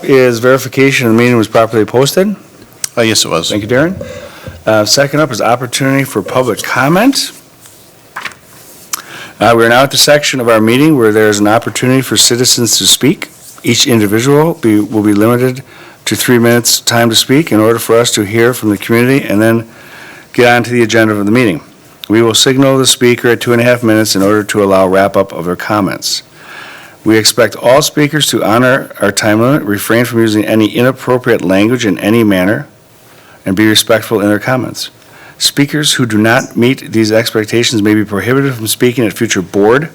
up is verification the meeting was properly posted. Yes, it was. Thank you, Darren. Second up is opportunity for public comment. We are now at the section of our meeting where there is an opportunity for citizens to speak. Each individual will be limited to 3 minutes time to speak in order for us to hear from the community and then get on to the agenda of the meeting. We will signal the speaker at 2.5 minutes in order to allow wrap-up of their comments. We expect all speakers to honor our time limit, refrain from using any inappropriate language in any manner, and be respectful in their comments. Speakers who do not meet these expectations may be prohibited from speaking at future board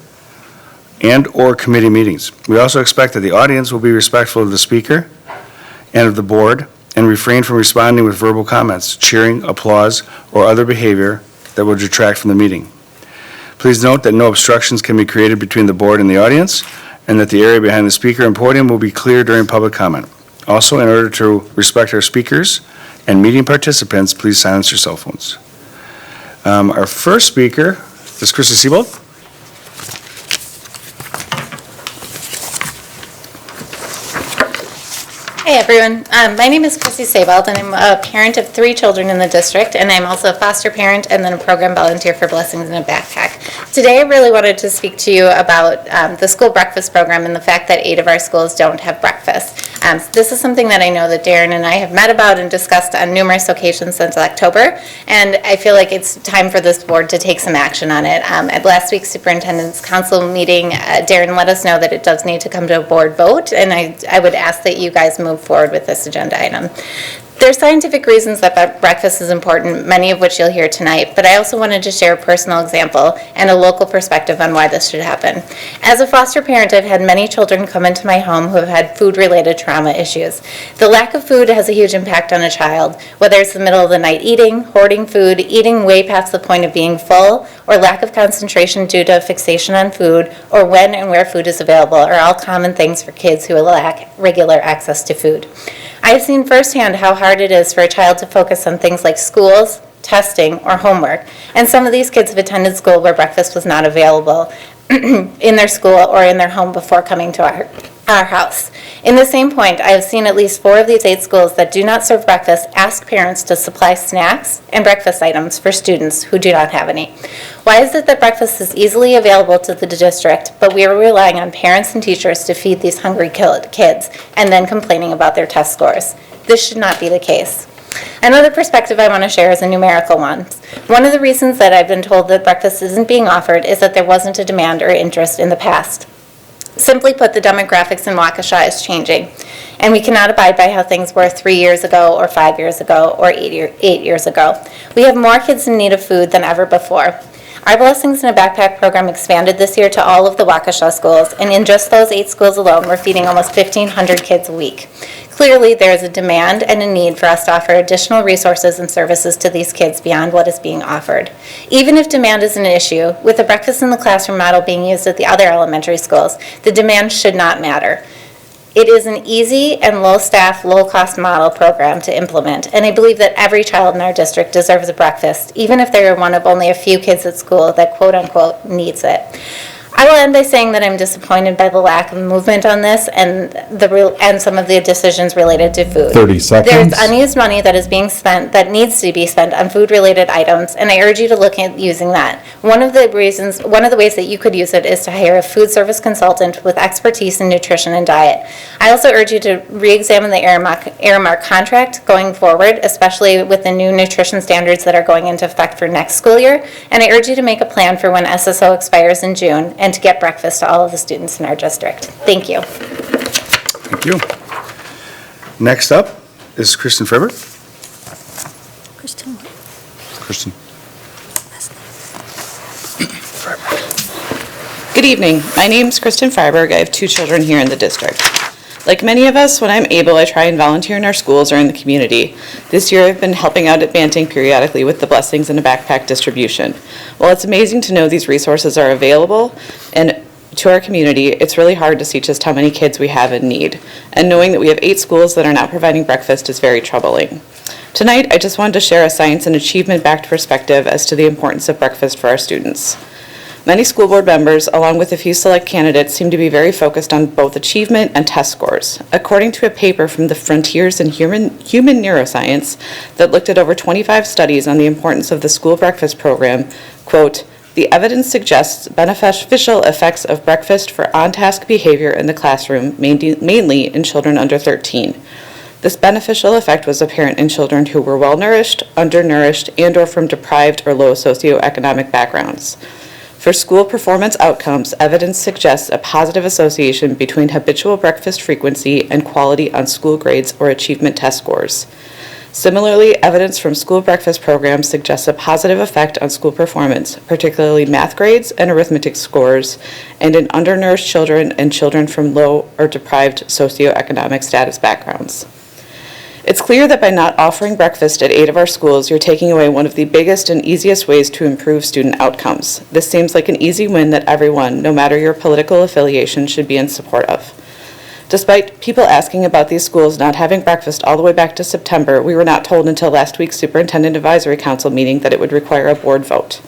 and/or committee meetings. We also expect that the audience will be respectful of the speaker and of the board and refrain from responding with verbal comments, cheering, applause, or other behavior that will detract from the meeting. Please note that no obstructions can be created between the board and the audience, and that the area behind the speaker and podium will be clear during public comment. Also, in order to respect our speakers and meeting participants, please silence your cell phones. Our first speaker is Christy Siebold. Hey everyone, my name is Christy Sabald and I'm a parent of 3 children in the district, and I'm also a foster parent and then a program volunteer for Blessings in a Backpack. Today I really wanted to speak to you about the school breakfast program and the fact that 8 of our schools don't have breakfast. This is something that I know that Darren and I have met about and discussed on numerous occasions since October, and I feel like it's time for this board to take some action on it. At last week's Superintendent's Council meeting, Darren let us know that it does need to come to a board vote, and I would ask that you guys move forward with this agenda item. There's scientific reasons that breakfast is important, many of which you'll hear tonight, but I also wanted to share a personal example and a local perspective on why this should happen. As a foster parent, I've had many children come into my home who have had food-related trauma issues. The lack of food has a huge impact on a child, whether it's the middle of the night eating, hoarding food, eating way past the point of being full, or lack of concentration due to fixation on food, or when and where food is available are all common things for kids who lack regular access to food. I have seen firsthand how hard it is for a child to focus on things like schools, testing, or homework. And some of these kids have attended school where breakfast was not available in their school or in their home before coming to our house. In the same point, I have seen at least 4 of these 8 schools that do not serve breakfast ask parents to supply snacks and breakfast items for students who do not have any. Why is it that breakfast is easily available to the district, but we are relying on parents and teachers to feed these hungry kids and then complaining about their test scores? This should not be the case. Another perspective I want to share is a numerical one. One of the reasons that I've been told that breakfast isn't being offered is that there wasn't a demand or interest in the past. Simply put, the demographics in Waukesha is changing, and we cannot abide by how things were 3 years ago or 5 years ago or 8 years ago. We have more kids in need of food than ever before. Our Blessings in a Backpack program expanded this year to all of the Waukesha schools, and in just those 8 schools alone, we're feeding almost 1,500 kids a week. Clearly, there is a demand and a need for us to offer additional resources and services to these kids beyond what is being offered. Even if demand is an issue, with the breakfast in the classroom model being used at the other elementary schools, the demand should not matter. It is an easy and low-staff, low-cost model program to implement, and I believe that every child in our district deserves a breakfast, even if they are one of only a few kids at school that quote-unquote needs it. I will end by saying that I'm disappointed by the lack of movement on this and some of the decisions related to food. 30 seconds. There's unused money that is being spent, that needs to be spent on food-related items, and I urge you to look at using that. One of the ways that you could use it is to hire a food service consultant with expertise in nutrition and diet. I also urge you to re-examine the Aramark contract going forward, especially with the new nutrition standards that are going into effect for next school year, and I urge you to make a plan for when SSO expires in June and to get breakfast to all of the students in our district. Thank you. Thank you. Next up is Kristen Ferber. Kristen. Kristen. Good evening. My name's Kristen Freiberg. I have 2 children here in the district. Like many of us, when I'm able, I try and volunteer in our schools or in the community. This year, I've been helping out at Banting periodically with the Blessings in a Backpack distribution. While it's amazing to know these resources are available and to our community, it's really hard to see just how many kids we have in need. And knowing that we have 8 schools that are not providing breakfast is very troubling. Tonight, I just wanted to share a science and achievement-backed perspective as to the importance of breakfast for our students. Many school board members, along with a few select candidates, seem to be very focused on both achievement and test scores. According to a paper from the Frontiers in Human Neuroscience that looked at over 25 studies on the importance of the school breakfast program, quote, "The evidence suggests beneficial effects of breakfast for on-task behavior in the classroom, mainly in children under 13. This beneficial effect was apparent in children who were well-nourished, undernourished, and/or from deprived or low socioeconomic backgrounds. For school performance outcomes, evidence suggests a positive association between habitual breakfast frequency and quality on school grades or achievement test scores. Similarly, evidence from school breakfast programs suggests a positive effect on school performance, particularly math grades and arithmetic scores, and in undernourished children and children from low or deprived socioeconomic status backgrounds. It's clear that by not offering breakfast at 8 of our schools, you're taking away one of the biggest and easiest ways to improve student outcomes. This seems like an easy win that everyone, no matter your political affiliation, should be in support of. Despite people asking about these schools not having breakfast all the way back to September, we were not told until last week's Superintendent Advisory Council meeting that it would require a board vote.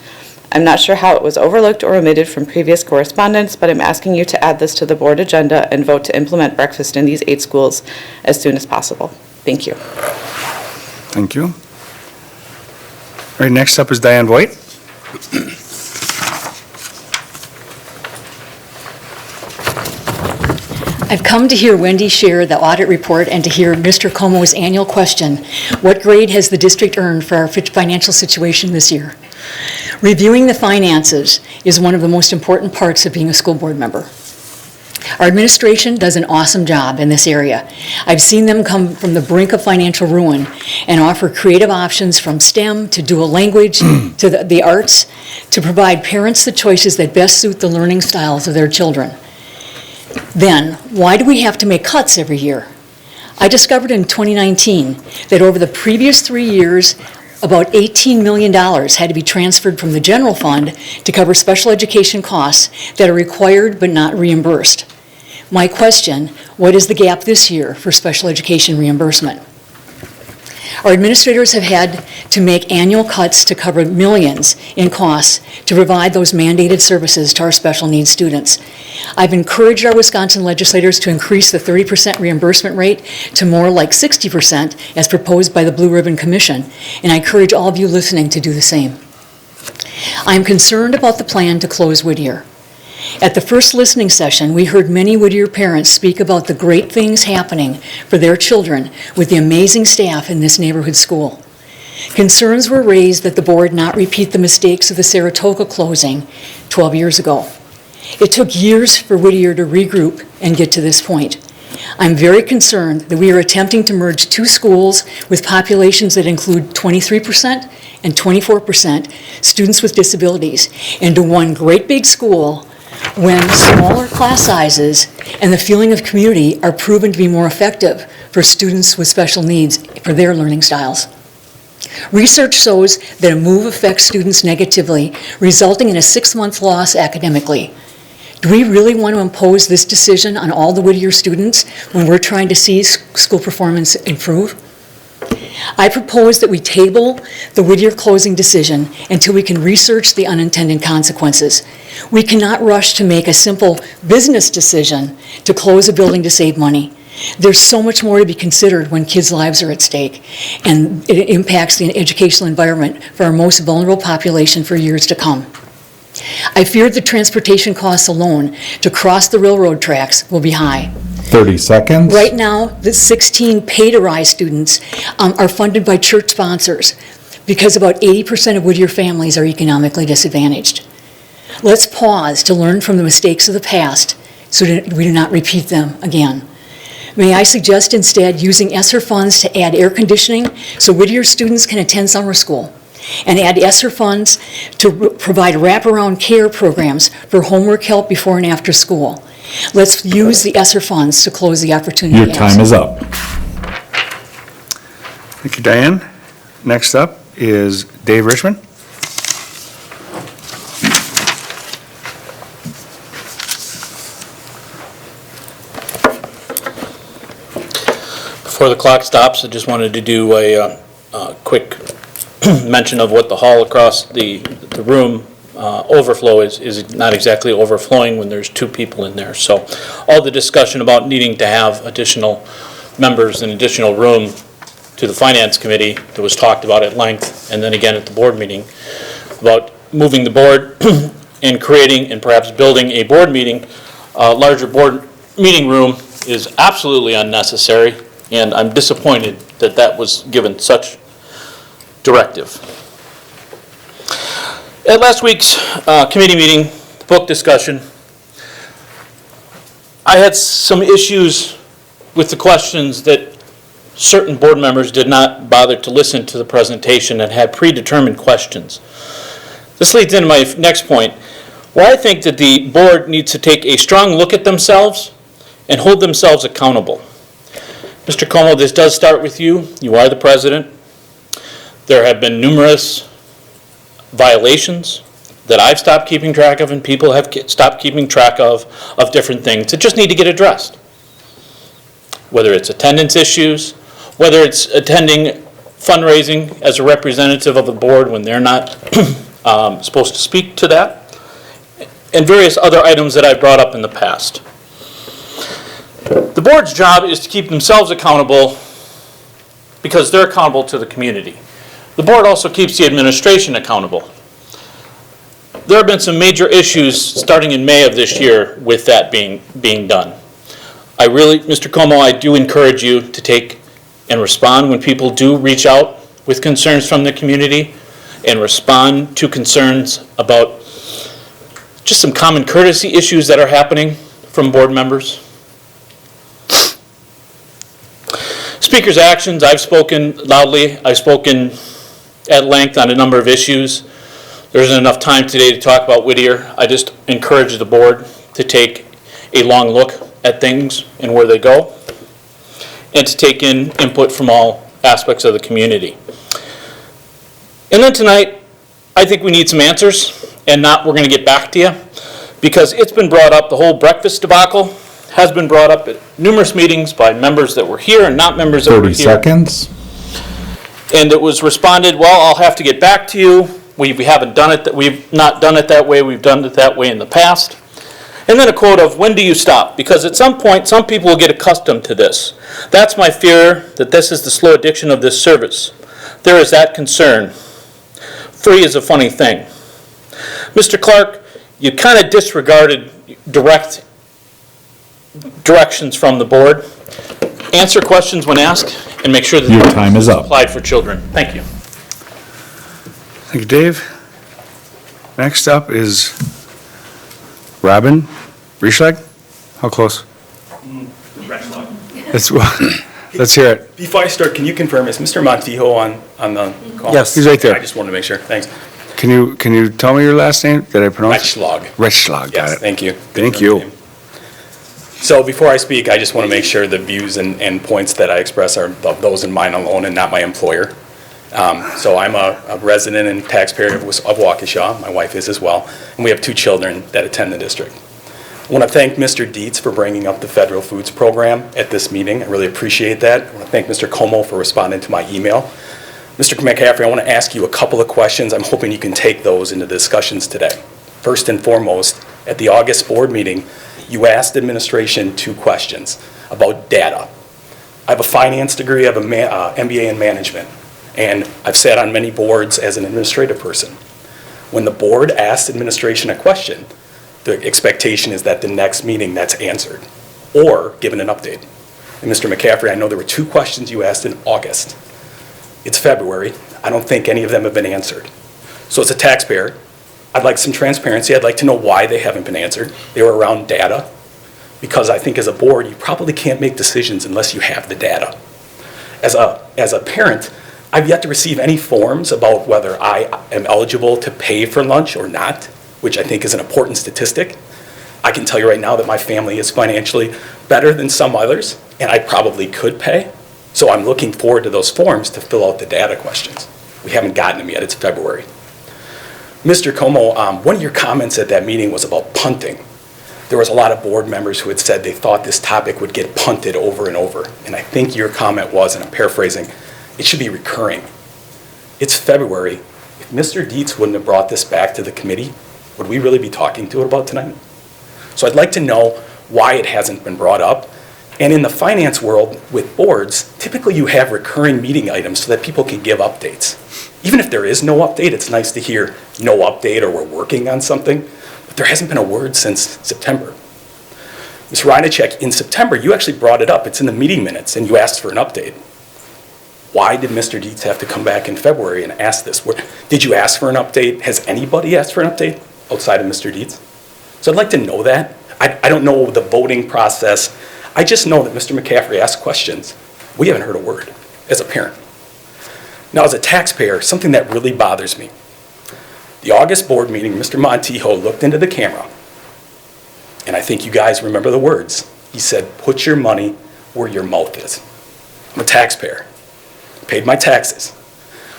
I'm not sure how it was overlooked or omitted from previous correspondence, but I'm asking you to add this to the board agenda and vote to implement breakfast in these 8 schools as soon as possible. Thank you. Thank you. All right, next up is Diane Voigt. I've come to hear Wendy share the audit report and to hear Mr. Como's annual question, what grade has the district earned for our financial situation this year? Reviewing the finances is one of the most important parts of being a school board member. Our administration does an awesome job in this area. I've seen them come from the brink of financial ruin and offer creative options from STEM to dual language to the arts to provide parents the choices that best suit the learning styles of their children. Then, why do we have to make cuts every year? I discovered in 2019 that over the previous 3 years, about $18 million had to be transferred from the general fund to cover special education costs that are required but not reimbursed. My question, what is the gap this year for special education reimbursement? Our administrators have had to make annual cuts to cover millions in costs to provide those mandated services to our special needs students. I've encouraged our Wisconsin legislators to increase the 30% reimbursement rate to more like 60% as proposed by the Blue Ribbon Commission, and I encourage all of you listening to do the same. I'm concerned about the plan to close Whittier. At the first listening session, we heard many Whittier parents speak about the great things happening for their children with the amazing staff in this neighborhood school. Concerns were raised that the board not repeat the mistakes of the Saratoga closing 12 years ago. It took years for Whittier to regroup and get to this point. I'm very concerned that we are attempting to merge 2 schools with populations that include 23% and 24% students with disabilities into one great big school when smaller class sizes and the feeling of community are proven to be more effective for students with special needs for their learning styles. Research shows that a move affects students negatively, resulting in a 6-month loss academically. Do we really want to impose this decision on all the Whittier students when we're trying to see school performance improve? I propose that we table the Whittier closing decision until we can research the unintended consequences. We cannot rush to make a simple business decision to close a building to save money. There's so much more to be considered when kids' lives are at stake, and it impacts the educational environment for our most vulnerable population for years to come. I fear the transportation costs alone to cross the railroad tracks will be high. 30 seconds. Right now, the 16 pay-to-rise students are funded by church sponsors because about 80% of Whittier families are economically disadvantaged. Let's pause to learn from the mistakes of the past so that we do not repeat them again. May I suggest instead using Esser funds to add air conditioning so Whittier students can attend summer school, and add Esser funds to provide wraparound care programs for homework help before and after school. Let's use the Esser funds to close the opportunity Your gaps. time is up. Thank you, Diane. Next up is Dave Richmond. Before the clock stops, I just wanted to do a quick mention of what the hall across the room overflow is not exactly overflowing when there's two people in there. So all the discussion about needing to have additional members and additional room to the Finance Committee that was talked about at length, and then again at the board meeting, about moving the board and creating and perhaps building a board meeting, larger board meeting room is absolutely unnecessary, and I'm disappointed that that was given such directive. At last week's committee meeting, book discussion, I had some issues with the questions that certain board members did not bother to listen to the presentation and had predetermined questions. This leads into my next point, where I think that the board needs to take a strong look at themselves and hold themselves accountable. Mr. Como, this does start with you. You are the president. There have been numerous violations that I've stopped keeping track of and people have stopped keeping track of different things that just need to get addressed. Whether it's attendance issues, whether it's attending fundraising as a representative of the board when they're not supposed to speak to that, and various other items that I've brought up in the past. The board's job is to keep themselves accountable because they're accountable to the community. The board also keeps the administration accountable. There have been some major issues starting in May of this year with that being done. I really, Mr. Como, I do encourage you to take and respond when people do reach out with concerns from the community and respond to concerns about just some common courtesy issues that are happening from board members. Speaker's actions, I've spoken loudly, I've spoken at length on a number of issues. There isn't enough time today to talk about Whittier. I just encourage the board to take a long look at things and where they go, and to take in input from all aspects of the community. And then tonight, I think we need some answers, and not we're going to get back to you, because it's been brought up, the whole breakfast debacle has been brought up at numerous meetings by members that were here and not members that were here. 30 seconds. And it was responded, well, I'll have to get back to you. We haven't done it, we've not done it that way, we've done it that way in the past. And then a quote of, when do you stop? Because at some point, some people will get accustomed to this. That's my fear, that this is the slow addiction of this service. There is that concern. Free is a funny thing. Mr. Clark, you kind of disregarded directions from the board. Answer questions when asked, and make sure that Your time is up. applied for children. Thank you. Thank you, Dave. Next up is Robin Rieschlag. How close? Let's hear it. Before I start, can you confirm, is Mr. Montijo on the call? Yes, he's right there. I just wanted to make sure. Thanks. Can you tell me your last name? Did I pronounce it? Rechtschlag. Rechtschlag, got Yes, it. thank you. Thank you. So before I speak, I just want to make sure the views and points that I express are those in mine alone and not my employer. So I'm a resident and taxpayer of Waukesha. My wife is as well. And we have 2 children that attend the district. I want to thank Mr. Dietz for bringing up the federal foods program at this meeting. I really appreciate that. I want to thank Mr. Como for responding to my email. Mr. McCaffrey, I want to ask you a couple of questions. I'm hoping you can take those into discussions today. First and foremost, at the August board meeting, you asked administration 2 questions about data. I have a finance degree, I have an MBA in management, and I've sat on many boards as an administrative person. When the board asks administration a question, the expectation is that the next meeting that's answered or given an update. And Mr. McCaffrey, I know there were 2 questions you asked in August. It's February. I don't think any of them have been answered. So as a taxpayer, I'd like some transparency. I'd like to know why they haven't been answered. They were around data, because I think as a board, you probably can't make decisions unless you have the data. As a parent, I've yet to receive any forms about whether I am eligible to pay for lunch or not, which I think is an important statistic. I can tell you right now that my family is financially better than some others, and I probably could pay. So I'm looking forward to those forms to fill out the data questions. We haven't gotten them yet. It's February. Mr. Como, one of your comments at that meeting was about punting. There was a lot of board members who had said they thought this topic would get punted over and over. And I think your comment was, and I'm paraphrasing, it should be recurring. It's February. If Mr. Dietz wouldn't have brought this back to the committee, would we really be talking to it about tonight? So I'd like to know why it hasn't been brought up. And in the finance world with boards, typically you have recurring meeting items so that people can give updates. Even if there is no update, it's nice to hear no update or we're working on something, but there hasn't been a word since September. Ms. Reinacek, in September, you actually brought it up. It's in the meeting minutes, and you asked for an update. Why did Mr. Dietz have to come back in February and ask this? Did you ask for an update? Has anybody asked for an update outside of Mr. Dietz? So I'd like to know that. I don't know the voting process. I just know that Mr. McCaffrey asked questions. We haven't heard a word as a parent. Now, as a taxpayer, something that really bothers me. The August board meeting, Mr. Montijo looked into the camera, and I think you guys remember the words. He said, put your money where your mouth is. I'm a taxpayer, paid my taxes.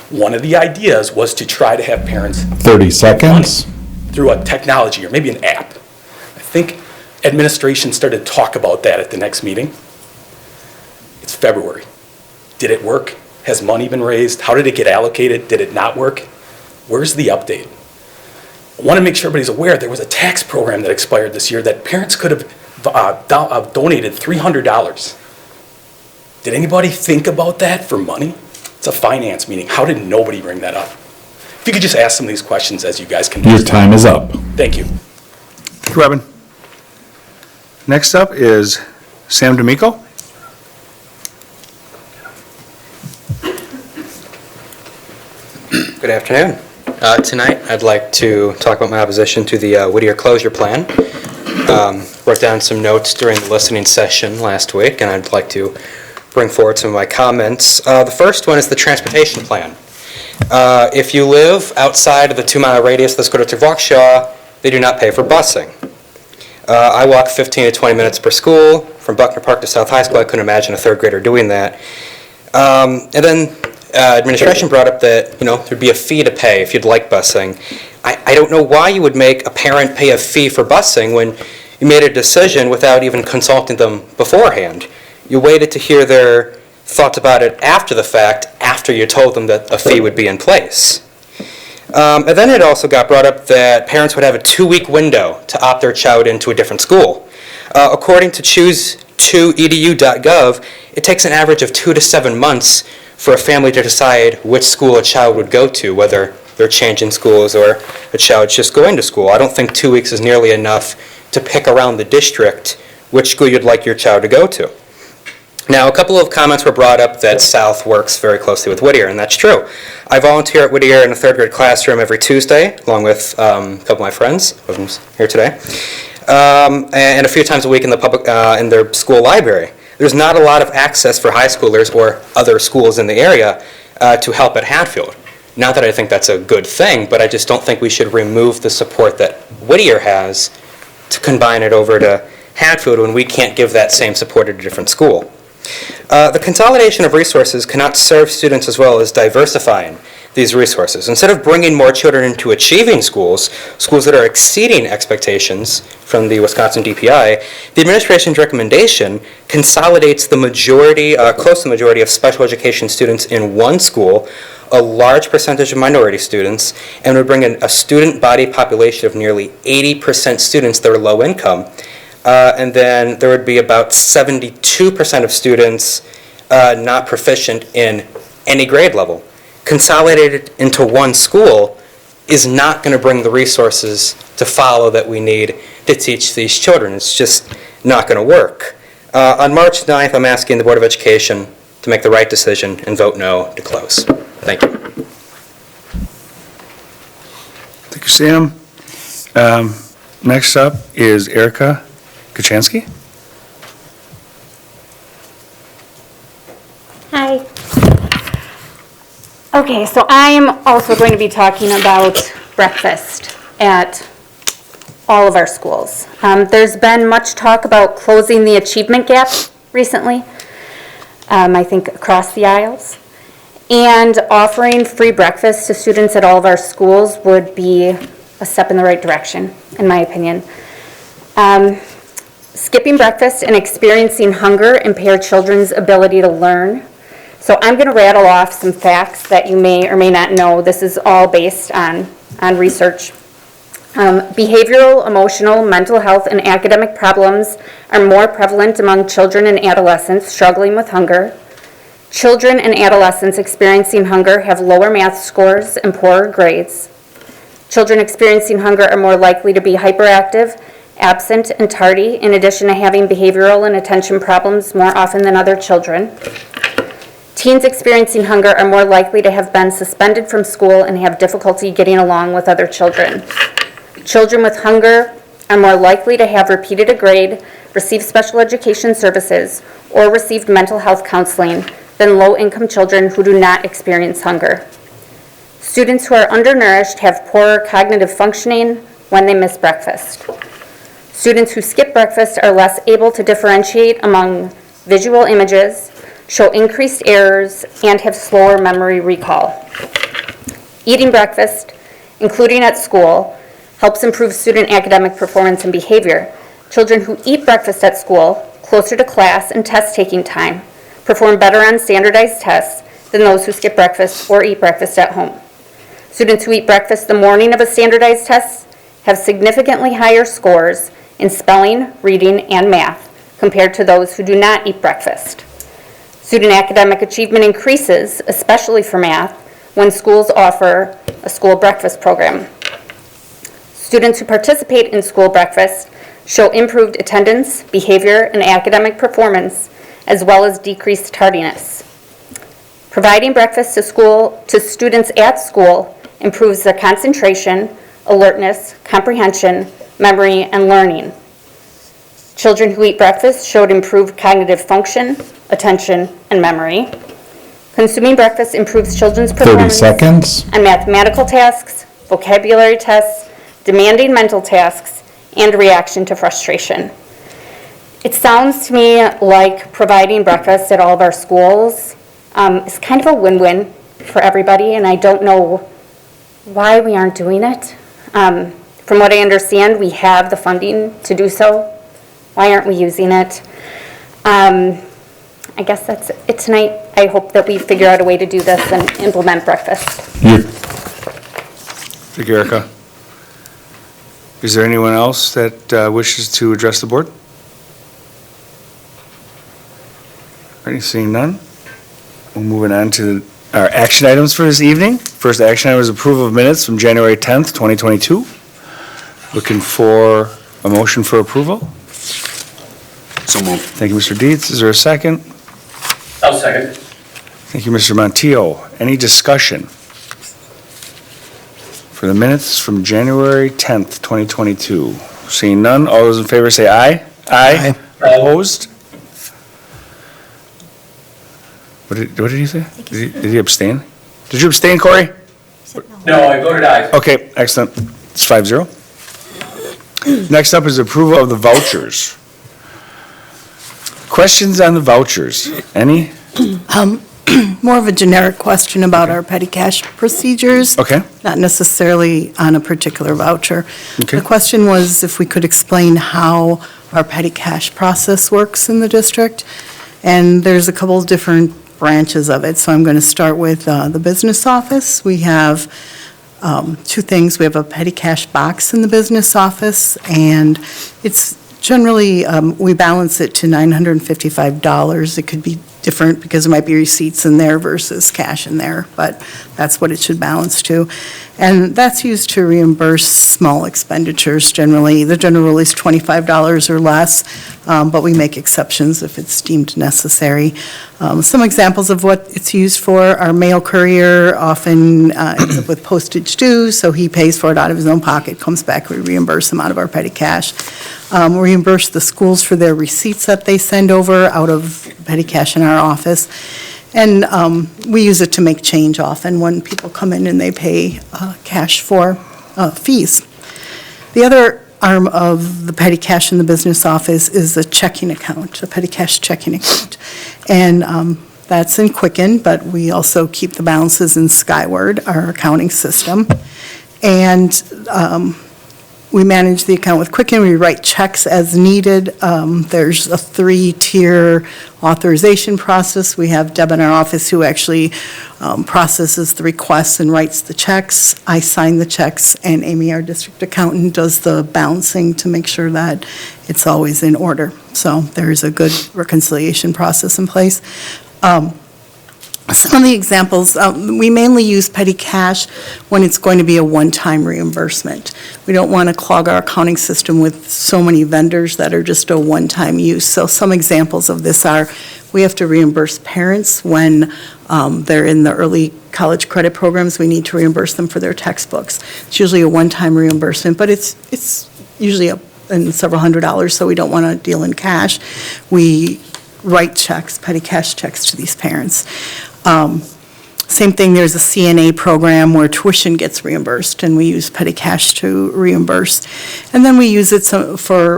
One of the ideas was to try to have parents 30 seconds. through a technology or maybe an app. I think administration started to talk about that at the next meeting. It's February. Did it work? Has money been raised? How did it get allocated? Did it not work? Where's the update? I want to make sure everybody's aware there was a tax program that expired this year that parents could have donated $300. Did anybody think about that for money? It's a finance meeting. How did nobody bring that up? If you could just ask some of these questions as you guys can. Your time is up. Thank you. Thank you, Robin. Next up is Sam D'Amico. Good afternoon. Tonight, I'd like to talk about my opposition to the Whittier closure plan. Wrote down some notes during the listening session last week, and I'd like to bring forward some of my comments. The first one is the transportation plan. If you live outside of the 2-mile radius of the school district of Waukesha, they do not pay for busing. I walk 15 to 20 minutes per school from Buckner Park to South High School. I couldn't imagine a third grader doing that. And then administration brought up that, there'd be a fee to pay if you'd like busing. I don't know why you would make a parent pay a fee for busing when you made a decision without even consulting them beforehand. You waited to hear their thoughts about it after the fact, after you told them that a fee would be in place. And then it also got brought up that parents would have a 2-week window to opt their child into a different school. According to choose2edu.gov, it takes an average of 2 to 7 months for a family to decide which school a child would go to, whether they're changing schools or a child's just going to school. I don't think 2 weeks is nearly enough to pick around the district which school you'd like your child to go to. Now, a couple of comments were brought up that South works very closely with Whittier, and that's true. I volunteer at Whittier in a 3rd grade classroom every Tuesday, along with a couple of my friends, one of them's here today, and a few times a week in the in their school library. There's not a lot of access for high schoolers or other schools in the area to help at Hatfield. Not that I think that's a good thing, but I just don't think we should remove the support that Whittier has to combine it over to Hatfield when we can't give that same support at a different school. The consolidation of resources cannot serve students as well as diversifying these resources. Instead of bringing more children into achieving schools that are exceeding expectations from the Wisconsin DPI, the administration's recommendation consolidates the majority, close to the majority of special education students in one school, a large percentage of minority students, and would bring in a student body population of nearly 80% students that are low income. And then there would be about 72% of students not proficient in any grade level. Consolidated into one school is not going to bring the resources to follow that we need to teach these children. It's just not going to work. On March 9th, I'm asking the Board of Education to make the right decision and vote no to close. Thank you. Thank you, Sam. Next up is Erica Kachansky. Hi. Okay, so I am also going to be talking about breakfast at all of our schools. There's been much talk about closing the achievement gap recently, I think across the aisles. And offering free breakfast to students at all of our schools would be a step in the right direction, in my opinion. Skipping breakfast and experiencing hunger impair children's ability to learn. So I'm going to rattle off some facts that you may or may not know. This is all based on research. Behavioral, emotional, mental health, and academic problems are more prevalent among children and adolescents struggling with hunger. Children and adolescents experiencing hunger have lower math scores and poorer grades. Children experiencing hunger are more likely to be hyperactive, absent, and tardy, in addition to having behavioral and attention problems more often than other children. Teens experiencing hunger are more likely to have been suspended from school and have difficulty getting along with other children. Children with hunger are more likely to have repeated a grade, received special education services, or received mental health counseling than low-income children who do not experience hunger. Students who are undernourished have poorer cognitive functioning when they miss breakfast. Students who skip breakfast are less able to differentiate among visual images, show increased errors, and have slower memory recall. Eating breakfast, including at school, helps improve student academic performance and behavior. Children who eat breakfast at school, closer to class and test-taking time, perform better on standardized tests than those who skip breakfast or eat breakfast at home. Students who eat breakfast the morning of a standardized test have significantly higher scores in spelling, reading, and math compared to those who do not eat breakfast. Student academic achievement increases, especially for math, when schools offer a school breakfast program. Students who participate in school breakfast show improved attendance, behavior, and academic performance, as well as decreased tardiness. Providing breakfast to students at school improves their concentration, alertness, comprehension, memory, and learning. Children who eat breakfast showed improved cognitive function, attention, and memory. Consuming breakfast improves children's 30 performance seconds. on mathematical tasks, vocabulary tests, demanding mental tasks, and reaction to frustration. It sounds to me like providing breakfast at all of our schools is kind of a win-win for everybody, and I don't know why we aren't doing it. From what I understand, we have the funding to do so. Why aren't we using it? I guess that's it tonight. I hope that we figure out a way to do this and implement breakfast. Thank you, Erica. Is there anyone else that wishes to address the board? All right, seeing none, we're moving on to our action items for this evening. First action item is approval of minutes from January 10th, 2022. Looking for a motion for approval. So moved. Thank you, Mr. Dietz. Is there a second? I'll second. Thank you, Mr. Montijo. Any discussion for the minutes from January 10th, 2022? Seeing none, all those in favor say aye. Aye. Opposed? What did he say? Did he abstain? Did you abstain, Corey? No, I voted aye. Okay, excellent. It's 5-0. Next up is approval of the vouchers. Questions on the vouchers? Any? More of a generic question about our petty cash procedures. Okay. Not necessarily on a particular voucher. Okay. The question was if we could explain how our petty cash process works in the district. And there's a couple of different branches of it. So I'm going to start with the business office. We have two things. We have a petty cash box in the business office, and it's generally, we balance it to $955. It could be different because there might be receipts in there versus cash in there, but that's what it should balance to. And that's used to reimburse small expenditures generally. The general rule is $25 or less, but we make exceptions if it's deemed necessary. Some examples of what it's used for are mail courier, often ends up with postage due, so he pays for it out of his own pocket, comes back, we reimburse him out of our petty cash. Reimburse the schools for their receipts that they send over out of petty cash in our office. And we use it to make change often when people come in and they pay cash for fees. The other arm of the petty cash in the business office is a checking account, a petty cash checking account. And that's in Quicken, but we also keep the balances in Skyward, our accounting system. And We manage the account with Quicken. We write checks as needed. There's a 3-tier authorization process. We have Deb in our office who actually processes the requests and writes the checks. I sign the checks, and Amy, our district accountant, does the balancing to make sure that it's always in order. So there's a good reconciliation process in place. Some of the examples, we mainly use petty cash when it's going to be a one-time reimbursement. We don't want to clog our accounting system with so many vendors that are just a one-time use. So some examples of this are, we have to reimburse parents when they're in the early college credit programs. We need to reimburse them for their textbooks. It's usually a one-time reimbursement, but it's usually in several $100s, so we don't want to deal in cash. We write checks, petty cash checks to these parents. Same thing, there's a CNA program where tuition gets reimbursed, and we use petty cash to reimburse. And then we use it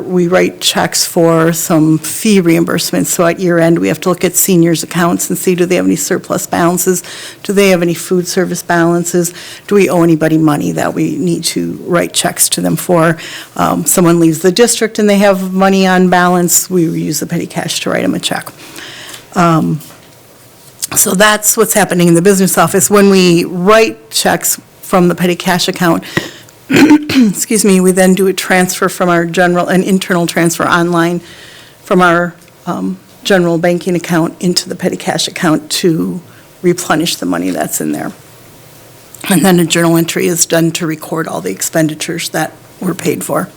we write checks for some fee reimbursements. So at year end, we have to look at seniors' accounts and see, do they have any surplus balances? Do they have any food service balances? Do we owe anybody money that we need to write checks to them for? Someone leaves the district and they have money on balance, we use the petty cash to write them a check. So that's what's happening in the business office. When we write checks from the petty cash account, excuse me, we then do a transfer from our an internal transfer online from our general banking account into the petty cash account to replenish the money that's in there. And then a journal entry is done to record all the expenditures that were paid for.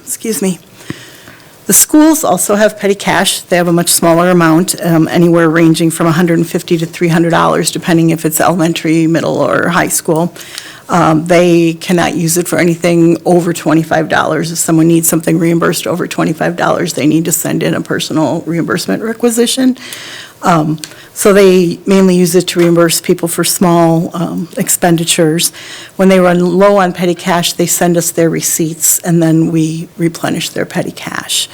Excuse me. The schools also have petty cash. They have a much smaller amount, anywhere ranging from $150 to $300, depending if it's elementary, middle, or high school. They cannot use it for anything over $25. If someone needs something reimbursed over $25, they need to send in a personal reimbursement requisition. So they mainly use it to reimburse people for small expenditures. When they run low on petty cash, they send us their receipts, and then we replenish their petty cash.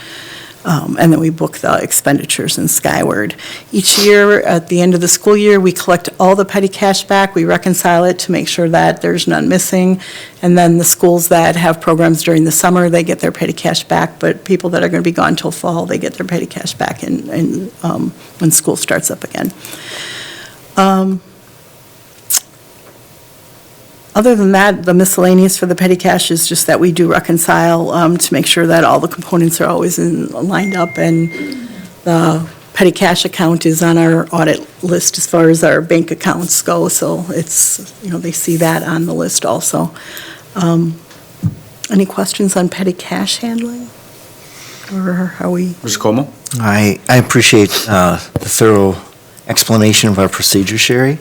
And then we book the expenditures in Skyward. Each year, at the end of the school year, we collect all the petty cash back. We reconcile it to make sure that there's none missing. And then the schools that have programs during the summer, they get their petty cash back. But people that are going to be gone till fall, they get their petty cash back when school starts up again. Other than that, the miscellaneous for the petty cash is just that we do reconcile to make sure that all the components are always lined up, and the petty cash account is on our audit list as far as our bank accounts go, so it's, they see that on the list also. Any questions on petty cash handling? Or are we? Mr. Como? I appreciate the thorough explanation of our procedure, Sherry.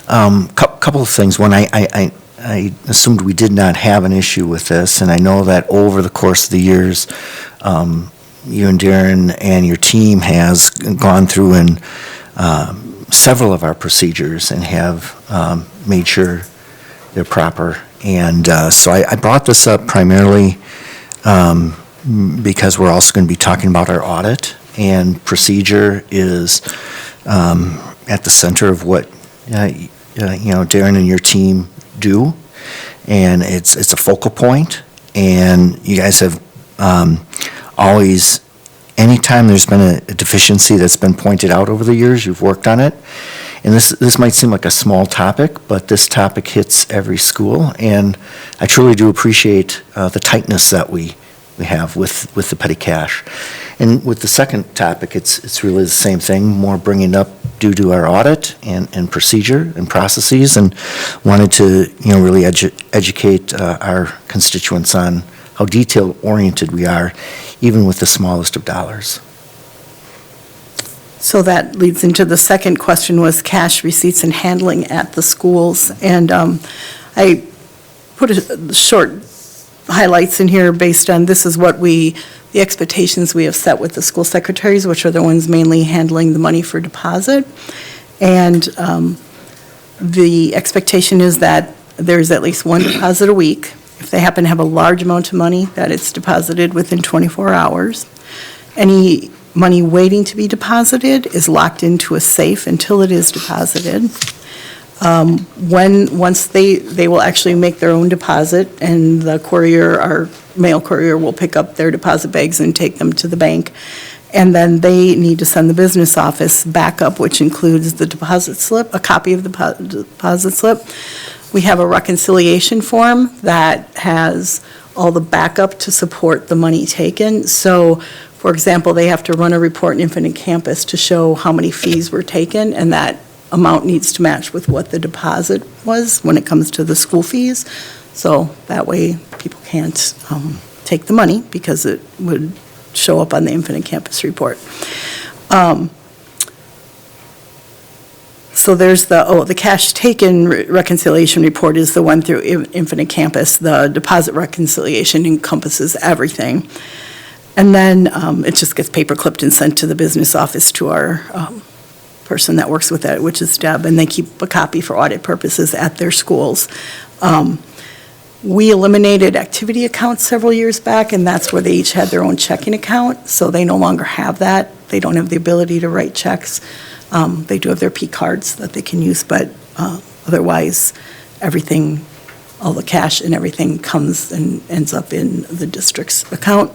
Couple of things. One, I assumed we did not have an issue with this, and I know that over the course of the years, you and Darren and your team has gone through and several of our procedures and have made sure they're proper. And so I brought this up primarily because we're also going to be talking about our audit, and procedure is at the center of what Darren and your team do, and it's a focal point. And you guys have always, anytime there's been a deficiency that's been pointed out over the years, you've worked on it. And this might seem like a small topic, but this topic hits every school, and I truly do appreciate the tightness that we have with the petty cash. And with the second topic, it's really the same thing, more bringing up due to our audit and procedure and processes, and wanted to really educate our constituents on how detail-oriented we are, even with the smallest of dollars. So that leads into the second question, was cash receipts and handling at the schools. And I put a short highlights in here based on this is what the expectations we have set with the school secretaries, which are the ones mainly handling the money for deposit. And the expectation is that there's at least one deposit a week. If they happen to have a large amount of money, that it's deposited within 24 hours. Any money waiting to be deposited is locked into a safe until it is deposited. Once they will actually make their own deposit, and the courier, our mail courier, will pick up their deposit bags and take them to the bank. And then they need to send the business office backup, which includes the deposit slip, a copy of the deposit slip. We have a reconciliation form that has all the backup to support the money taken. So, for example, they have to run a report in Infinite Campus to show how many fees were taken, and that amount needs to match with what the deposit was when it comes to the school fees. So that way, people can't take the money because it would show up on the Infinite Campus report. So there's the cash taken reconciliation report is the one through Infinite Campus. The deposit reconciliation encompasses everything. And then it just gets paper clipped and sent to the business office to our person that works with that, which is Deb, and they keep a copy for audit purposes at their schools. We eliminated activity accounts several years back, and that's where they each had their own checking account, so they no longer have that. They don't have the ability to write checks. They do have their P cards that they can use, but otherwise, everything, all the cash and everything comes and ends up in the district's account.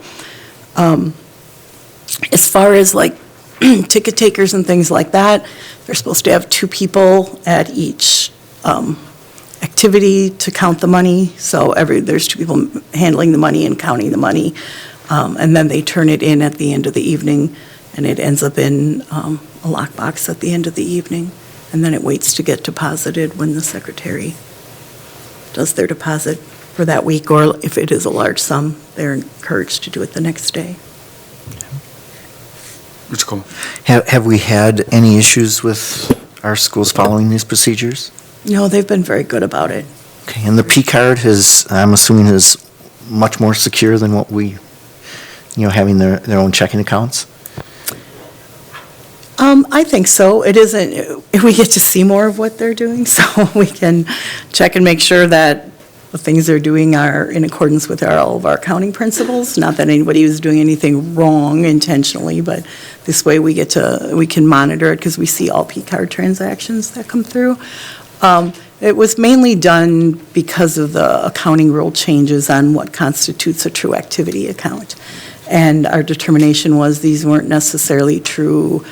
As far as like ticket takers and things like that, they're supposed to have 2 people at each activity to count the money. So there's 2 people handling the money and counting the money. And then they turn it in at the end of the evening, and it ends up in a lockbox at the end of the evening. And then it waits to get deposited when the secretary does their deposit for that week, or if it is a large sum, they're encouraged to do it the next day. Mr. Coleman. Have we had any issues with our schools following these procedures? No, they've been very good about it. Okay, and the P card I'm assuming is much more secure than what we, having their own checking accounts? I think so. It isn't, we get to see more of what they're doing, so we can check and make sure that the things they're doing are in accordance with all of our accounting principles. Not that anybody is doing anything wrong intentionally, but this way we can monitor it because we see all P card transactions that come through. It was mainly done because of the accounting rule changes on what constitutes a true activity account. And our determination was these weren't necessarily true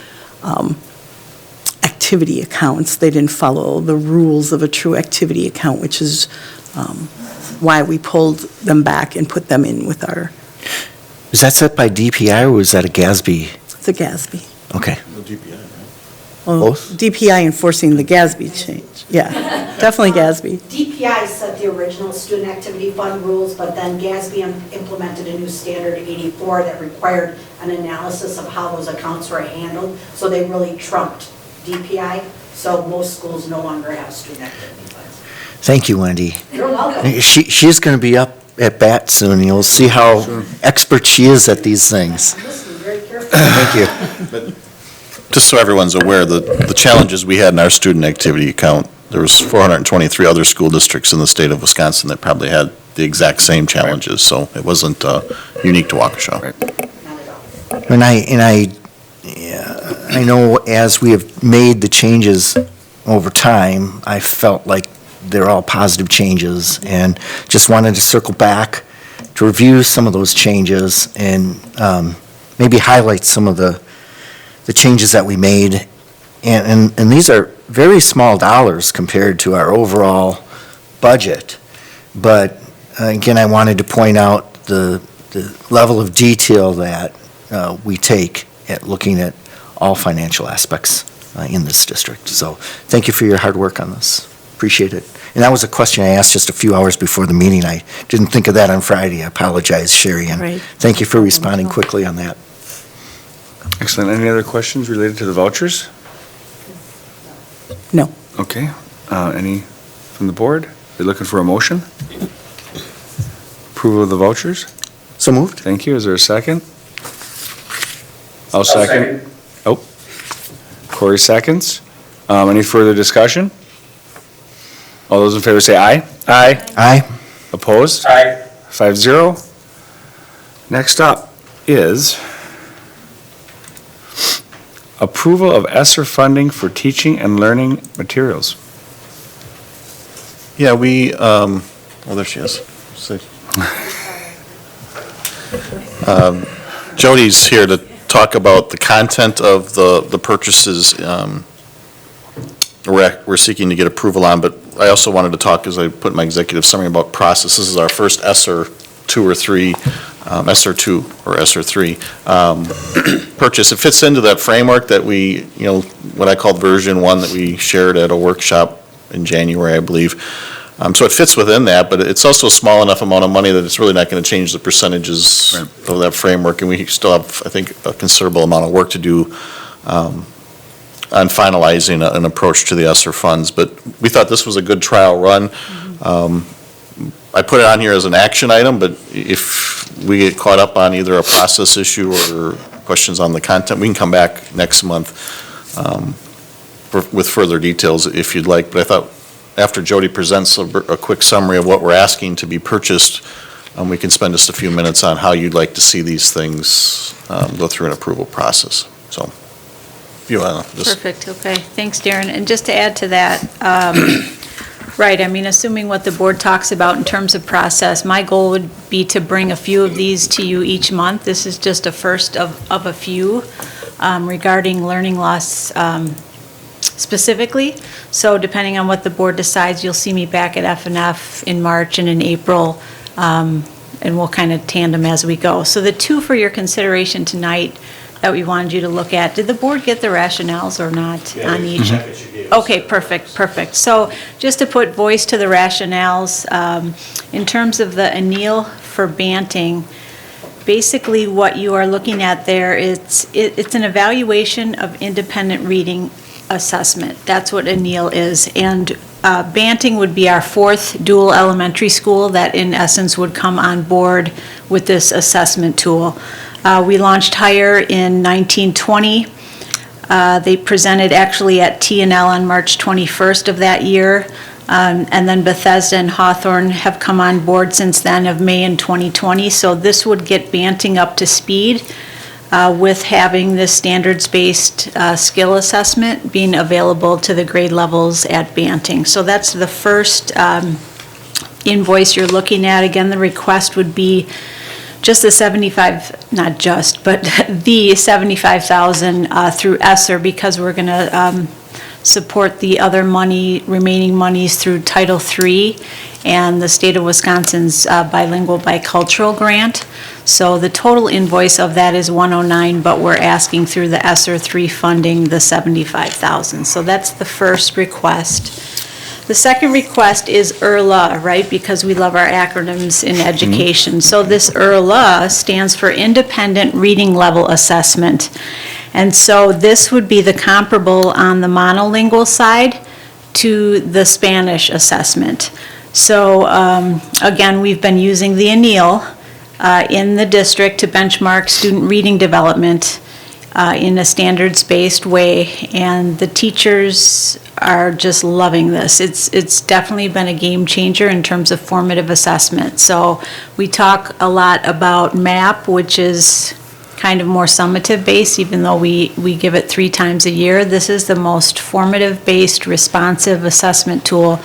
activity accounts. They didn't follow the rules of a true activity account, which is why we pulled them back and put them in with our... Is that set by DPI or was that a GASB? It's a GASB. Okay. Well, Both? DPI enforcing the GASB change. Yeah, definitely GASB. DPI set the original student activity fund rules, but then GASB implemented a new standard 84 that required an analysis of how those accounts were handled. So they really trumped DPI. So most schools no longer have student activity funds. Thank you, Wendy. You're welcome. She's going to be up at bat soon. You'll see how expert she is at these things. I'm listening very carefully. Thank you. Just so everyone's aware, the challenges we had in our student activity account, there was 423 other school districts in the state of Wisconsin that probably had the exact same challenges, so it wasn't unique to Waukesha. And I know as we have made the changes over time, I felt like they're all positive changes, and just wanted to circle back to review some of those changes and maybe highlight some of the changes that we made. And these are very small dollars compared to our overall budget. But again, I wanted to point out the level of detail that we take at looking at all financial aspects in this district. So thank you for your hard work on this. Appreciate it. And that was a question I asked just a few hours before the meeting. I didn't think of that on Friday. I apologize, Sherry. And Right. thank you for responding quickly on that. Excellent. Any other questions related to the vouchers? No. Okay. Any from the board? You're looking for a motion? Approval of the vouchers? So moved. Thank you. Is there a second? I'll second. Oh. Corey seconds. Any further discussion? All those in favor say aye. Aye. Aye. Opposed? Aye. 5-0. Next up is approval of Esser funding for teaching and learning materials. Yeah, oh, there she is. See. Jody's here to talk about the content of the purchases we're seeking to get approval on, but I also wanted to talk, as I put in my executive summary, about process. This is our first Esser 2 or 3, Esser 2 or Esser 3 purchase. It fits into that framework that we, what I called version 1 that we shared at a workshop in January, I believe. So it fits within that, but it's also a small enough amount of money that it's really not going to change the percentages of that framework, and we still have, I think, a considerable amount of work to do on finalizing an approach to the Esser funds. But we thought this was a good trial run. I put it on here as an action item, but if we get caught up on either a process issue or questions on the content, we can come back next month with further details if you'd like. But I thought after Jody presents a quick summary of what we're asking to be purchased, we can spend just a few minutes on how you'd like to see these things go through an approval process. So, if you want to just... Perfect, okay. Thanks, Darren. And just to add to that, right, I mean, assuming what the board talks about in terms of process, my goal would be to bring a few of these to you each month. This is just a first of a few regarding learning loss specifically. So depending on what the board decides, you'll see me back at F&F in March and in April, and we'll kind of tandem as we go. So the 2 for your consideration tonight that we wanted you to look at, did the board get the rationales or not on each? Okay, perfect. So just to put voice to the rationales, in terms of the anneal for Banting, basically what you are looking at there, it's an evaluation of independent reading assessment. That's what anneal is. And Banting would be our 4th dual elementary school that in essence would come on board with this assessment tool. We launched higher in 1920. They presented actually at T&L on March 21st of that year. And then Bethesda and Hawthorne have come on board since then of May in 2020. So this would get Banting up to speed with having this standards-based skill assessment being available to the grade levels at Banting. So that's the first invoice you're looking at. Again, the request would be just the 75, not just, but the 75,000 through Esser, because we're going to support the other remaining monies through Title III and the state of Wisconsin's bilingual bicultural grant. So the total invoice of that is 109, but we're asking through the Esser 3 funding the 75,000. So that's the first request. The second request is IRLA, right, because we love our acronyms in education. So this IRLA stands for Independent Reading Level Assessment. And so this would be the comparable on the monolingual side to the Spanish assessment. So again, we've been using the anneal in the district to benchmark student reading development in a standards-based way, and the teachers are just loving this. It's definitely been a game changer in terms of formative assessment. So we talk a lot about MAP, which is kind of more summative based, even though we give it 3 times a year. This is the most formative based responsive assessment tool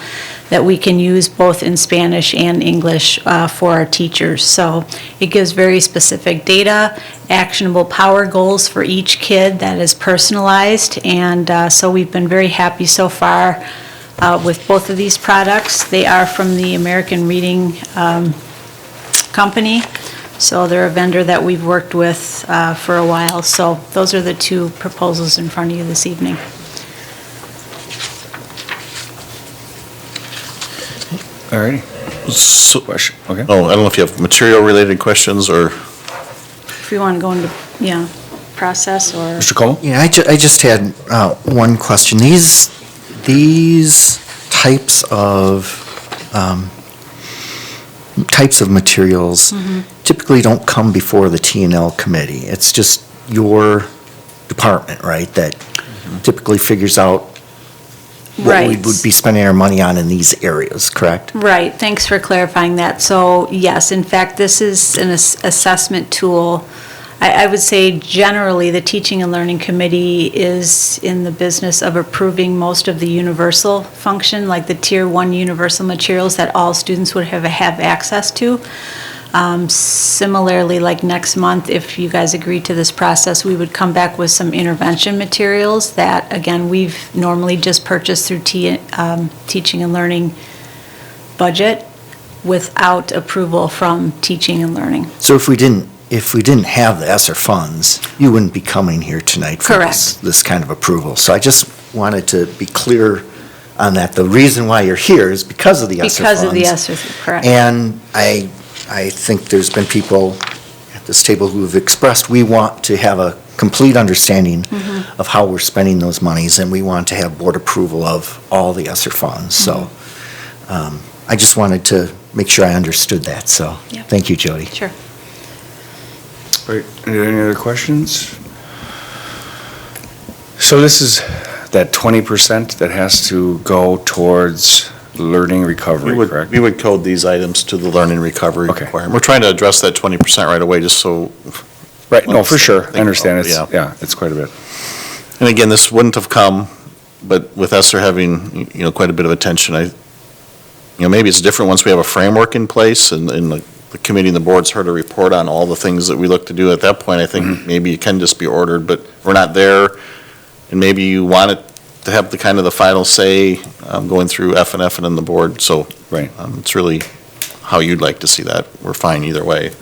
that we can use both in Spanish and English for our teachers. So it gives very specific data, actionable power goals for each kid that is personalized, and so we've been very happy so far with both of these products. They are from the American Reading Company, so they're a vendor that we've worked with for a while. So those are the 2 proposals in front of you this evening. All righty. So, question, okay. Oh, I don't know if you have material-related questions or... If you want to go into, process or... Mr. Como? Yeah, I just had one question. These types of materials typically don't come before the T&L committee. It's just your department, right, that typically figures out what we would be spending our money on in these areas, correct? Right, thanks for clarifying that. So yes, in fact, this is an assessment tool. I would say generally, the Teaching and Learning Committee is in the business of approving most of the universal function, like the Tier 1 universal materials that all students would have access to. Similarly, like next month, if you guys agree to this process, we would come back with some intervention materials that, again, we've normally just purchased through Teaching and Learning budget without approval from Teaching and Learning. So if we didn't have the Esser funds, you wouldn't be coming here tonight for Correct. this kind of approval. So I just wanted to be clear on that. The reason why you're here is because of the Esser funds. Because of the Esser, correct. And I think there's been people at this table who have expressed, we want to have a complete understanding of how we're spending those monies, and we want to have board approval of all the Esser funds. So I just wanted to make sure I understood that, so Yep. thank you, Jody. Sure. All right, any other questions? So this is that 20% that has to go towards learning recovery, correct? We would code these items to the learning recovery Okay. requirement. We're trying to address that 20% right away, just so. Right, no, for sure, I understand, it's, Yeah. yeah, it's quite a bit. And again, this wouldn't have come, but with Esser having, quite a bit of attention, maybe it's different once we have a framework in place and the committee and the board's heard a report on all the things that we look to do. At that point, I think maybe it can just be ordered, but we're not there. And maybe you want it to have the kind of the final say going through F and then the board. So Right. It's really how you'd like to see that. We're fine either way.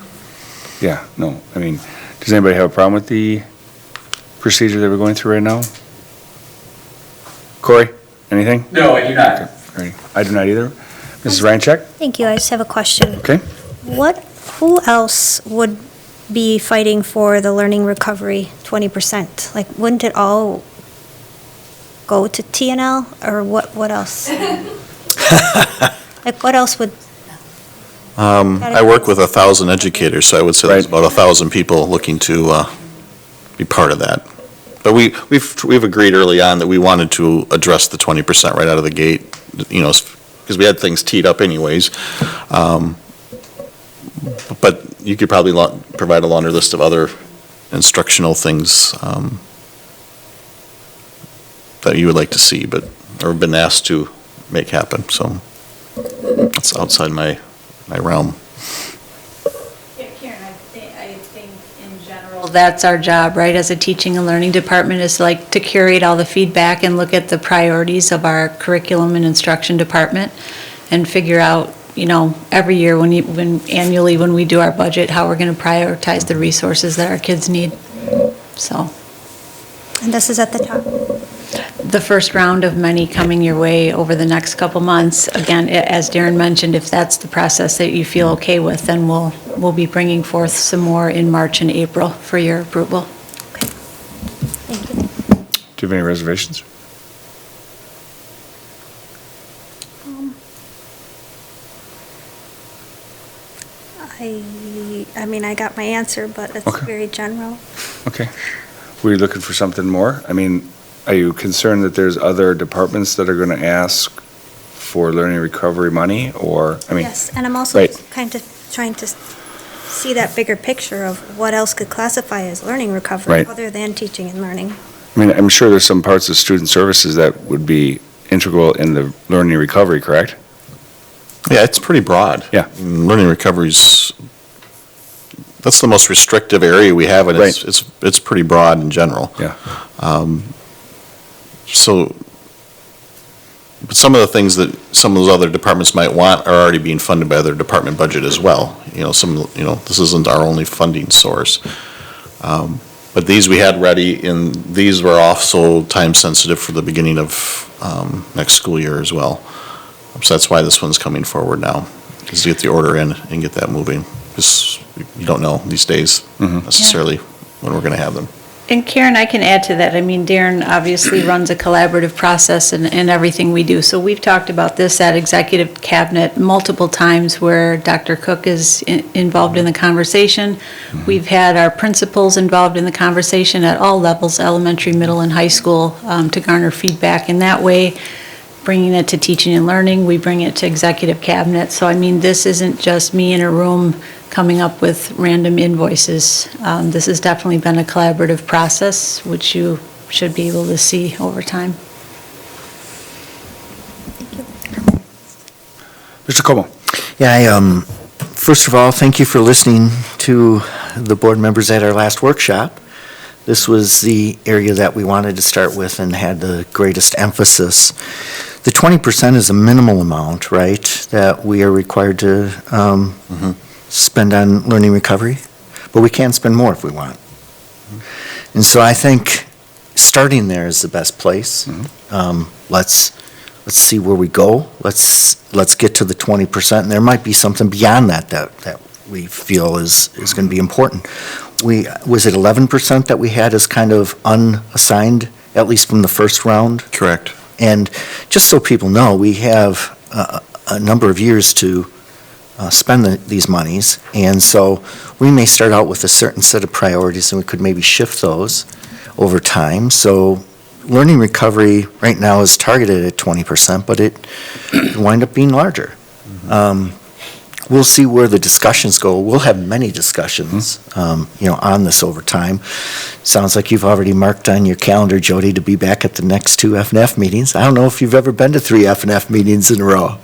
Yeah, no, I mean, does anybody have a problem with the procedure that we're going through right now? Corey, anything? No, I do not. All right, I do not either. Mrs. Ryanchek? Thank you. I just have a question. Okay. Who else would be fighting for the learning recovery 20%? Like, wouldn't it all go to TNL, or what else? Like, what else would? I work with 1,000 educators, so I would say there's about 1,000 people looking to be part of that. But we've agreed early on that we wanted to address the 20% right out of the gate, because we had things teed up anyways. But you could probably provide a longer list of other instructional things that you would like to see, or been asked to make happen, so that's outside my realm. Karen, I think in general, that's our job, right, as a teaching and learning department, is like to curate all the feedback and look at the priorities of our curriculum and instruction department and figure out, every year annually when we do our budget, how we're going to prioritize the resources that our kids need, so. And this is at the top. The first round of many coming your way over the next couple months. Again, as Darren mentioned, if that's the process that you feel okay with, then we'll be bringing forth some more in March and April for your approval. Thank you. Do you have any reservations? I mean, I got my answer, but it's Okay. very general. Okay. Were you looking for something more? I mean, are you concerned that there's other departments that are going to ask for learning recovery money, or, Yes, and I'm also right. kind of trying to see that bigger picture of what else could classify as learning recovery Right. other than teaching and learning. I'm sure there's some parts of student services that would be integral in the learning recovery, correct? Yeah, it's pretty broad. Yeah. Learning recovery's, that's the most restrictive area we have, and it's pretty broad in general. Yeah. But some of the things that some of those other departments might want are already being funded by their department budget as well. This isn't our only funding source. But these we had ready, and these were also time sensitive for the beginning of next school year as well. So that's why this one's coming forward now, is to get the order in and get that moving. Because you don't know these days necessarily when we're going to have them. And Karen, I can add to that. Darren obviously runs a collaborative process in everything we do. So we've talked about this at Executive Cabinet multiple times where Dr. Cook is involved in the conversation. We've had our principals involved in the conversation at all levels, elementary, middle, and high school, to garner feedback. And that way, bringing it to teaching and learning, we bring it to executive cabinet. So I mean, this isn't just me in a room coming up with random invoices. This has definitely been a collaborative process, which you should be able to see over time. Mr. Como? Yeah, first of all, thank you for listening to the board members at our last workshop. This was the area that we wanted to start with and had the greatest emphasis. The 20% is a minimal amount, right, that we are required to spend on learning recovery, but we can spend more if we want. And so I think starting there is the best place. Let's see where we go. Let's get to the 20%, and there might be something beyond that we feel is going to be important. Was it 11% that we had as kind of unassigned, at least from the first round? Correct. And just so people know, we have a number of years to spend these monies, and so we may start out with a certain set of priorities, and we could maybe shift those over time. So learning recovery right now is targeted at 20%, but it could wind up being larger. We'll see where the discussions go. We'll have many discussions, on this over time. Sounds like you've already marked on your calendar, Jody, to be back at the next 2 FNF meetings. I don't know if you've ever been to 3 FNF meetings in a row.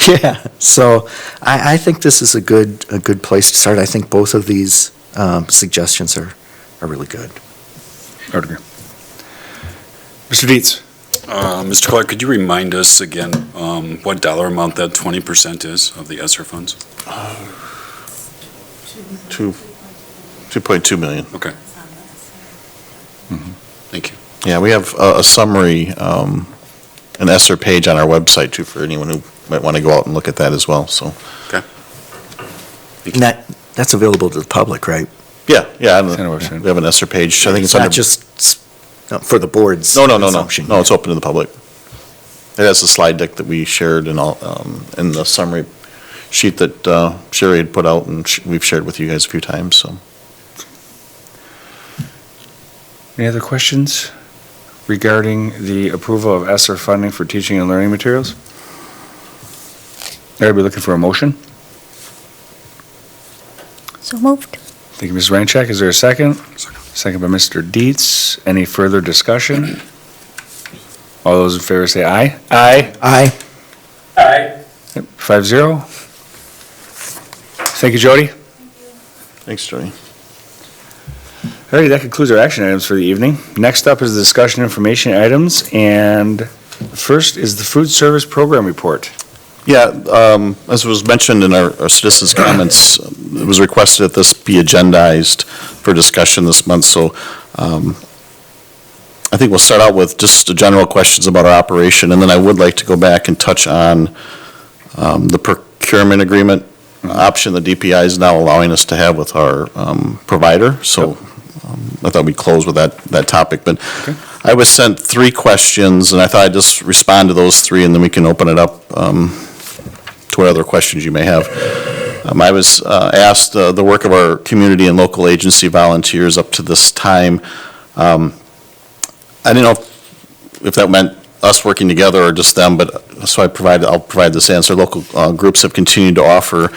Yeah, so I think this is a good place to start. I think both of these suggestions are really good. I would agree. Mr. Dietz? Mr. Clark, could you remind us again what dollar amount that 20% is of the Esser funds? 2.2 million. Okay. Thank you. Yeah, we have a summary, an Esser page on our website too, for anyone who might want to go out and look at that as well, so. Okay. And that's available to the public, right? Yeah. We have an Esser page. I think It's not just for the board's No, consumption. No, it's open to the public. It has the slide deck that we shared and all, and the summary sheet that Sherry had put out and we've shared with you guys a few times, so. Any other questions regarding the approval of ESSER funding for teaching and learning materials? Everybody looking for a motion? So moved. Thank you, Ms. Reincheck. Is there a second? Second by Mr. Dietz. Any further discussion? All those in favor say aye. Aye. Aye. Aye. 5-0. Thank you, Jody. Thanks, Jody. All right, that concludes our action items for the evening. Next up is the discussion information items, and first is the food service program report. Yeah, as was mentioned in our citizens' comments, it was requested that this be agendized for discussion this month, so I think we'll start out with just the general questions about our operation, and then I would like to go back and touch on the procurement agreement option the DPI is now allowing us to have with our provider, so I thought we'd close with that topic, but okay. I was sent 3 questions, and I thought I'd just respond to those 3, and then we can open it up to what other questions you may have. I was asked the work of our community and local agency volunteers up to this time. I didn't know if that meant us working together or just them, but so I'll provide this answer. Local groups have continued to offer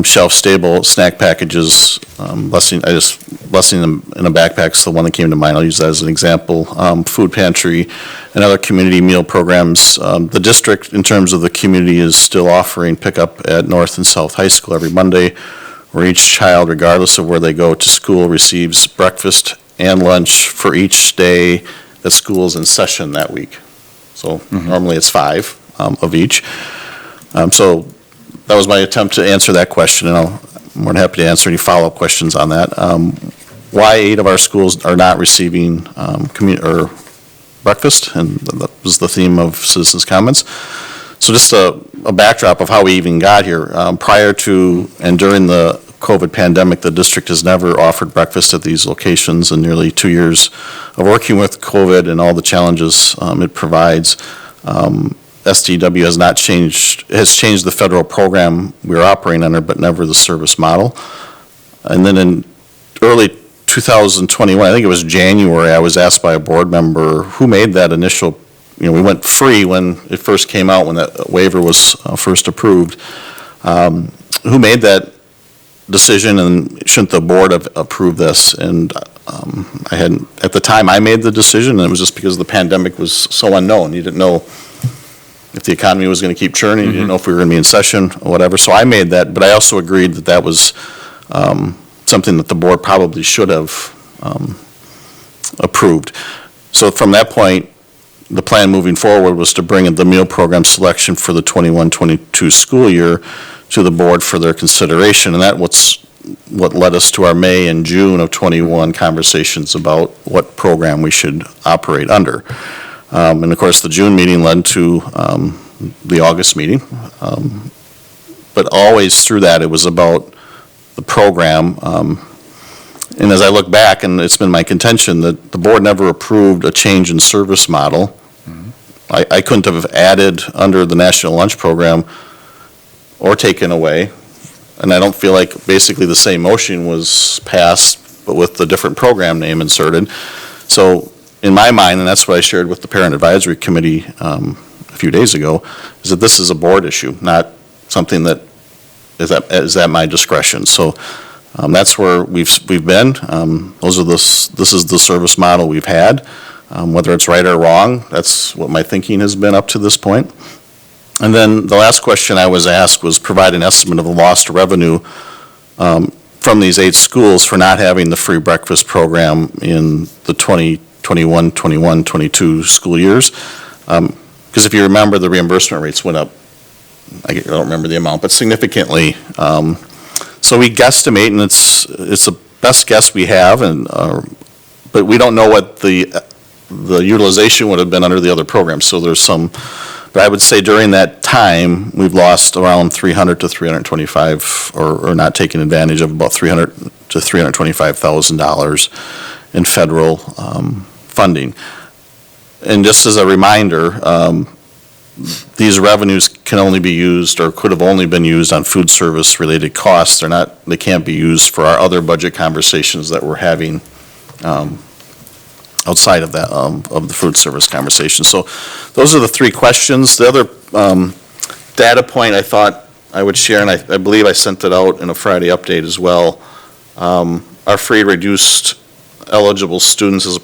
shelf-stable snack packages, blessing them in a backpack. So the one that came to mind, I'll use that as an example. Food pantry and other community meal programs. The district, in terms of the community, is still offering pickup at North and South High School every Monday, where each child, regardless of where they go to school, receives breakfast and lunch for each day that school is in session that week. So normally it's 5 of each. So that was my attempt to answer that question, and I'm more than happy to answer any follow-up questions on that. Why 8 of our schools are not receiving breakfast, and that was the theme of citizens' comments. So just a backdrop of how we even got here. Prior to and during the COVID pandemic, the district has never offered breakfast at these locations. In nearly 2 years of working with COVID and all the challenges it provides, SDW has changed the federal program we're operating under, but never the service model. And then in early 2021, I think it was January, I was asked by a board member who made that initial we went free when it first came out, when that waiver was first approved. Who made that decision, and shouldn't the board have approved this? And I hadn't, at the time I made the decision, and it was just because the pandemic was so unknown. You didn't know if the economy was going to keep churning, you didn't know if we were going to be in session or whatever. So I made that, but I also agreed that that was something that the board probably should have approved. So from that point, the plan moving forward was to bring in the meal program selection for the 21-22 school year to the board for their consideration, and what led us to our May and June of '21 conversations about what program we should operate under. And of course, the June meeting led to the August meeting. But always through that, it was about the program. And as I look back, and it's been my contention that the board never approved a change in service model. I couldn't have added under the National Lunch Program or taken away. And I don't feel like basically the same motion was passed, but with the different program name inserted. So in my mind, and that's what I shared with the Parent Advisory Committee a few days ago, is that this is a board issue, not something that is at my discretion. So that's where we've been. This is the service model we've had. Whether it's right or wrong, that's what my thinking has been up to this point. And then the last question I was asked was provide an estimate of the lost revenue from these 8 schools for not having the free breakfast program in the 2021, 21, 22 school years. Because if you remember, the reimbursement rates went up, I don't remember the amount, but significantly. So we guesstimate, and it's the best guess we have, but we don't know what the utilization would have been under the other programs. So there's some. But I would say during that time, we've lost around $300 to $325, or not taking advantage of about $300 to $325,000 in federal funding. And just as a reminder, these revenues can only be used, or could have only been used, on food service related costs. They can't be used for our other budget conversations that we're having outside of that, of the food service conversation. So those are the 3 questions. The other data point I thought I would share, and I believe I sent it out in a Friday update as well, our free reduced eligible students as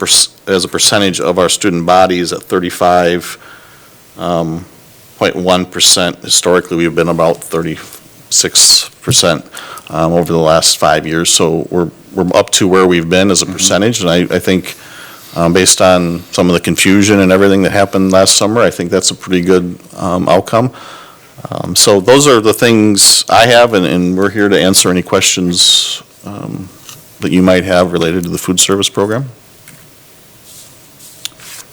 a percentage of our student body is at 35.1%. Historically, we've been about 36% over the last 5 years. So we're up to where we've been as a percentage, and I think based on some of the confusion and everything that happened last summer, I think that's a pretty good outcome. So those are the things I have, and we're here to answer any questions that you might have related to the food service program.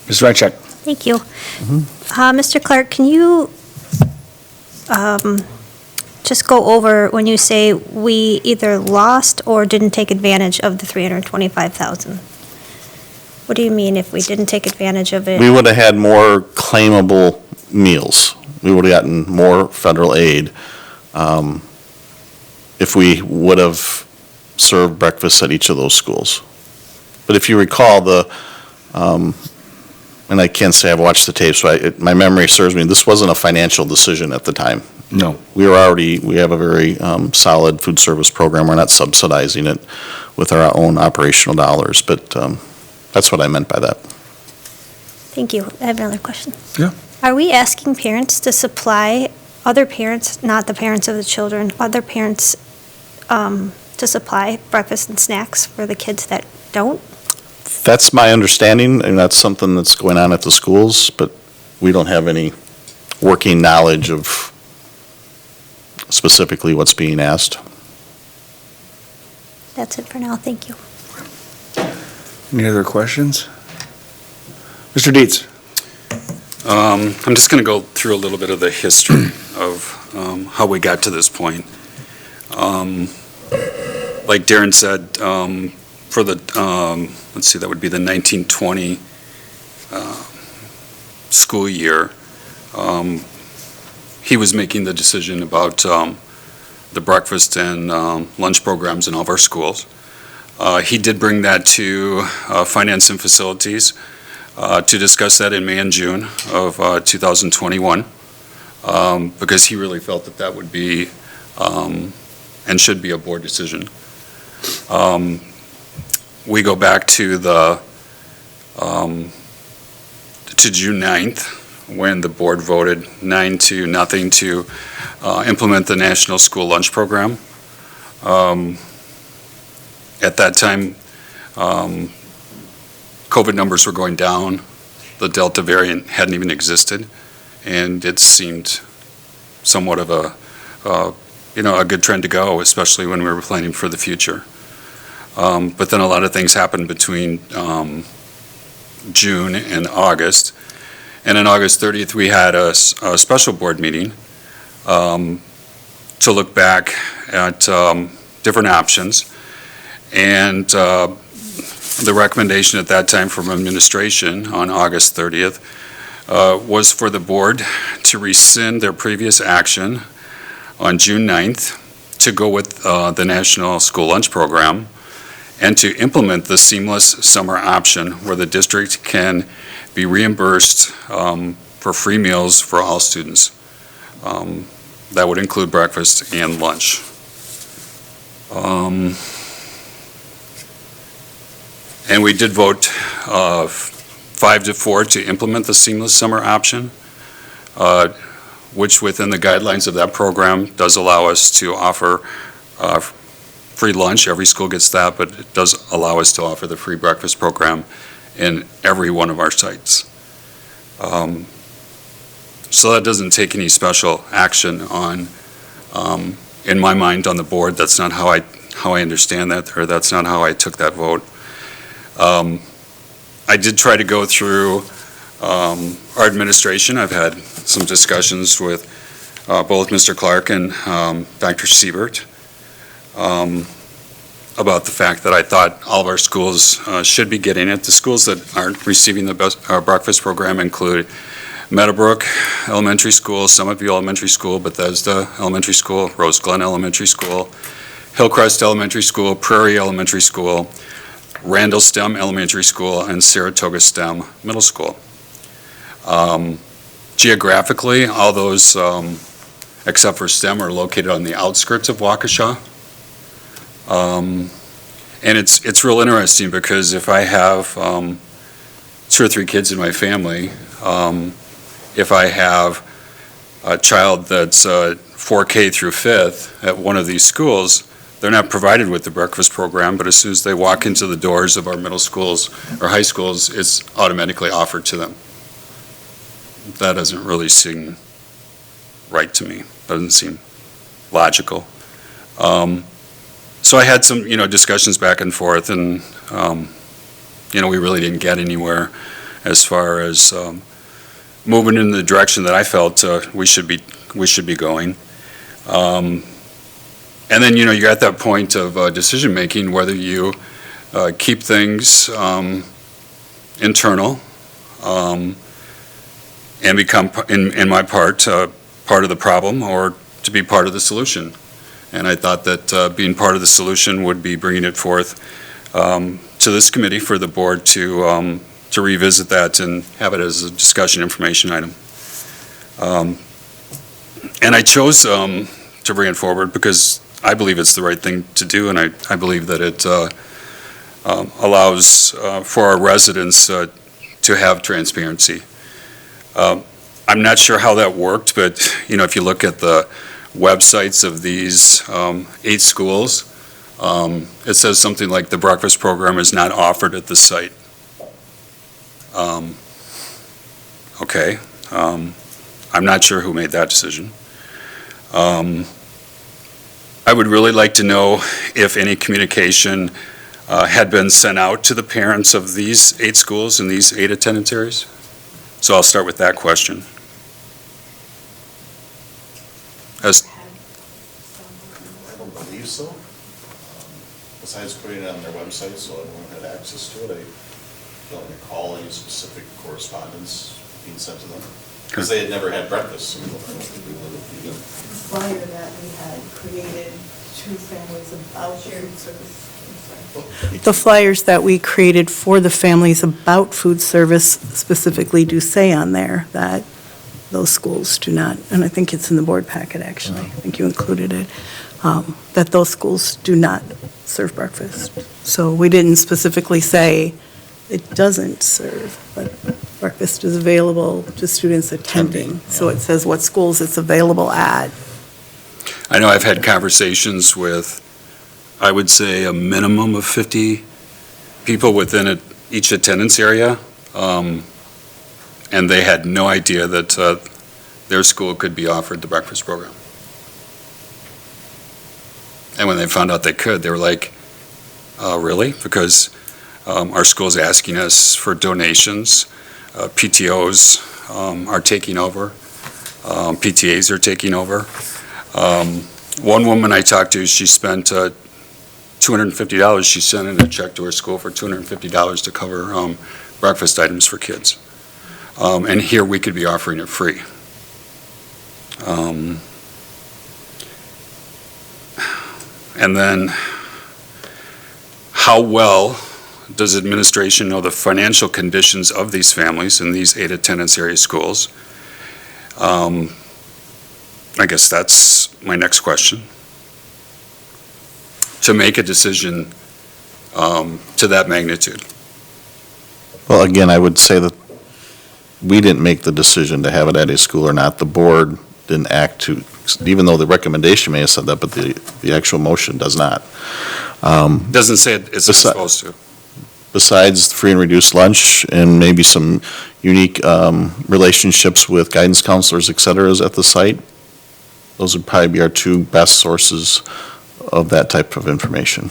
Ms. Rychek. Thank you. Mr. Clark, can you just go over when you say we either lost or didn't take advantage of the $325,000? What do you mean if we didn't take advantage of it? We would have had more claimable meals. We would have gotten more federal aid if we would have served breakfast at each of those schools. But if you recall, and I can't say I've watched the tape, so my memory serves me, this wasn't a financial decision at the time. No. We have a very solid food service program. We're not subsidizing it with our own operational dollars, but that's what I meant by that. Thank you. I have another question. Yeah. Are we asking parents to supply, other parents, not the parents of the children, other parents to supply breakfast and snacks for the kids that don't? That's my understanding, and that's something that's going on at the schools, but we don't have any working knowledge of specifically what's being asked. That's it for now. Thank you. Any other questions? Mr. Dietz. I'm just going to go through a little bit of the history of how we got to this point. Like Darren said, for the, let's see, that would be the 1920 school year, he was making the decision about the breakfast and lunch programs in all of our schools. He did bring that to Finance and Facilities. to discuss that in May and June of 2021, because he really felt that that would be and should be a board decision. We go back to June 9th, when the board voted 9-0 to implement the National School Lunch Program. At that time, COVID numbers were going down. The Delta variant hadn't even existed, and it seemed somewhat of a good trend to go, especially when we were planning for the future. But then a lot of things happened between June and August. And on August 30th, we had a special board meeting to look back at different options. And the recommendation at that time from administration on August 30th was for the board to rescind their previous action on June 9th to go with the National School Lunch Program and to implement the seamless summer option where the district can be reimbursed for free meals for all students. That would include breakfast and lunch. And we did vote 5-4 to implement the seamless summer option, which within the guidelines of that program does allow us to offer free lunch. Every school gets that, but it does allow us to offer the free breakfast program in every one of our sites. So that doesn't take any special action on, in my mind, on the board. That's not how I understand that, or that's not how I took that vote. I did try to go through our administration. I've had some discussions with both Mr. Clark and Dr. Siebert about the fact that I thought all of our schools should be getting it. The schools that aren't receiving the breakfast program include Meadowbrook Elementary School, Summitview Elementary School, Bethesda Elementary School, Rose Glen Elementary School, Hillcrest Elementary School, Prairie Elementary School, Randall STEM Elementary School, and Saratoga STEM Middle School. Geographically, all those, except for STEM, are located on the outskirts of Waukesha. And it's real interesting because if I have 2 or 3 kids in my family, if I have a child that's 4K through 5th at one of these schools, they're not provided with the breakfast program, but as soon as they walk into the doors of our middle schools or high schools, it's automatically offered to them. That doesn't really seem right to me. Doesn't seem logical. So I had some, discussions back and forth, and, we really didn't get anywhere as far as moving in the direction that I felt we should be going. And then, you're at that point of decision-making, whether you keep things internal and become, in my part of the problem, or to be part of the solution. And I thought that being part of the solution would be bringing it forth to this committee for the board to revisit that and have it as a discussion information item. And I chose to bring it forward because I believe it's the right thing to do, and I believe that it allows for our residents to have transparency. I'm not sure how that worked, but, if you look at the websites of these 8 schools, it says something like the breakfast program is not offered at the site. Okay. I'm not sure who made that decision. I would really like to know if any communication had been sent out to the parents of these 8 schools and these 8 attendance areas. So I'll start with that question. I don't believe so. Besides putting it on their website so everyone had access to it, I don't recall any specific correspondence being sent to them. Because they had never had breakfast. So Prior to that, we had created 2 families of voucher service The flyers that we created for the families about food service specifically do say on there that those schools do not, and I think it's in the board packet, actually, I think you included it, that those schools do not serve breakfast. So we didn't specifically say it doesn't serve, but breakfast is available to students attending. So it says what schools it's available at. I know I've had conversations with, I would say, a minimum of 50 people within each attendance area, and they had no idea that their school could be offered the breakfast program. And when they found out they could, they were like, really? Because our school's asking us for donations, PTOs are taking over, PTAs are taking over. One woman I talked to, she spent $250. She sent in a check to her school for $250 to cover breakfast items for kids. And here we could be offering it free. And then, how well does administration know the financial conditions of these families in these 8 attendance area schools? I guess that's my next question. To make a decision to that magnitude. Well, again, I would say that we didn't make the decision to have it at a school or not. The board didn't act to, even though the recommendation may have said that, but the actual motion does not. Doesn't say it's supposed to. Besides free and reduced lunch and maybe some unique relationships with guidance counselors, et cetera, at the site, those would probably be our 2 best sources of that type of information.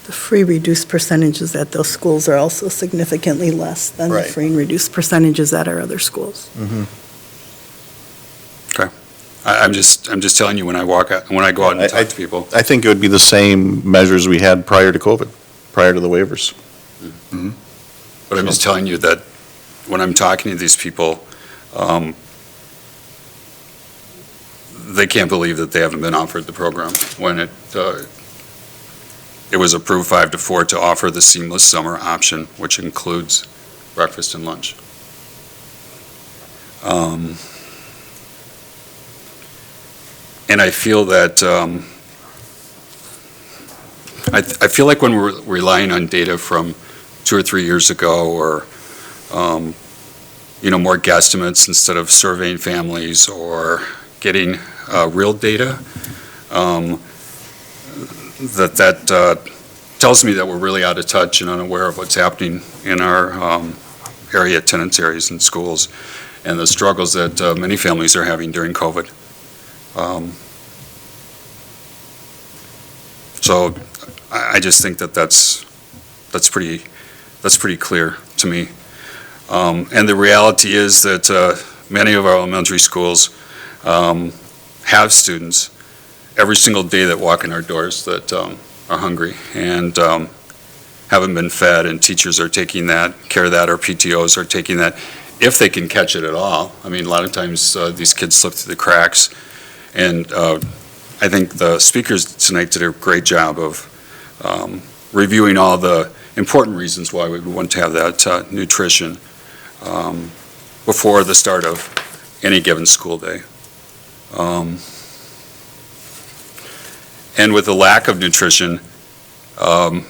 The free reduced percentages at those schools are also significantly less than the Right. free and reduced percentages at our other schools. Okay. I'm just telling you when I go out and talk to people. I think it would be the same measures we had prior to COVID, prior to the waivers. But I'm just telling you that when I'm talking to these people, they can't believe that they haven't been offered the program when it was approved 5-4 to offer the seamless summer option, which includes breakfast and lunch. And I feel that, I feel like when we're relying on data from 2 or 3 years ago, or, more guesstimates instead of surveying families or getting real data, that tells me that we're really out of touch and unaware of what's happening in our area attendance areas and schools, and the struggles that many families are having during COVID. So I just think that's pretty clear to me. And the reality is that many of our elementary schools have students every single day that walk in our doors that are hungry and haven't been fed, and teachers are taking that, care of that, or PTOs are taking that, if they can catch it at all. I mean, a lot of times these kids slip through the cracks, and I think the speakers tonight did a great job of reviewing all the important reasons why we want to have that nutrition before the start of any given school day. And with the lack of nutrition, how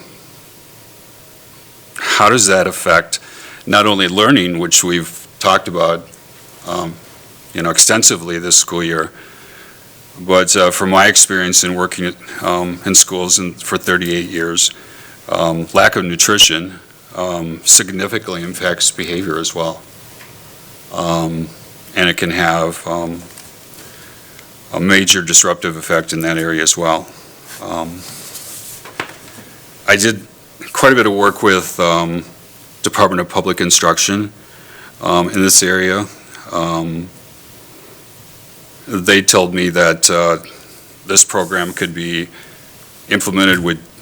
does that affect not only learning, which we've talked about extensively this school year, but from my experience in working in schools for 38 years, lack of nutrition significantly impacts behavior as well. And it can have a major disruptive effect in that area as well. I did quite a bit of work with Department of Public Instruction in this area. They told me that this program could be implemented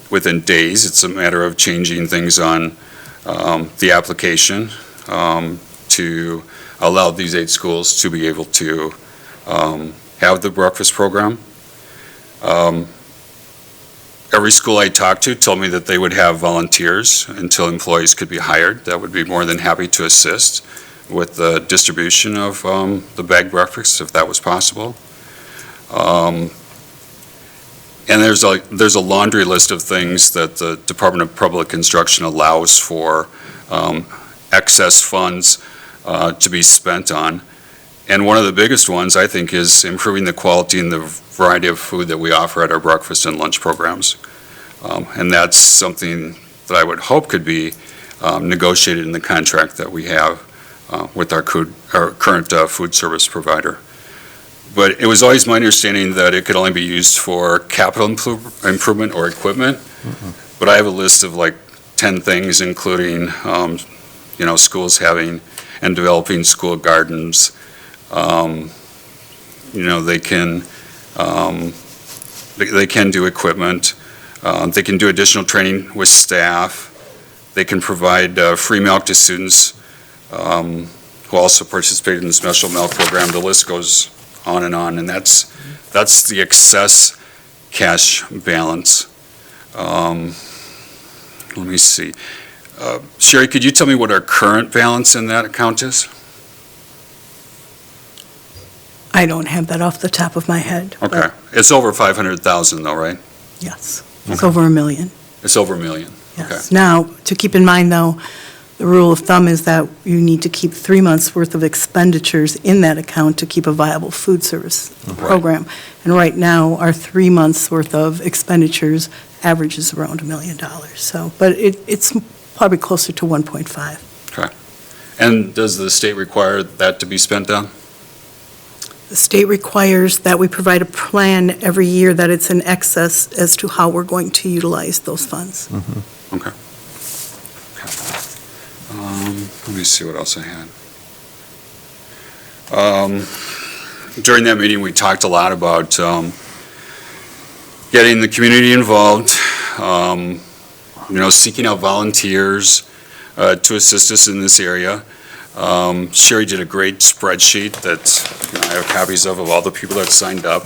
within days. It's a matter of changing things on the application to allow these 8 schools to be able to have the breakfast program. Every school I talked to told me that they would have volunteers until employees could be hired. That would be more than happy to assist with the distribution of the bag breakfast, if that was possible. And there's a laundry list of things that the Department of Public Instruction allows for excess funds to be spent on. And one of the biggest ones, I think, is improving the quality and the variety of food that we offer at our breakfast and lunch programs. And that's something that I would hope could be negotiated in the contract that we have with our current food service provider. But it was always my understanding that it could only be used for capital improvement or equipment. But I have a list of like 10 things, including, schools having and developing school gardens. They can do equipment. They can do additional training with staff. They can provide free milk to students who also participate in the special milk program. The list goes on, and that's the excess cash balance. Let me see. Sherry, could you tell me what our current balance in that account is? I don't have that off the top of my head. Okay. but It's over 500,000 though, right? Yes, it's over $1 million. It's over $1 million. Yes. Now, to keep in mind, though, the rule of thumb is that you need to keep 3 months' worth of expenditures in that account to keep a viable food service program. And right now, our 3 months' worth of expenditures averages around $1 million. So, but it's probably closer to 1.5. Okay. And does the state require that to be spent on? The state requires that we provide a plan every year that it's in excess as to how we're going to utilize those funds. Okay. Let me see what else I had. During that meeting, we talked a lot about getting the community involved, seeking out volunteers to assist us in this area. Sherry did a great spreadsheet that I have copies of all the people that signed up.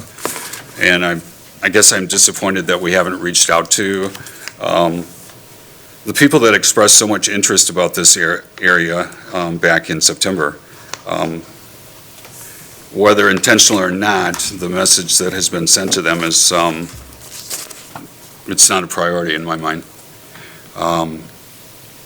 And I guess I'm disappointed that we haven't reached out to the people that expressed so much interest about this area back in September. Whether intentional or not, the message that has been sent to them is it's not a priority in my mind.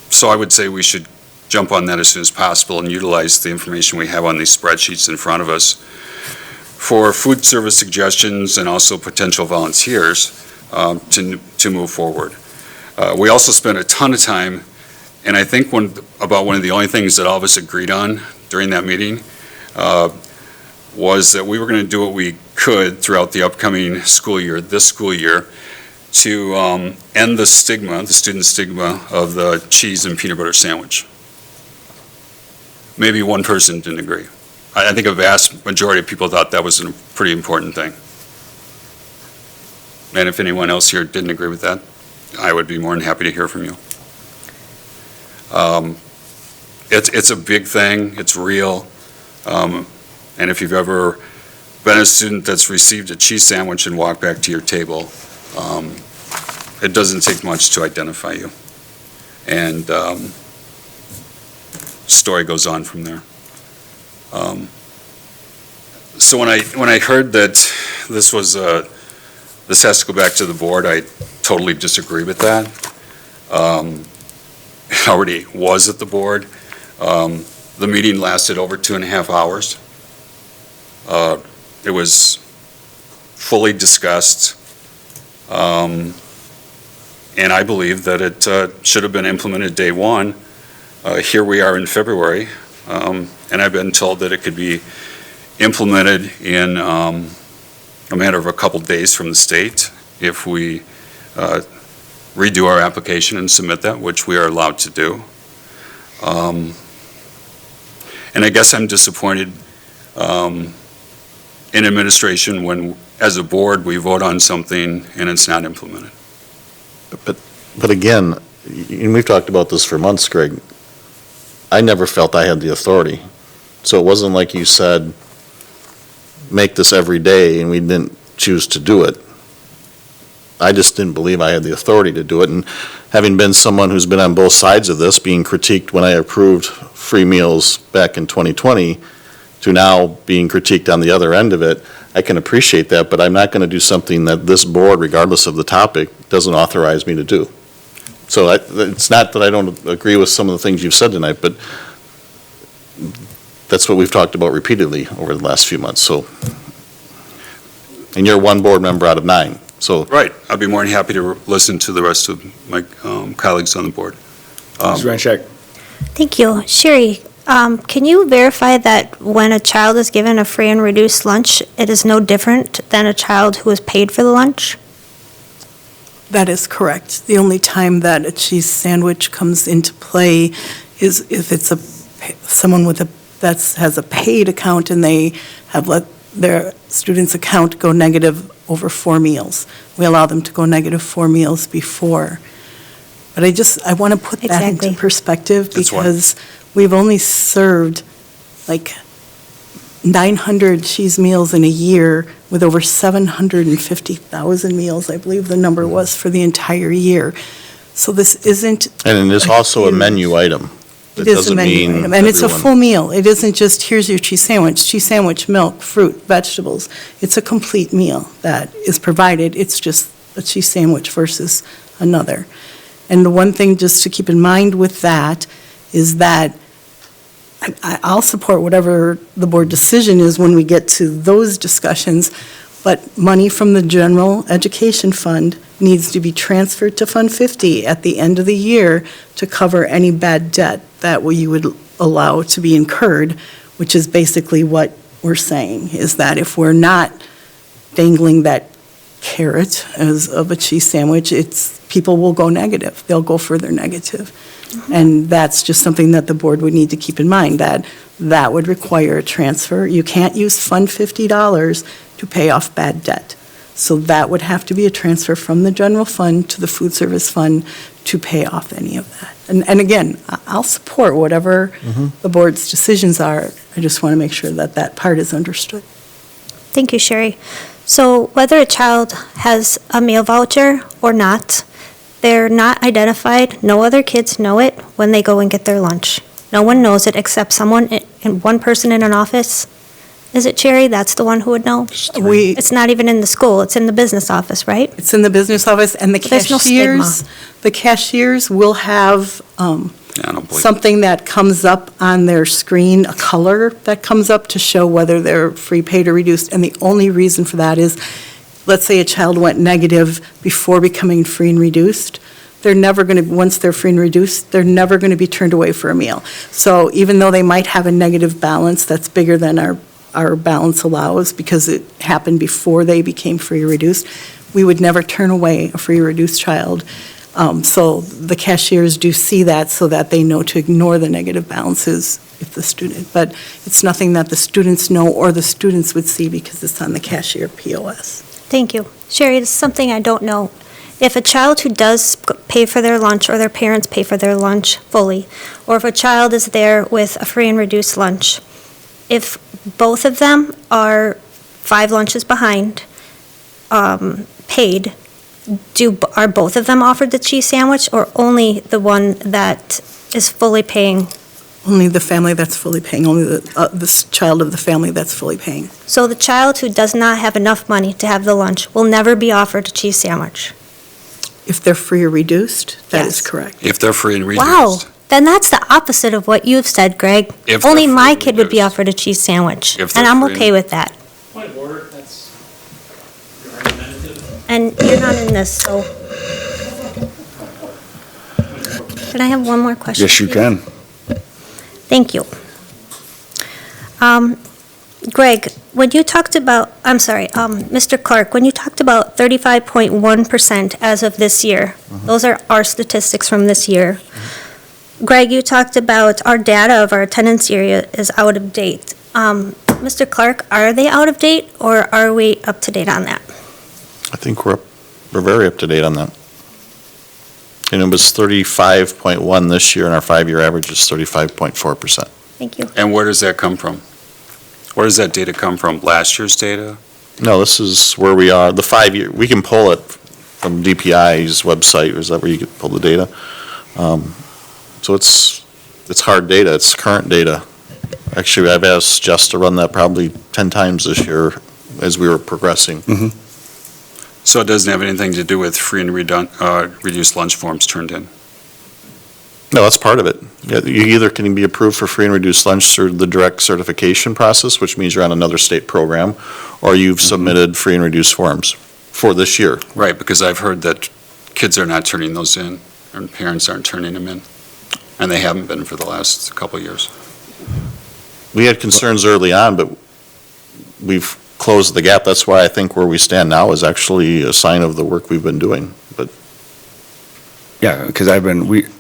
So I would say we should jump on that as soon as possible and utilize the information we have on these spreadsheets in front of us for food service suggestions and also potential volunteers to move forward. We also spent a ton of time, and I think one of the only things that all of us agreed on during that meeting was that we were going to do what we could throughout the upcoming school year, this school year, to end the student stigma of the cheese and peanut butter sandwich. Maybe one person didn't agree. I think a vast majority of people thought that was a pretty important thing. And if anyone else here didn't agree with that, I would be more than happy to hear from you. It's a big thing, it's real, and if you've ever been a student that's received a cheese sandwich and walked back to your table, it doesn't take much to identify you. And story goes on from there. So when I heard that this has to go back to the board, I totally disagree with that. It already was at the board. The meeting lasted over 2.5 hours. It was fully discussed, and I believe that it should have been implemented day one. Here we are in February, and I've been told that it could be implemented in a matter of a couple days from the state if we redo our application and submit that, which we are allowed to do. And I guess I'm disappointed in administration when, as a board, we vote on something and it's not implemented. But again, and we've talked about this for months, Greg, I never felt I had the authority. So it wasn't like you said, make this every day, and we didn't choose to do it. I just didn't believe I had the authority to do it. And having been someone who's been on both sides of this, being critiqued when I approved free meals back in 2020, to now being critiqued on the other end of it, I can appreciate that, but I'm not going to do something that this board, regardless of the topic, doesn't authorize me to do. So it's not that I don't agree with some of the things you've said tonight, but that's what we've talked about repeatedly over the last few months, so. And you're one board member out of 9, so. Right. I'd be more than happy to listen to the rest of my colleagues on the board. Ms. Ranchak? Thank you. Sherry, can you verify that when a child is given a free and reduced lunch, it is no different than a child who is paid for the lunch? That is correct. The only time that a cheese sandwich comes into play is if it's someone that has a paid account and they have let their student's account go negative over 4 meals. We allow them to go negative 4 meals before. But I want to put that into perspective because we've only served like 900 cheese meals in a year with over 750,000 meals, I believe the number was, for the entire year. So this isn't. And it is also a menu item. It is a menu item, and it's a full meal. It isn't just, here's your cheese sandwich, milk, fruit, vegetables. It's a complete meal that is provided. It's just a cheese sandwich versus another. And the one thing just to keep in mind with that is that I'll support whatever the board decision is when we get to those discussions, but money from the general education fund needs to be transferred to Fund 50 at the end of the year to cover any bad debt that you would allow to be incurred, which is basically what we're saying, is that if we're not dangling that carrot of a cheese sandwich, people will go negative. They'll go further negative. And that's just something that the board would need to keep in mind, that would require a transfer. You can't use Fund $50 to pay off bad debt. So that would have to be a transfer from the general fund to the food service fund to pay off any of that. And again, I'll support whatever the board's decisions are. I just want to make sure that that part is understood. Thank you, Sherry. So whether a child has a meal voucher or not, they're not identified. No other kids know it when they go and get their lunch. No one knows it except someone and one person in an office. Is it Sherry? That's the one who would know? It's not even in the school. It's in the business office, right? It's in the business office, and the There's no stigma. cashiers will have something that comes up on their screen, a color that comes up to show whether they're free, paid, or reduced. And the only reason for that is, let's say a child went negative before becoming free and reduced. They're never going to, once they're free and reduced, they're never going to be turned away for a meal. So even though they might have a negative balance that's bigger than our balance allows because it happened before they became free or reduced, we would never turn away a free or reduced child. So the cashiers do see that so that they know to ignore the negative balances if the student, but it's nothing that the students know or the students would see because it's on the cashier POS. Thank you. Sherry, this is something I don't know. If a child who does pay for their lunch or their parents pay for their lunch fully, or if a child is there with a free and reduced lunch, if both of them are 5 lunches behind, paid, are both of them offered the cheese sandwich, or only the one that is fully paying? Only the family that's fully paying, only the child of the family that's fully paying. So the child who does not have enough money to have the lunch will never be offered a cheese sandwich? If they're free or reduced, that is correct. If they're free and reduced. Wow, then that's the opposite of what you've said, Greg. If they're Only free my and kid would be reduced. offered a cheese sandwich, If and they're I'm free okay and- with that. Point of order, that's And you're not in this, so. Can I have one more question? Yes, you please? can. Thank you. Greg, when you talked about, I'm sorry, Mr. Clark, when you talked about 35.1% as of this year, those are our statistics from this year. Greg, you talked about our data of our attendance area is out of date. Mr. Clark, are they out of date, or are we up to date on that? I think we're very up to date on that. And it was 35.1 this year, and our 5-year average is 35.4%. Thank you. And where does that come from? Where does that data come from? Last year's data? No, this is where we are, the 5-year, we can pull it from DPI's website, or is that where you get pull the data? So it's hard data, it's current data. Actually, I've asked Jess to run that probably 10 times this year as we were progressing. So it doesn't have anything to do with free and reduced lunch forms turned in? No, that's part of it. Yeah, you either can be approved for free and reduced lunch through the direct certification process, which means you're on another state program, or you've submitted free and reduced forms for this year. Right, because I've heard that kids are not turning those in, and parents aren't turning them in, and they haven't been for the last couple of years. We had concerns early on, but we've closed the gap. That's why I think where we stand now is actually a sign of the work we've been doing. But Yeah, because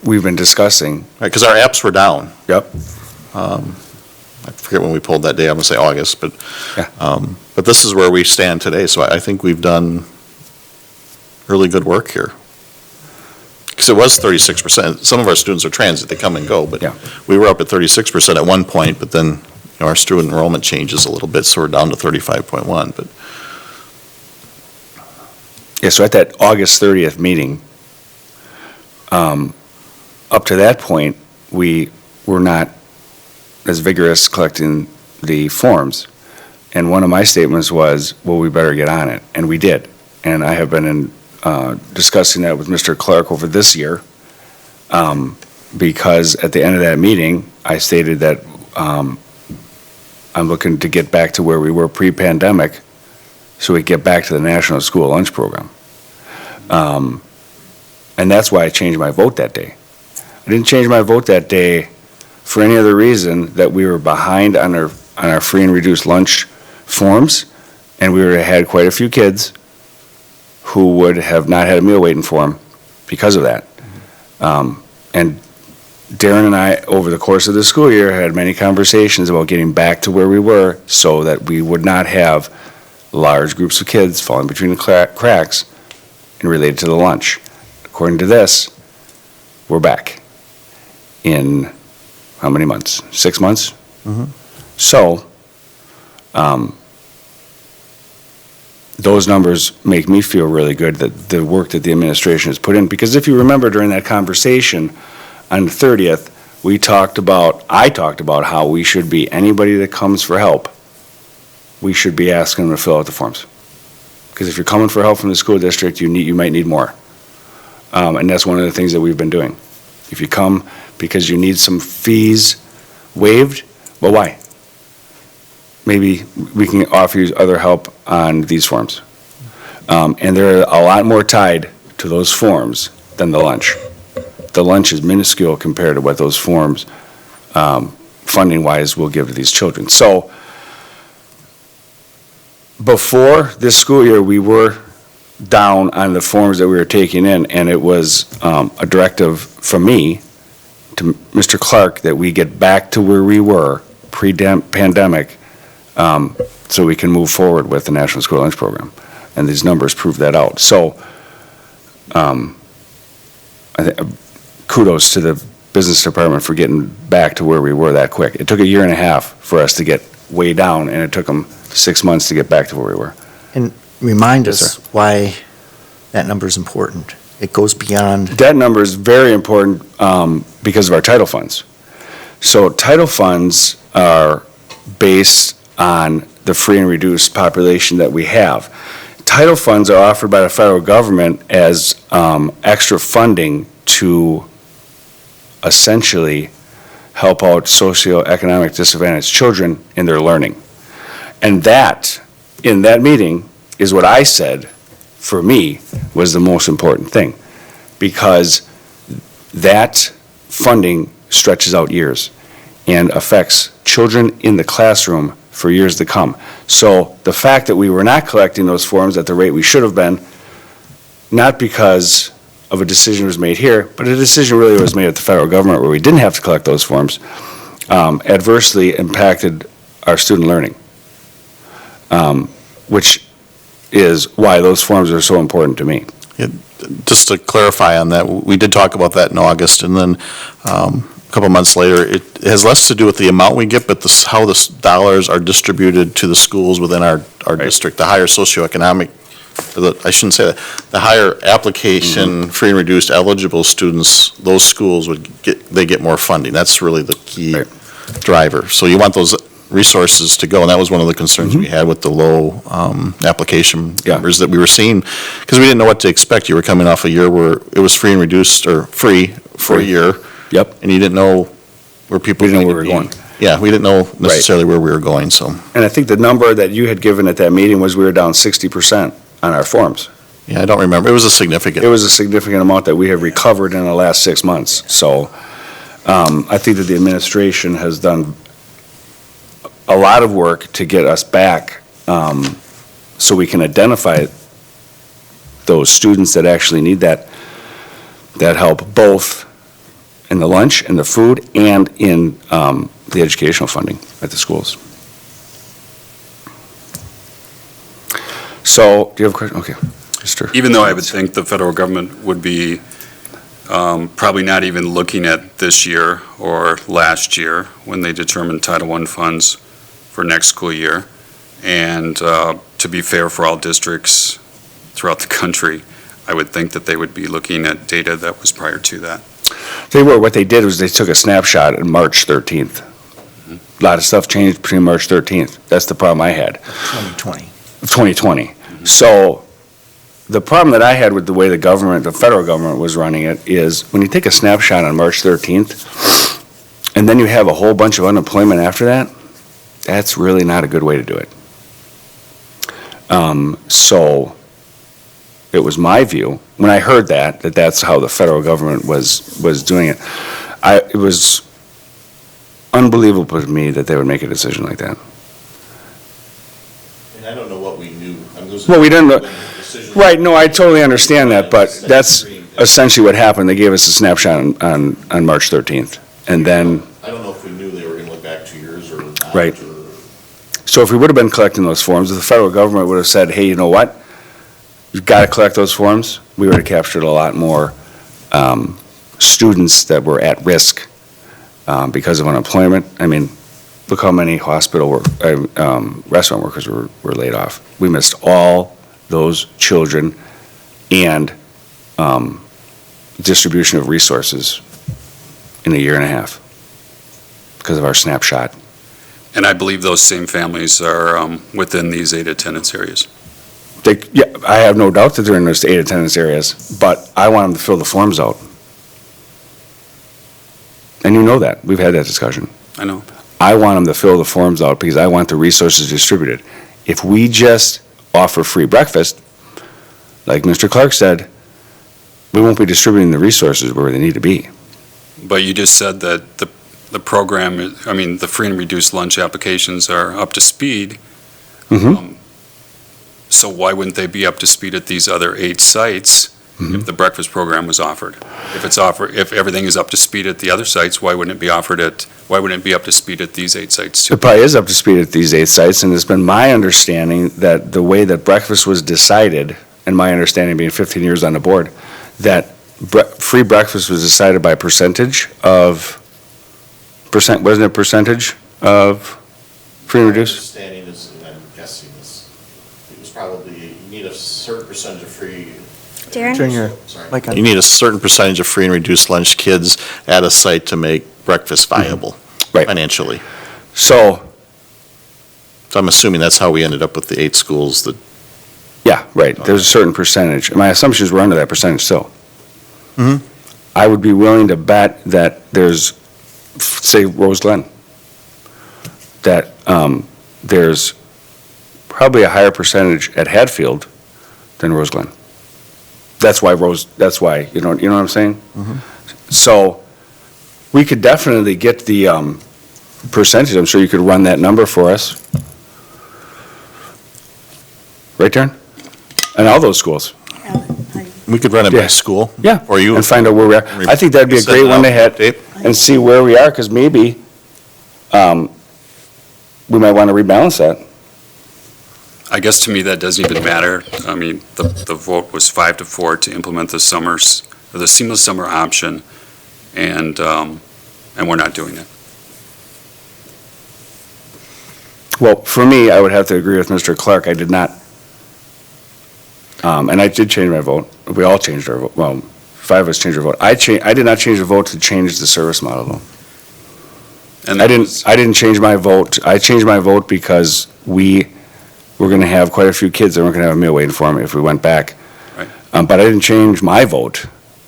we've been discussing. because our apps were down. Yep. I forget when we pulled that day. I'm gonna say August, but Yeah. but this is where we stand today. So I think we've done really good work here. Because it was 36%. Some of our students are transit; they come and go. But Yeah. we were up at 36% at one point. But then our student enrollment changes a little bit, so we're down to 35.1. But Yeah, so at that August 30th meeting, up to that point, we were not as vigorous collecting the forms. And one of my statements was, well, we better get on it. And we did. And I have been discussing that with Mr. Clark over this year, because at the end of that meeting, I stated that I'm looking to get back to where we were pre-pandemic, so we get back to the National School Lunch Program. And that's why I changed my vote that day. I didn't change my vote that day for any other reason that we were behind on our free and reduced lunch forms, and we had quite a few kids who would have not had a meal waiting for them because of that. And Darren and I, over the course of the school year, had many conversations about getting back to where we were so that we would not have large groups of kids falling between the cracks and related to the lunch. According to this, we're back in how many months? 6 months? So, those numbers make me feel really good that the work that the administration has put in, because if you remember during that conversation on the 30th, I talked about how we should be, anybody that comes for help, we should be asking them to fill out the forms. Because if you're coming for help from the school district, you might need more. And that's one of the things that we've been doing. If you come because you need some fees waived, well, why? Maybe we can offer you other help on these forms. And they're a lot more tied to those forms than the lunch. The lunch is minuscule compared to what those forms, funding-wise, will give to these children. So before this school year, we were down on the forms that we were taking in, and it was a directive from me to Mr. Clark that we get back to where we were pre-pandemic, so we can move forward with the National School Lunch Program. And these numbers prove that out. So kudos to the business department for getting back to where we were that quick. It took a year and a half for us to get way down, and it took them 6 months to get back to where we were. And remind Yes, us sir. why that number is important. It goes beyond, That number is very important because of our title funds. So title funds are based on the free and reduced population that we have. Title funds are offered by the federal government as extra funding to essentially help out socioeconomic disadvantaged children in their learning. And that, in that meeting, is what I said, for me, was the most important thing. Because that funding stretches out years and affects children in the classroom for years to come. So the fact that we were not collecting those forms at the rate we should have been, not because of a decision was made here, but a decision really was made at the federal government where we didn't have to collect those forms, adversely impacted our student learning, which is why those forms are so important to me. just to clarify on that, we did talk about that in August, and then a couple months later, it has less to do with the amount we get, but how the dollars are distributed to the schools within our district. The higher socioeconomic I shouldn't say that, the higher application, free and reduced eligible students, those schools they get more funding. That's really the key driver. So you want those resources to go, and that was one of the concerns we had with the low application numbers that we were seeing, because we didn't know what to expect. You were coming off a year where it was free and reduced, or free for a year. Yep. And you didn't know where people. We didn't know where we were going. Yeah, we didn't know necessarily where we were going, so. And I think the number that you had given at that meeting was we were down 60% on our forms. Yeah, I don't remember. It was a significant. It was a significant amount that we have recovered in the last 6 months. So I think that the administration has done a lot of work to get us back so we can identify those students that actually need that help, both in the lunch and the food and in the educational funding at the schools. So, do you have a question? Okay. Even though I would think the federal government would be probably not even looking at this year or last year when they determined Title I funds for next school year. And to be fair for all districts throughout the country, I would think that they would be looking at data that was prior to that. What they did was they took a snapshot on March 13th. A lot of stuff changed between March 13th. That's the problem I had. 2020. So the problem that I had with the way the federal government was running it is when you take a snapshot on March 13th and then you have a whole bunch of unemployment after that, that's really not a good way to do it. So it was my view, when I heard that's how the federal government was doing it, it was unbelievable to me that they would make a decision like that. And I don't know what we knew. Well, we didn't know. Right, no, I totally understand that, but that's essentially what happened. They gave us a snapshot on March 13th, and then. I don't know if we knew they were going to look back 2 years or not. Right. So if we would have been collecting those forms, if the federal government would have said, hey, you know what? You've got to collect those forms, we would have captured a lot more students that were at risk because of unemployment. I mean, look how many restaurant workers were laid off. We missed all those children and distribution of resources in a year and a half because of our snapshot. And I believe those same families are within these 8 attendance areas. I have no doubt that they're in those 8 attendance areas, but I want them to fill the forms out. And you know that. We've had that discussion. I know. I want them to fill the forms out because I want the resources distributed. If we just offer free breakfast, like Mr. Clark said, we won't be distributing the resources where they need to be. But you just said that the program, the free and reduced lunch applications are up to speed. So why wouldn't they be up to speed at these other 8 sites if the breakfast program was offered? If everything is up to speed at the other sites, why wouldn't it be up to speed at these 8 sites too? It probably is up to speed at these 8 sites, and it's been my understanding that the way that breakfast was decided, and my understanding being 15 years on the board, that free breakfast was decided by wasn't it percentage of free and reduced? My understanding is, and I'm guessing this, it was probably, you need a certain percentage of free. Darren? You need a certain percentage of free and reduced lunch kids at a site to make breakfast viable financially. So I'm assuming that's how we ended up with the 8 schools that. yeah, right. There's a certain percentage. My assumptions were under that percentage still. I would be willing to bet that there's, say, Rose Glen, that there's probably a higher percentage at Hatfield than Rose Glen. That's why, you know what I'm saying? So we could definitely get the percentage. I'm sure you could run that number for us. Right, Darren? And all those schools. We could run it by school. Yeah. Or you. And find out where we are. I think that'd be a great one to hit and see where we are, because maybe we might want to rebalance that. I guess to me, that doesn't even matter. I mean, the vote was 5-4 to implement the seamless summer option, and we're not doing it. Well, for me, I would have to agree with Mr. Clark. I did not And I did change my vote. We all changed our vote. Well, 5 of us changed our vote. I did not change the vote to change the service model, though. And I that was- didn't change my vote. I changed my vote because we were going to have quite a few kids that weren't going to have a meal waiting for them if we went back. Right. But I didn't change my vote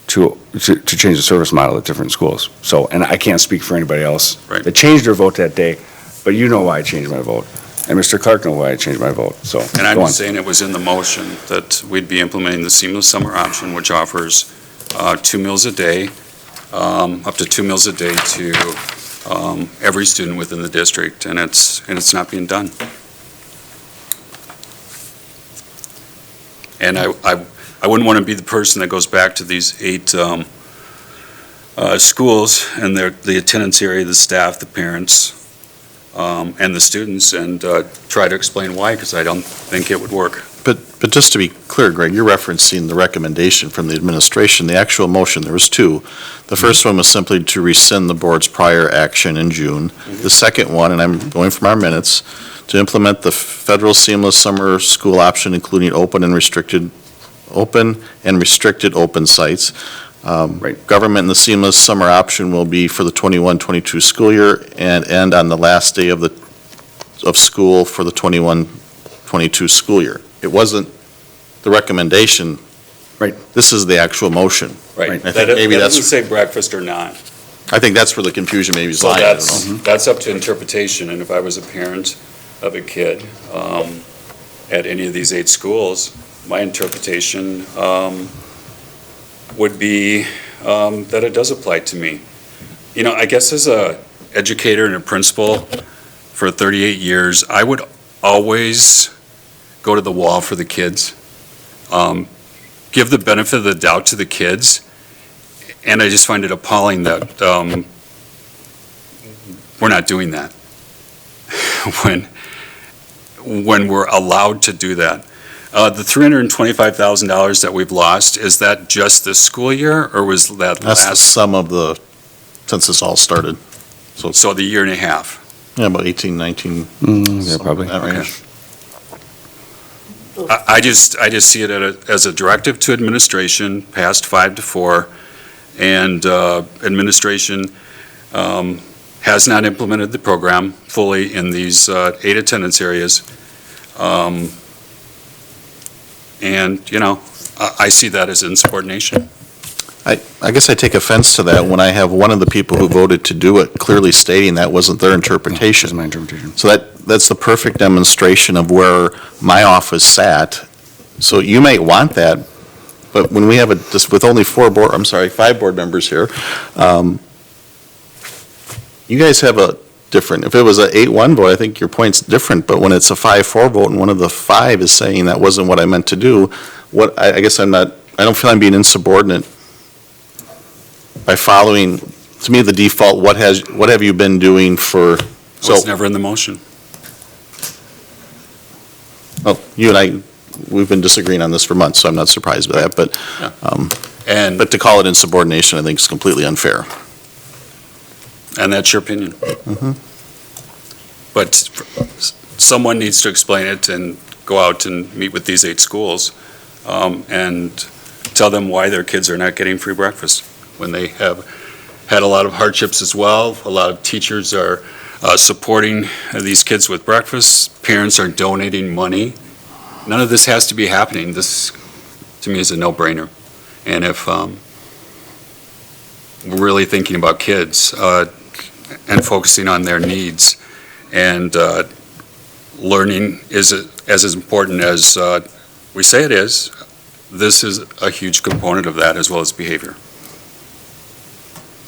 to change the service model at different schools. So, and I can't speak for anybody else. Right. That changed their vote that day, but you know why I changed my vote. And Mr. Clark knows why I changed my vote, so. And I'm go on. just saying it was in the motion that we'd be implementing the seamless summer option, which offers 2 meals a day, up to 2 meals a day to every student within the district, and it's not being done. And I wouldn't want to be the person that goes back to these 8 schools and the attendance area, the staff, the parents, and the students, and try to explain why, because I don't think it would work. But just to be clear, Greg, you're referencing the recommendation from the administration. The actual motion, there was 2. The first one was simply to rescind the board's prior action in June. The second one, and I'm going from our minutes, to implement the federal seamless summer school option, including open and restricted open sites. Government and the seamless summer option will be for the 21-22 school year and end on the last day of school for the 21-22 school year. It wasn't the recommendation. Right. This is the actual motion. Right. I That think maybe doesn't that's, say breakfast or not. I think that's where the confusion maybe is So lying. I don't know. that's up to interpretation, and if I was a parent of a kid at any of these 8 schools, my interpretation would be that it does apply to me. You know, I guess as a educator and a principal for 38 years, I would always go to the wall for the kids, give the benefit of the doubt to the kids, and I just find it appalling that we're not doing that when we're allowed to do that. The $325,000 that we've lost, is that just this school year, or was that That's the last, sum of since this all started. so the year and a half? Yeah, about 18, 19. Yeah, probably. That range. I just see it as a directive to administration, passed 5-4, and administration has not implemented the program fully in these 8 attendance areas. And, you know, I see that as insubordination. I guess I take offense to that when I have one of the people who voted to do it clearly stating that wasn't their interpretation. That's my interpretation. So that's the perfect demonstration of where my office sat. So you might want that, but when we have just with only 5 board members here, you guys have a different, if it was an 8-1 vote, I think your point's different, but when it's a 5-4 vote and one of the 5 is saying that wasn't what I meant to do, I guess I don't feel I'm being insubordinate by following, to me, the default, what have you been doing for, It was never in the motion. well, you and I, we've been disagreeing on this for months, so I'm not surprised by that, but, And but to call it insubordination, I think is completely unfair. that's your opinion. But someone needs to explain it and go out and meet with these 8 schools and tell them why their kids are not getting free breakfast when they have had a lot of hardships as well. A lot of teachers are supporting these kids with breakfast. Parents are donating money. None of this has to be happening. This, to me, is a no-brainer. And if we're really thinking about kids and focusing on their needs, and learning is as important as we say it is, this is a huge component of that, as well as behavior.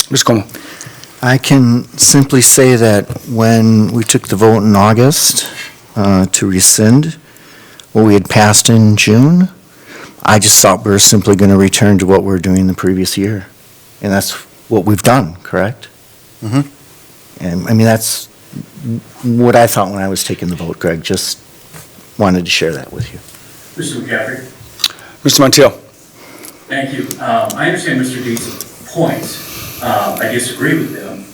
Ms. Como? I can simply say that when we took the vote in August to rescind what we had passed in June, I just thought we were simply going to return to what we were doing the previous year. And that's what we've done, correct? Mhm. And, I mean, that's what I thought when I was taking the vote, Greg. Just wanted to share that with you. Mr. McCaffrey? Mr. Montiel? Thank you. I understand Mr. Deeds' points. I disagree with them.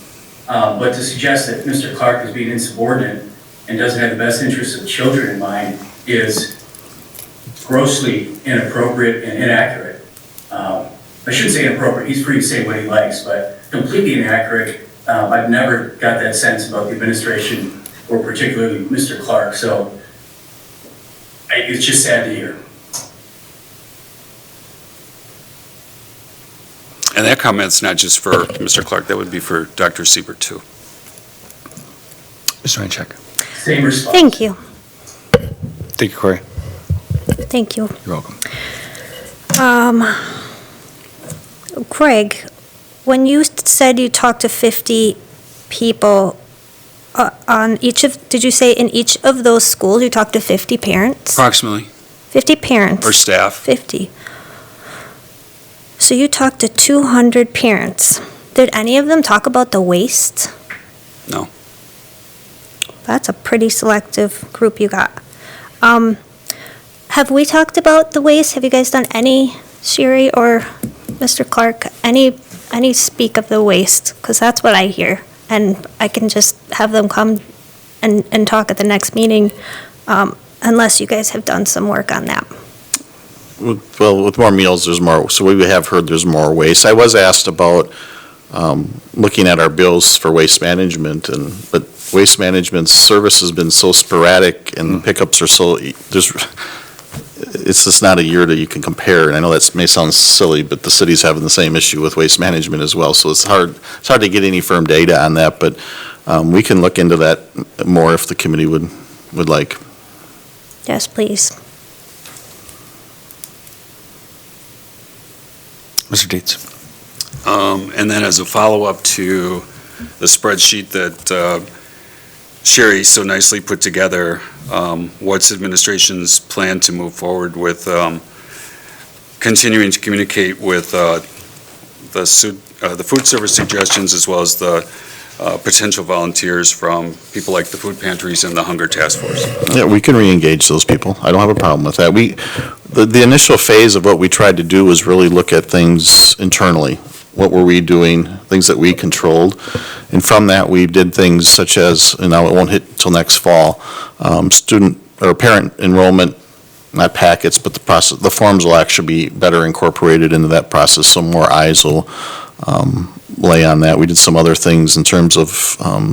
But to suggest that Mr. Clark is being insubordinate and doesn't have the best interests of children in mind is grossly inappropriate and inaccurate. I shouldn't say inappropriate, he's free to say what he likes, but completely inaccurate. I've never got that sense about the administration, or particularly Mr. Clark, so it's just sad to hear. And that comment's not just for Mr. Clark, that would be for Dr. Siebert, too. Mr. Reincheck. Same response. Thank you. Thank you, Corey. Thank you. You're welcome. Greg, when you said you talked to 50 people on each of, did you say in each of those schools you talked to 50 parents? Approximately. 50 parents? Or staff. 50. So you talked to 200 parents. Did any of them talk about the waste? No. That's a pretty selective group you got. Have we talked about the waste? Have you guys done any, Sherry or Mr. Clark, any speak of the waste? Because that's what I hear. And I can just have them come and talk at the next meeting, unless you guys have done some work on that. Well, with more meals, there's more, so we have heard there's more waste. I was asked about looking at our bills for waste management, but waste management service has been so sporadic and pickups are so, it's just not a year that you can compare. And I know that may sound silly, but the city's having the same issue with waste management as well. So it's hard to get any firm data on that, but we can look into that more if the committee would like. Yes, please. Mr. Dietz. And then as a follow-up to the spreadsheet that Sherry so nicely put together, what's administration's plan to move forward with continuing to communicate with the food service suggestions as well as the potential volunteers from people like the food pantries and the hunger task force? Yeah, we can re-engage those people. I don't have a problem with that. The initial phase of what we tried to do was really look at things internally. What were we doing, things that we controlled? And from that, we did things such as, and now it won't hit until next fall, student or parent enrollment, not packets, but the forms will actually be better incorporated into that process, so more eyes will lay on that. We did some other things in terms of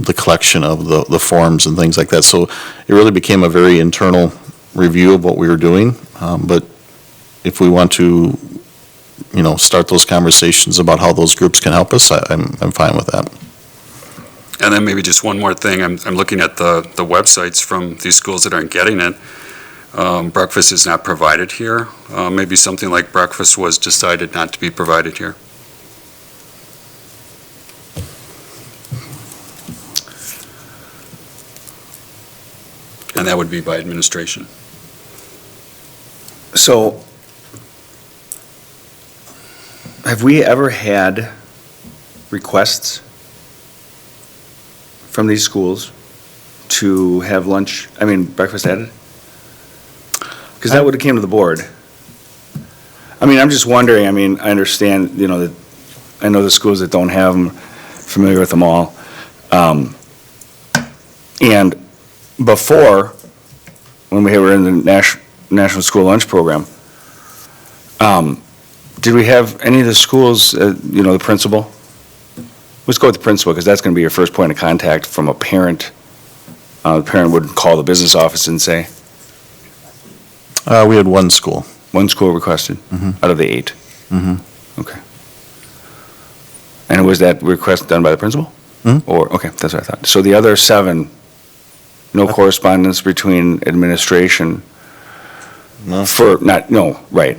the collection of the forms and things like that. So it really became a very internal review of what we were doing. But if we want to, start those conversations about how those groups can help us, I'm fine with that. And then maybe just one more thing. I'm looking at the websites from these schools that aren't getting it. Breakfast is not provided here. Maybe something like breakfast was decided not to be provided here. And that would be by administration. So, have we ever had requests from these schools to have breakfast added? Because that would have came to the board. I'm just wondering, I understand, that, I know the schools that don't have them, familiar with them all. And before, when we were in the National School Lunch Program, did we have any of the schools, the principal? Let's go with the principal, because that's going to be your first point of contact from a parent. The parent would call the business office and say? We had one school. One school requested, out of the 8? Okay. And was that request done by the principal? Or, okay, that's what I thought. So the other 7, no correspondence between administration right.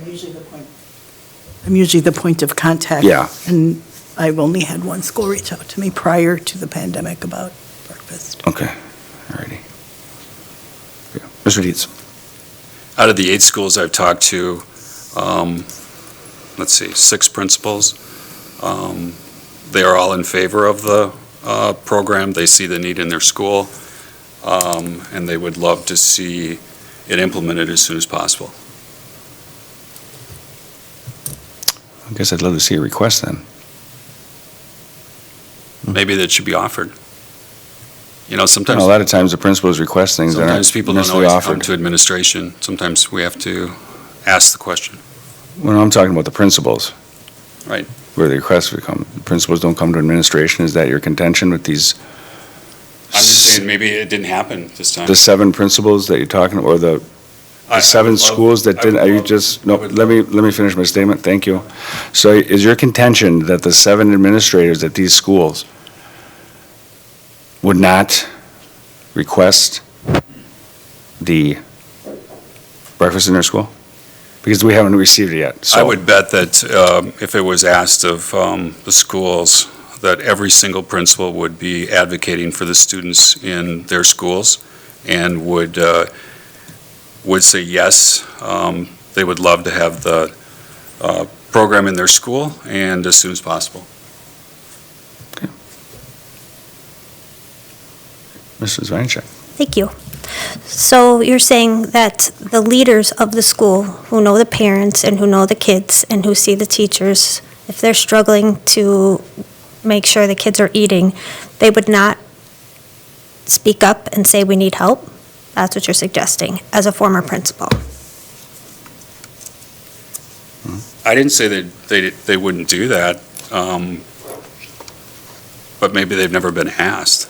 I'm usually the point of contact. Yeah. And I've only had one school reach out to me prior to the pandemic about breakfast. Okay, all righty. Yeah. Mr. Dietz. Out of the 8 schools I've talked to, 6 principals. They are all in favor of the program. They see the need in their school, and they would love to see it implemented as soon as possible. I guess I'd love to see a request then. Maybe that should be offered. Sometimes. A lot of times the principals request things that aren't Sometimes people don't necessarily always come offered. to administration. Sometimes we have to ask the question. When I'm talking about the principals. Right. Where the requests would come, the principals don't come to administration, is that your contention with these? I'm just saying, maybe it didn't happen this time. The 7 principals that you're talking, or the I would 7 love- schools that I would didn't, are you love- just, I no, would let me finish my statement, thank you. So is your contention that the 7 administrators at these schools would not request the breakfast in their school? Because we haven't received it yet, so. I would bet that if it was asked of the schools, that every single principal would be advocating for the students in their schools and would say yes, they would love to have the program in their school and as soon as possible. Mrs. Weincheck. Thank you. So you're saying that the leaders of the school, who know the parents and who know the kids and who see the teachers, if they're struggling to make sure the kids are eating, they would not speak up and say, we need help? That's what you're suggesting, as a former principal. I didn't say they wouldn't do that, but maybe they've never been asked.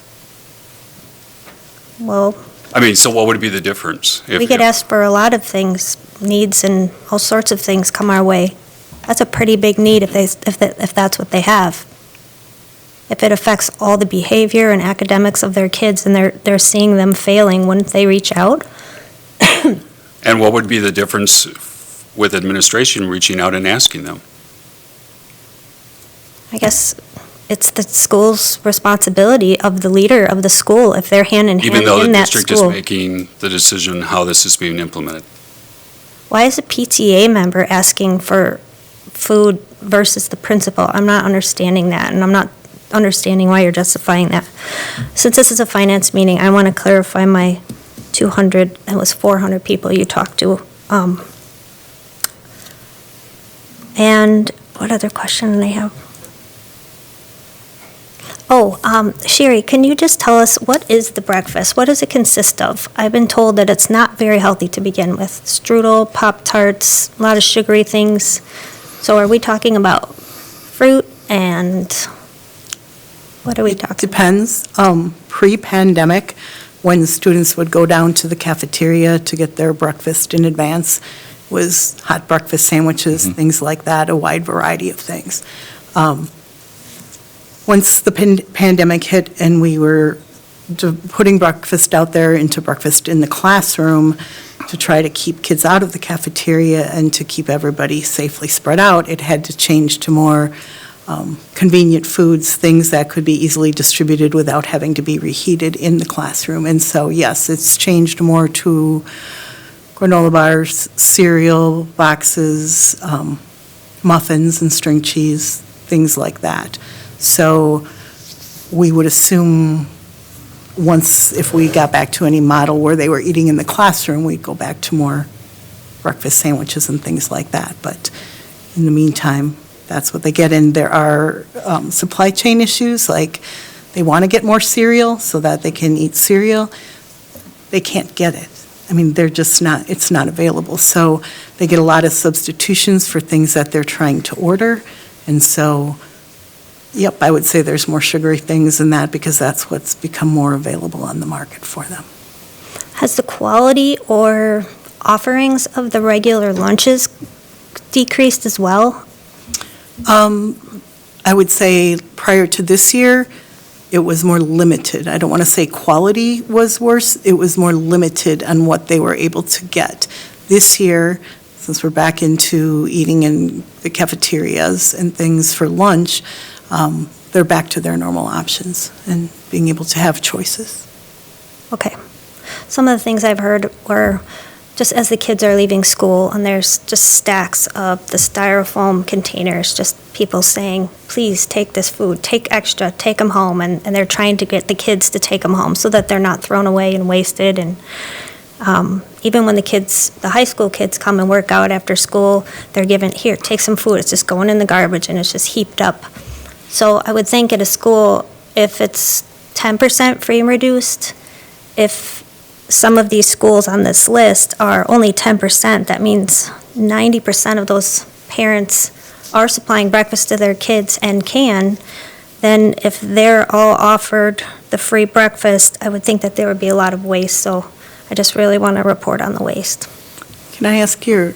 Well, I mean, so what would be the difference? we get asked for a lot of things, needs and all sorts of things come our way. That's a pretty big need if that's what they have. If it affects all the behavior and academics of their kids and they're seeing them failing, wouldn't they reach out? And what would be the difference with administration reaching out and asking them? I guess it's the school's responsibility of the leader of the school if they're hand in hand Even though the in that district is school. making the decision how this is being implemented. Why is a PTA member asking for food versus the principal? I'm not understanding that, and I'm not understanding why you're justifying that. Since this is a finance meeting, I want to clarify my 200, it was 400 people you talked to. And what other question did I have? Oh, Sherry, can you just tell us, what is the breakfast? What does it consist of? I've been told that it's not very healthy to begin with. Strudel, Pop-Tarts, a lot of sugary things. So are we talking about fruit and what are we talking? Depends. Pre-pandemic, when students would go down to the cafeteria to get their breakfast in advance, was hot breakfast sandwiches, things like that, a wide variety of things. Once the pandemic hit and we were putting breakfast out there into breakfast in the classroom to try to keep kids out of the cafeteria and to keep everybody safely spread out, it had to change to more convenient foods, things that could be easily distributed without having to be reheated in the classroom. And so, yes, it's changed more to granola bars, cereal boxes, muffins and string cheese, things like that. So we would assume once, if we got back to any model where they were eating in the classroom, we'd go back to more breakfast sandwiches and things like that. But in the meantime, that's what they get. And there are supply chain issues, like they want to get more cereal so that they can eat cereal. They can't get it. I mean, they're just not, it's not available. So they get a lot of substitutions for things that they're trying to order. And so, yep, I would say there's more sugary things in that because that's what's become more available on the market for them. Has the quality or offerings of the regular lunches decreased as well? I would say prior to this year, it was more limited. I don't want to say quality was worse, it was more limited on what they were able to get. This year, since we're back into eating in the cafeterias and things for lunch, they're back to their normal options and being able to have choices. Okay. Some of the things I've heard were just as the kids are leaving school and there's just stacks of the styrofoam containers, just people saying, please take this food, take extra, take them home. And they're trying to get the kids to take them home so that they're not thrown away and wasted. And even when the high school kids come and work out after school, they're given, here, take some food. It's just going in the garbage and it's just heaped up. So I would think at a school, if it's 10% free and reduced, if some of these schools on this list are only 10%, that means 90% of those parents are supplying breakfast to their kids and can, then if they're all offered the free breakfast, I would think that there would be a lot of waste. So I just really want to report on the waste. Can I ask here,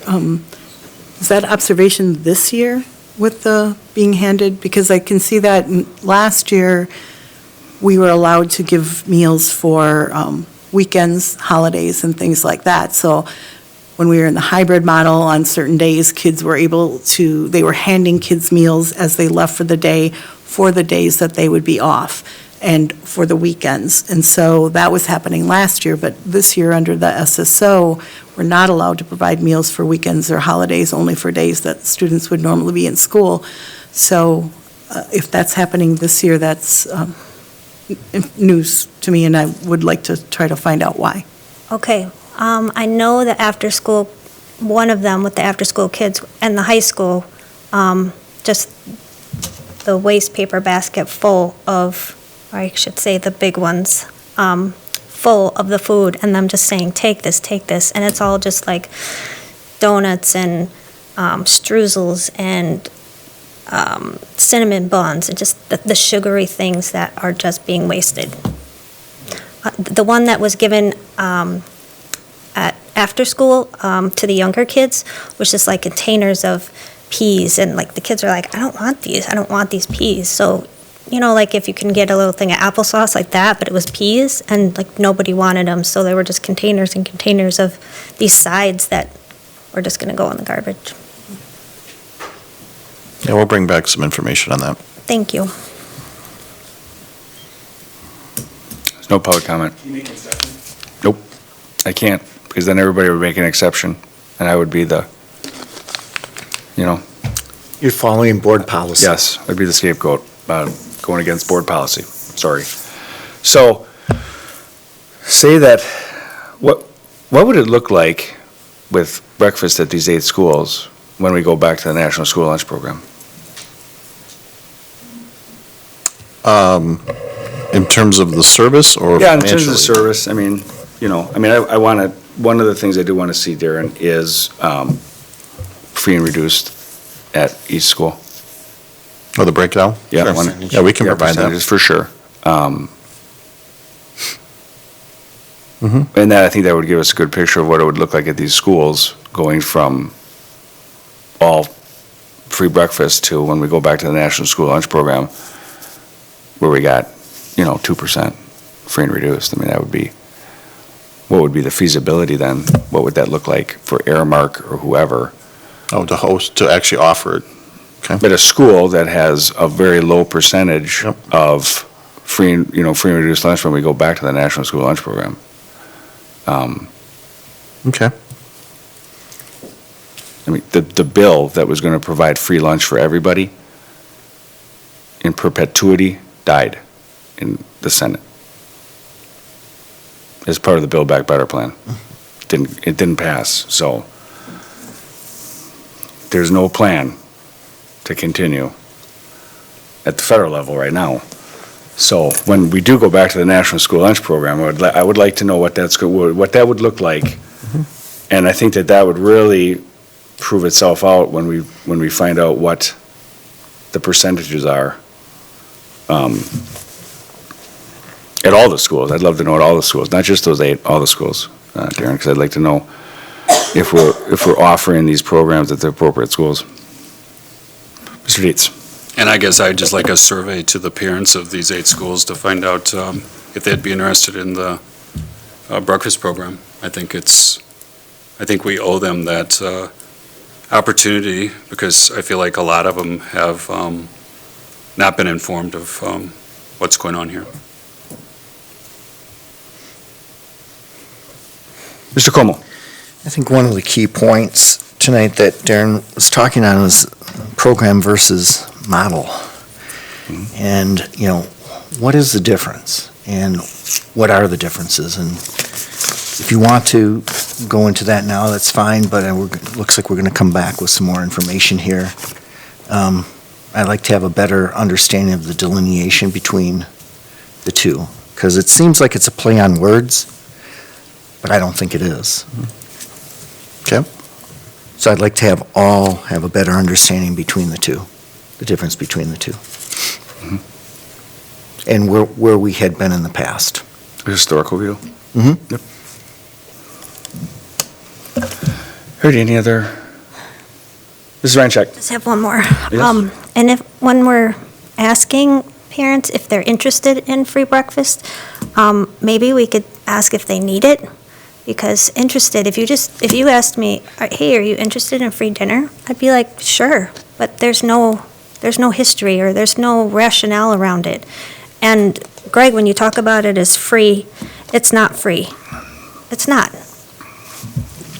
is that observation this year with the being handed? Because I can see that last year, we were allowed to give meals for weekends, holidays, and things like that. So when we were in the hybrid model, on certain days, kids were able to, they were handing kids meals as they left for the day, for the days that they would be off, and for the weekends. And so that was happening last year, but this year, under the SSO, we're not allowed to provide meals for weekends or holidays, only for days that students would normally be in school. So if that's happening this year, that's news to me, and I would like to try to find out why. Okay, I know that after school, one of them with the after-school kids and the high school, just the waste paper basket full of, or I should say the big ones, full of the food, and them just saying, take this, and it's all just like donuts and streusels and cinnamon buns, and just the sugary things that are just being wasted. The one that was given at after school to the younger kids was just like containers of peas, and like the kids are like, I don't want these peas. So, you know, like if you can get a little thing of applesauce like that, but it was peas, and like nobody wanted them, so they were just containers and containers of these sides that were just going to go in the garbage. Yeah, we'll bring back some information on that. Thank you. There's no public comment. Can you make an exception? Nope, I can't, because then everybody would make an exception, and I would be the, you know, You're following board policy. yes, I'd be the scapegoat, going against board policy, sorry. So, say that, what would it look like with breakfast at these 8 schools when we go back to the National School Lunch Program? In terms of the service or Yeah, in terms of the financially? service, I mean, you know, I want to, one of the things I do want to see, Darren, is free and reduced at each school. Or the breakdown? Yeah, Sure. one- Yeah, we can provide that. percentages, for sure. Mhm. And that, I think that would give us a good picture of what it would look like at these schools, going from all free breakfast to when we go back to the National School Lunch Program, where we got, 2% free and reduced. I mean, that would be, what would be the feasibility then? What would that look like for Aramark or whoever? Oh, to host, to actually offer it. But a school that has a very low percentage Yep. of free and reduced lunch when we go back to the National School Lunch Program. Okay. I mean, the bill that was going to provide free lunch for everybody in perpetuity died in the Senate as part of the Build Back Better plan. It didn't pass, so there's no plan to continue at the federal level right now. So when we do go back to the National School Lunch Program, I would like to know what that would look like. And I think that would really prove itself out when we find out what the percentages are at all the schools. I'd love to know at all the schools, not just those 8, all the schools, Darren, because I'd like to know if we're offering these programs at the appropriate schools. Mr. Dietz. And I guess I'd just like a survey to the parents of these 8 schools to find out if they'd be interested in the breakfast program. I think we owe them that opportunity, because I feel like a lot of them have not been informed of what's going on here. Mr. Como. I think one of the key points tonight that Darren was talking on was program versus model. And, what is the difference? And what are the differences? And if you want to go into that now, that's fine, but it looks like we're going to come back with some more information here. I'd like to have a better understanding of the delineation between the two, because it seems like it's a play on words, but I don't think it is. Okay. So I'd like to have all have a better understanding between the two, the difference between the two. And where we had been in the past. Historical view. Mm-hmm. Yep. Heard any other? Mrs. Reincheck? Just have one more. Yes. And when we're asking parents if they're interested in free breakfast, maybe we could ask if they need it. Because interested, if you asked me, hey, are you interested in free dinner? I'd be like, sure, but there's no history or there's no rationale around it. And Greg, when you talk about it as free, it's not free. It's not.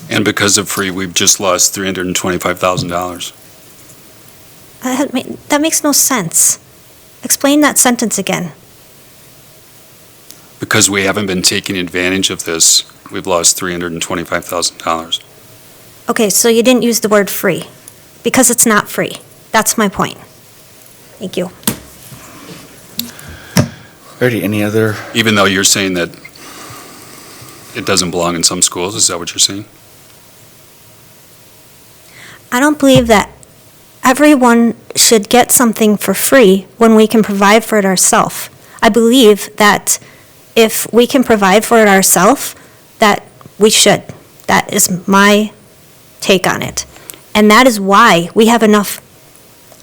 And because of free, we've just lost $325,000. That makes no sense. Explain that sentence again. Because we haven't been taking advantage of this, we've lost $325,000. Okay, so you didn't use the word free, because it's not free. That's my point. Thank you. Ready, any other? Even though you're saying that it doesn't belong in some schools, is that what you're saying? I don't believe that everyone should get something for free when we can provide for it ourselves. I believe that if we can provide for it ourselves, that we should. That is my take on it. And that is why we have enough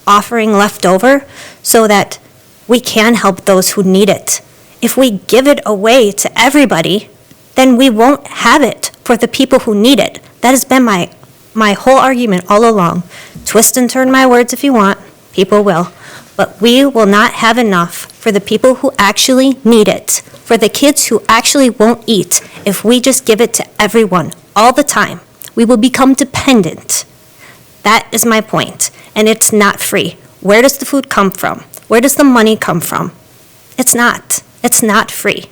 offering left over so that we can help those who need it. If we give it away to everybody, then we won't have it for the people who need it. That has been my whole argument all along. Twist and turn my words if you want, people will. But we will not have enough for the people who actually need it, for the kids who actually won't eat, if we just give it to everyone all the time. We will become dependent. That is my point, and it's not free. Where does the food come from? Where does the money come from? It's not. It's not free.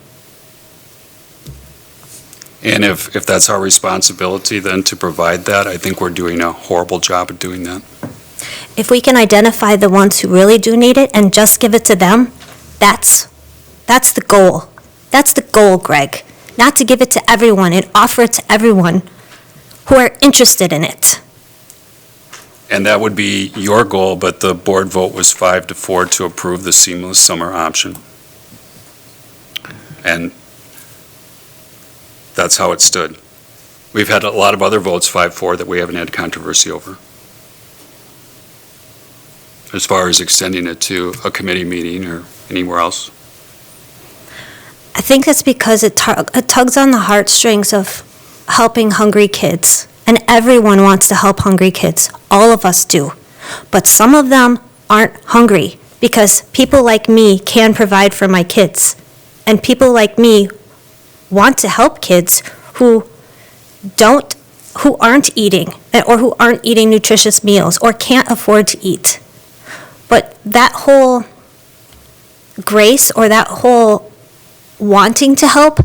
And if that's our responsibility then to provide that, I think we're doing a horrible job at doing that. If we can identify the ones who really do need it and just give it to them, that's the goal. That's the goal, Greg. Not to give it to everyone and offer it to everyone who are interested in it. And that would be your goal, but the board vote was 5-4 to approve the seamless summer option. And that's how it stood. We've had a lot of other votes, 5-4, that we haven't had controversy over. As far as extending it to a committee meeting or anywhere else. I think that's because it tugs on the heartstrings of helping hungry kids. And everyone wants to help hungry kids. All of us do. But some of them aren't hungry because people like me can provide for my kids. And people like me want to help kids who aren't eating or who aren't eating nutritious meals or can't afford to eat. But that whole grace or that whole wanting to help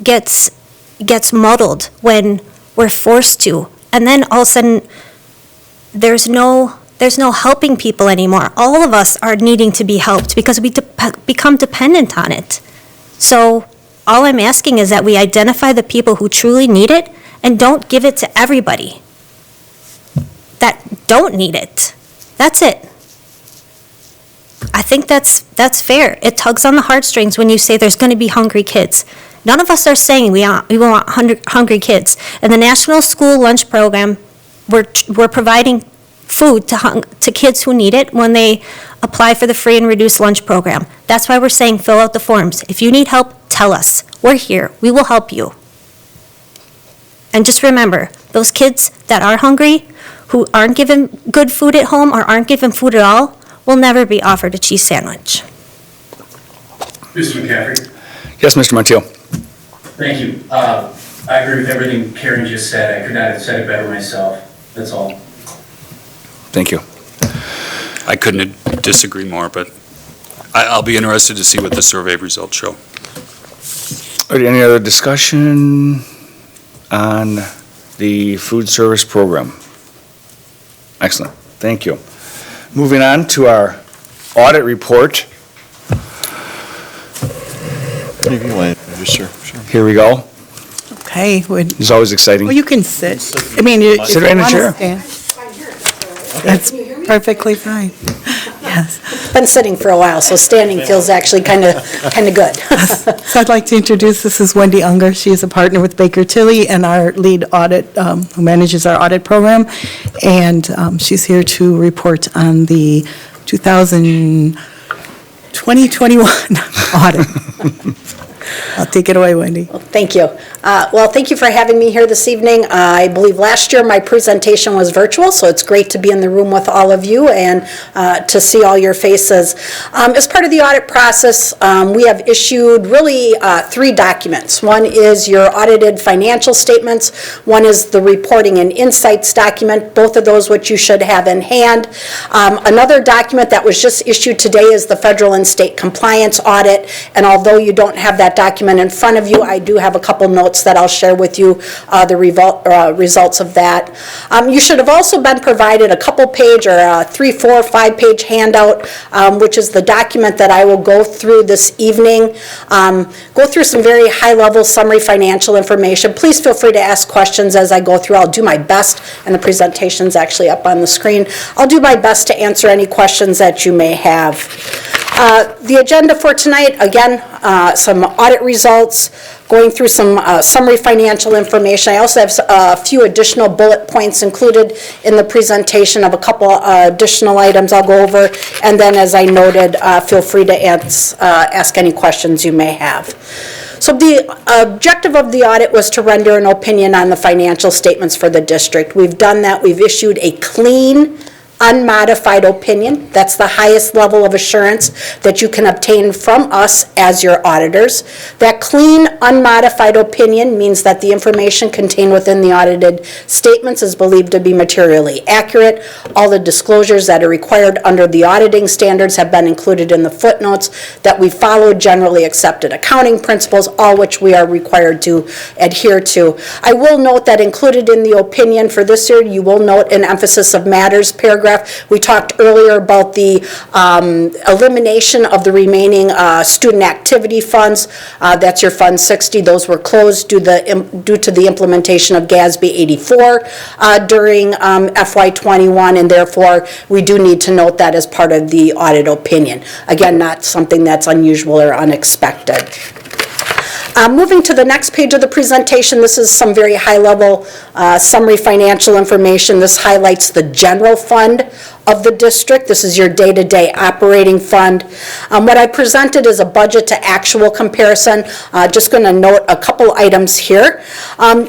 gets muddled when we're forced to. And then all of a sudden, there's no helping people anymore. All of us are needing to be helped because we become dependent on it. So all I'm asking is that we identify the people who truly need it and don't give it to everybody that don't need it. That's it. I think that's fair. It tugs on the heartstrings when you say there's going to be hungry kids. None of us are saying we want hungry kids. In the National School Lunch Program, we're providing food to kids who need it when they apply for the free and reduced lunch program. That's why we're saying fill out the forms. If you need help, tell us. We're here. We will help you. And just remember, those kids that are hungry, who aren't given good food at home or aren't given food at all, will never be offered a cheese sandwich. Mr. McCaffrey? Yes, Mr. Montiel. Thank you. I agree with everything Karen just said. I could not have said it better myself. That's all. Thank you. I couldn't disagree more, but I'll be interested to see what the survey results show. All right, any other discussion on the food service program? Excellent, thank you. Moving on to our audit report. If you want, sure. Here we go. Okay. It's always exciting. Well, you can sit. I mean, if Sit you right in a want to chair. stand. That's perfectly fine. Yes. Been sitting for a while, so standing feels actually kind of good. So I'd like to introduce, this is Wendy Unger. She is a partner with Baker Tilly and our lead audit, who manages our audit program. And she's here to report on the 2021 audit. I'll take it away, Wendy. Thank you. Well, thank you for having me here this evening. I believe last year my presentation was virtual, so it's great to be in the room with all of you and to see all your faces. As part of the audit process, we have issued really 3 documents. One is your audited financial statements. One is the reporting and insights document, both of those which you should have in hand. Another document that was just issued today is the federal and state compliance audit, and although you don't have that document in front of you, I do have a couple notes that I'll share with you, the results of that. You should have also been provided a couple page or a 3, 4, 5 page handout, which is the document that I will go through this evening. Go through some very high level summary financial information. Please feel free to ask questions as I go through. I'll do my best, and the presentation's actually up on the screen. I'll do my best to answer any questions that you may have. The agenda for tonight, again, some audit results, going through some summary financial information. I also have a few additional bullet points included in the presentation of a couple additional items I'll go over, and then as I noted, feel free to ask any questions you may have. So the objective of the audit was to render an opinion on the financial statements for the district. We've done that. We've issued a clean, unmodified opinion. That's the highest level of assurance that you can obtain from us as your auditors. That clean, unmodified opinion means that the information contained within the audited statements is believed to be materially accurate. All the disclosures that are required under the auditing standards have been included in the footnotes, that we follow generally accepted accounting principles, all which we are required to adhere to. I will note that included in the opinion for this year, you will note an emphasis of matters paragraph. We talked earlier about the elimination of the remaining student activity funds. That's your Fund 60. Those were closed due to the implementation of GASB 84 during FY21, and therefore we do need to note that as part of the audit opinion. Again, not something that's unusual or unexpected. Moving to the next page of the presentation, this is some very high-level summary financial information. This highlights the general fund of the district. This is your day-to-day operating fund. What I presented is a budget to actual comparison. Just going to note a couple items here.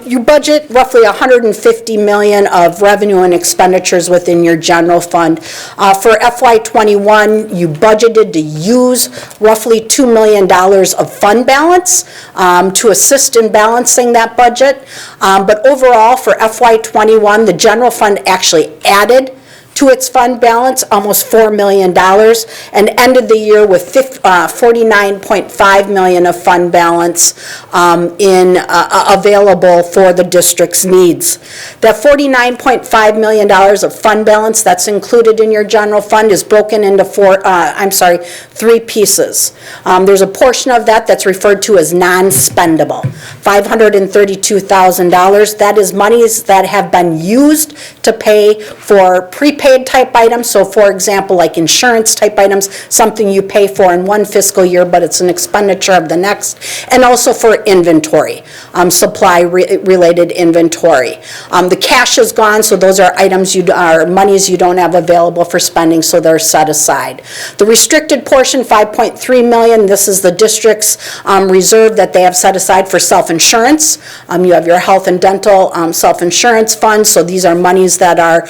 You budget roughly $150 million of revenue and expenditures within your general fund. For FY21, you budgeted to use roughly $2 million of fund balance to assist in balancing that budget. But overall, for FY21, the general fund actually added to its fund balance almost $4 million and ended the year with $49.5 million of fund balance available for the district's needs. That $49.5 million of fund balance that's included in your general fund is broken into 3 pieces. There's a portion of that that's referred to as non-spendable, $532,000. That is monies that have been used to pay for prepaid type items. So for example, like insurance type items, something you pay for in one fiscal year, but it's an expenditure of the next. And also for inventory, supply-related inventory. The cash is gone, so those are items monies you don't have available for spending, so they're set aside. The restricted portion, $5.3 million, this is the district's reserve that they have set aside for self-insurance. You have your health and dental self-insurance fund, so these are monies that are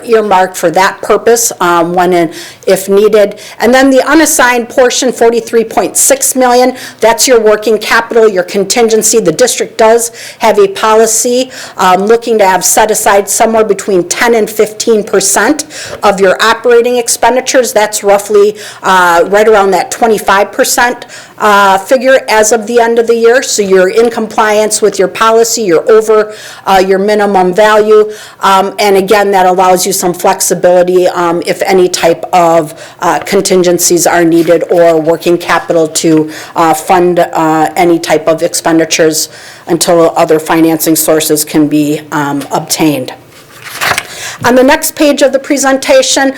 earmarked for that purpose if needed. And then the unassigned portion, $43.6 million, that's your working capital, your contingency. The district does have a policy looking to have set aside somewhere between 10 and 15% of your operating expenditures. That's roughly right around that 25% figure as of the end of the year, so you're in compliance with your policy, you're over your minimum value, and again, that allows you some flexibility if any type of contingencies are needed or working capital to fund any type of expenditures until other financing sources can be obtained. On the next page of the presentation,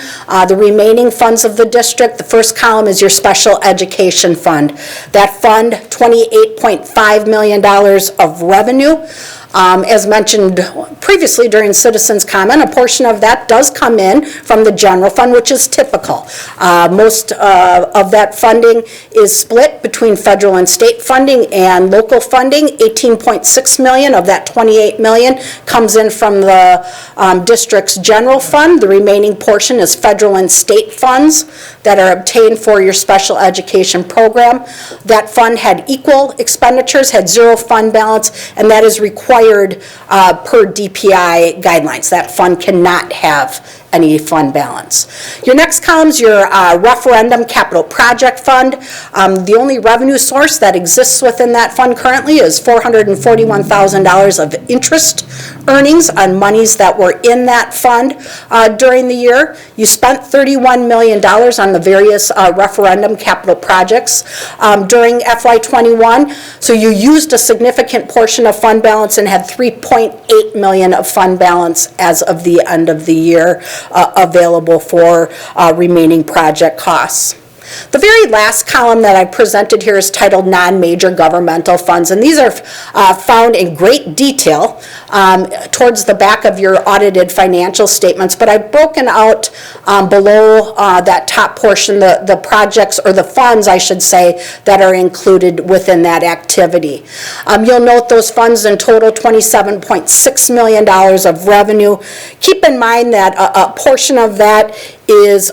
the remaining funds of the district, the first column is your special education fund. That fund, $28.5 million of revenue. As mentioned previously during citizens' comment, a portion of that does come in from the general fund, which is typical. Most of that funding is split between federal and state funding and local funding. $18.6 million of that $28 million comes in from the district's general fund. The remaining portion is federal and state funds that are obtained for your special education program. That fund had equal expenditures, had zero fund balance, and that is required per DPI guidelines. That fund cannot have any fund balance. Your next column is your referendum capital project fund. The only revenue source that exists within that fund currently is $441,000 of interest earnings on monies that were in that fund during the year. You spent $31 million on the various referendum capital projects during FY21, so you used a significant portion of fund balance and had $3.8 million of fund balance as of the end of the year available for remaining project costs. The very last column that I presented here is titled non-major governmental funds, and these are found in great detail towards the back of your audited financial statements, but I've broken out below that top portion the projects, or the funds I should say, that are included within that activity. You'll note those funds in total $27.6 million of revenue. Keep in mind that a portion of that is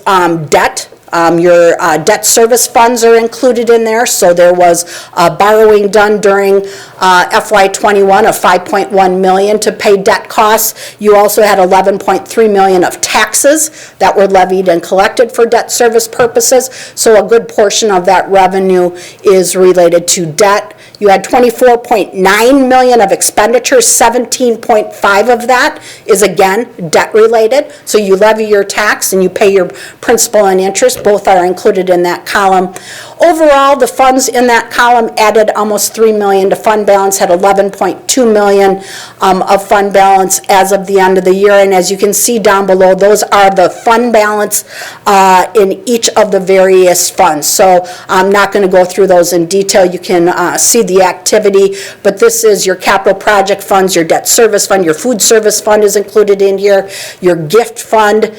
debt. Your debt service funds are included in there, so there was borrowing done during FY21 of $5.1 million to pay debt costs. You also had $11.3 million of taxes that were levied and collected for debt service purposes, so a good portion of that revenue is related to debt. You had $24.9 million of expenditures, 17.5 of that is again debt related. So you levy your tax and you pay your principal and interest, both are included in that column. Overall, the funds in that column added almost $3 million to fund balance, had $11.2 million of fund balance as of the end of the year, and as you can see down below, those are the fund balance in each of the various funds. So I'm not going to go through those in detail. You can see the activity, but this is your capital project funds, your debt service fund, your food service fund is included in here, your gift fund,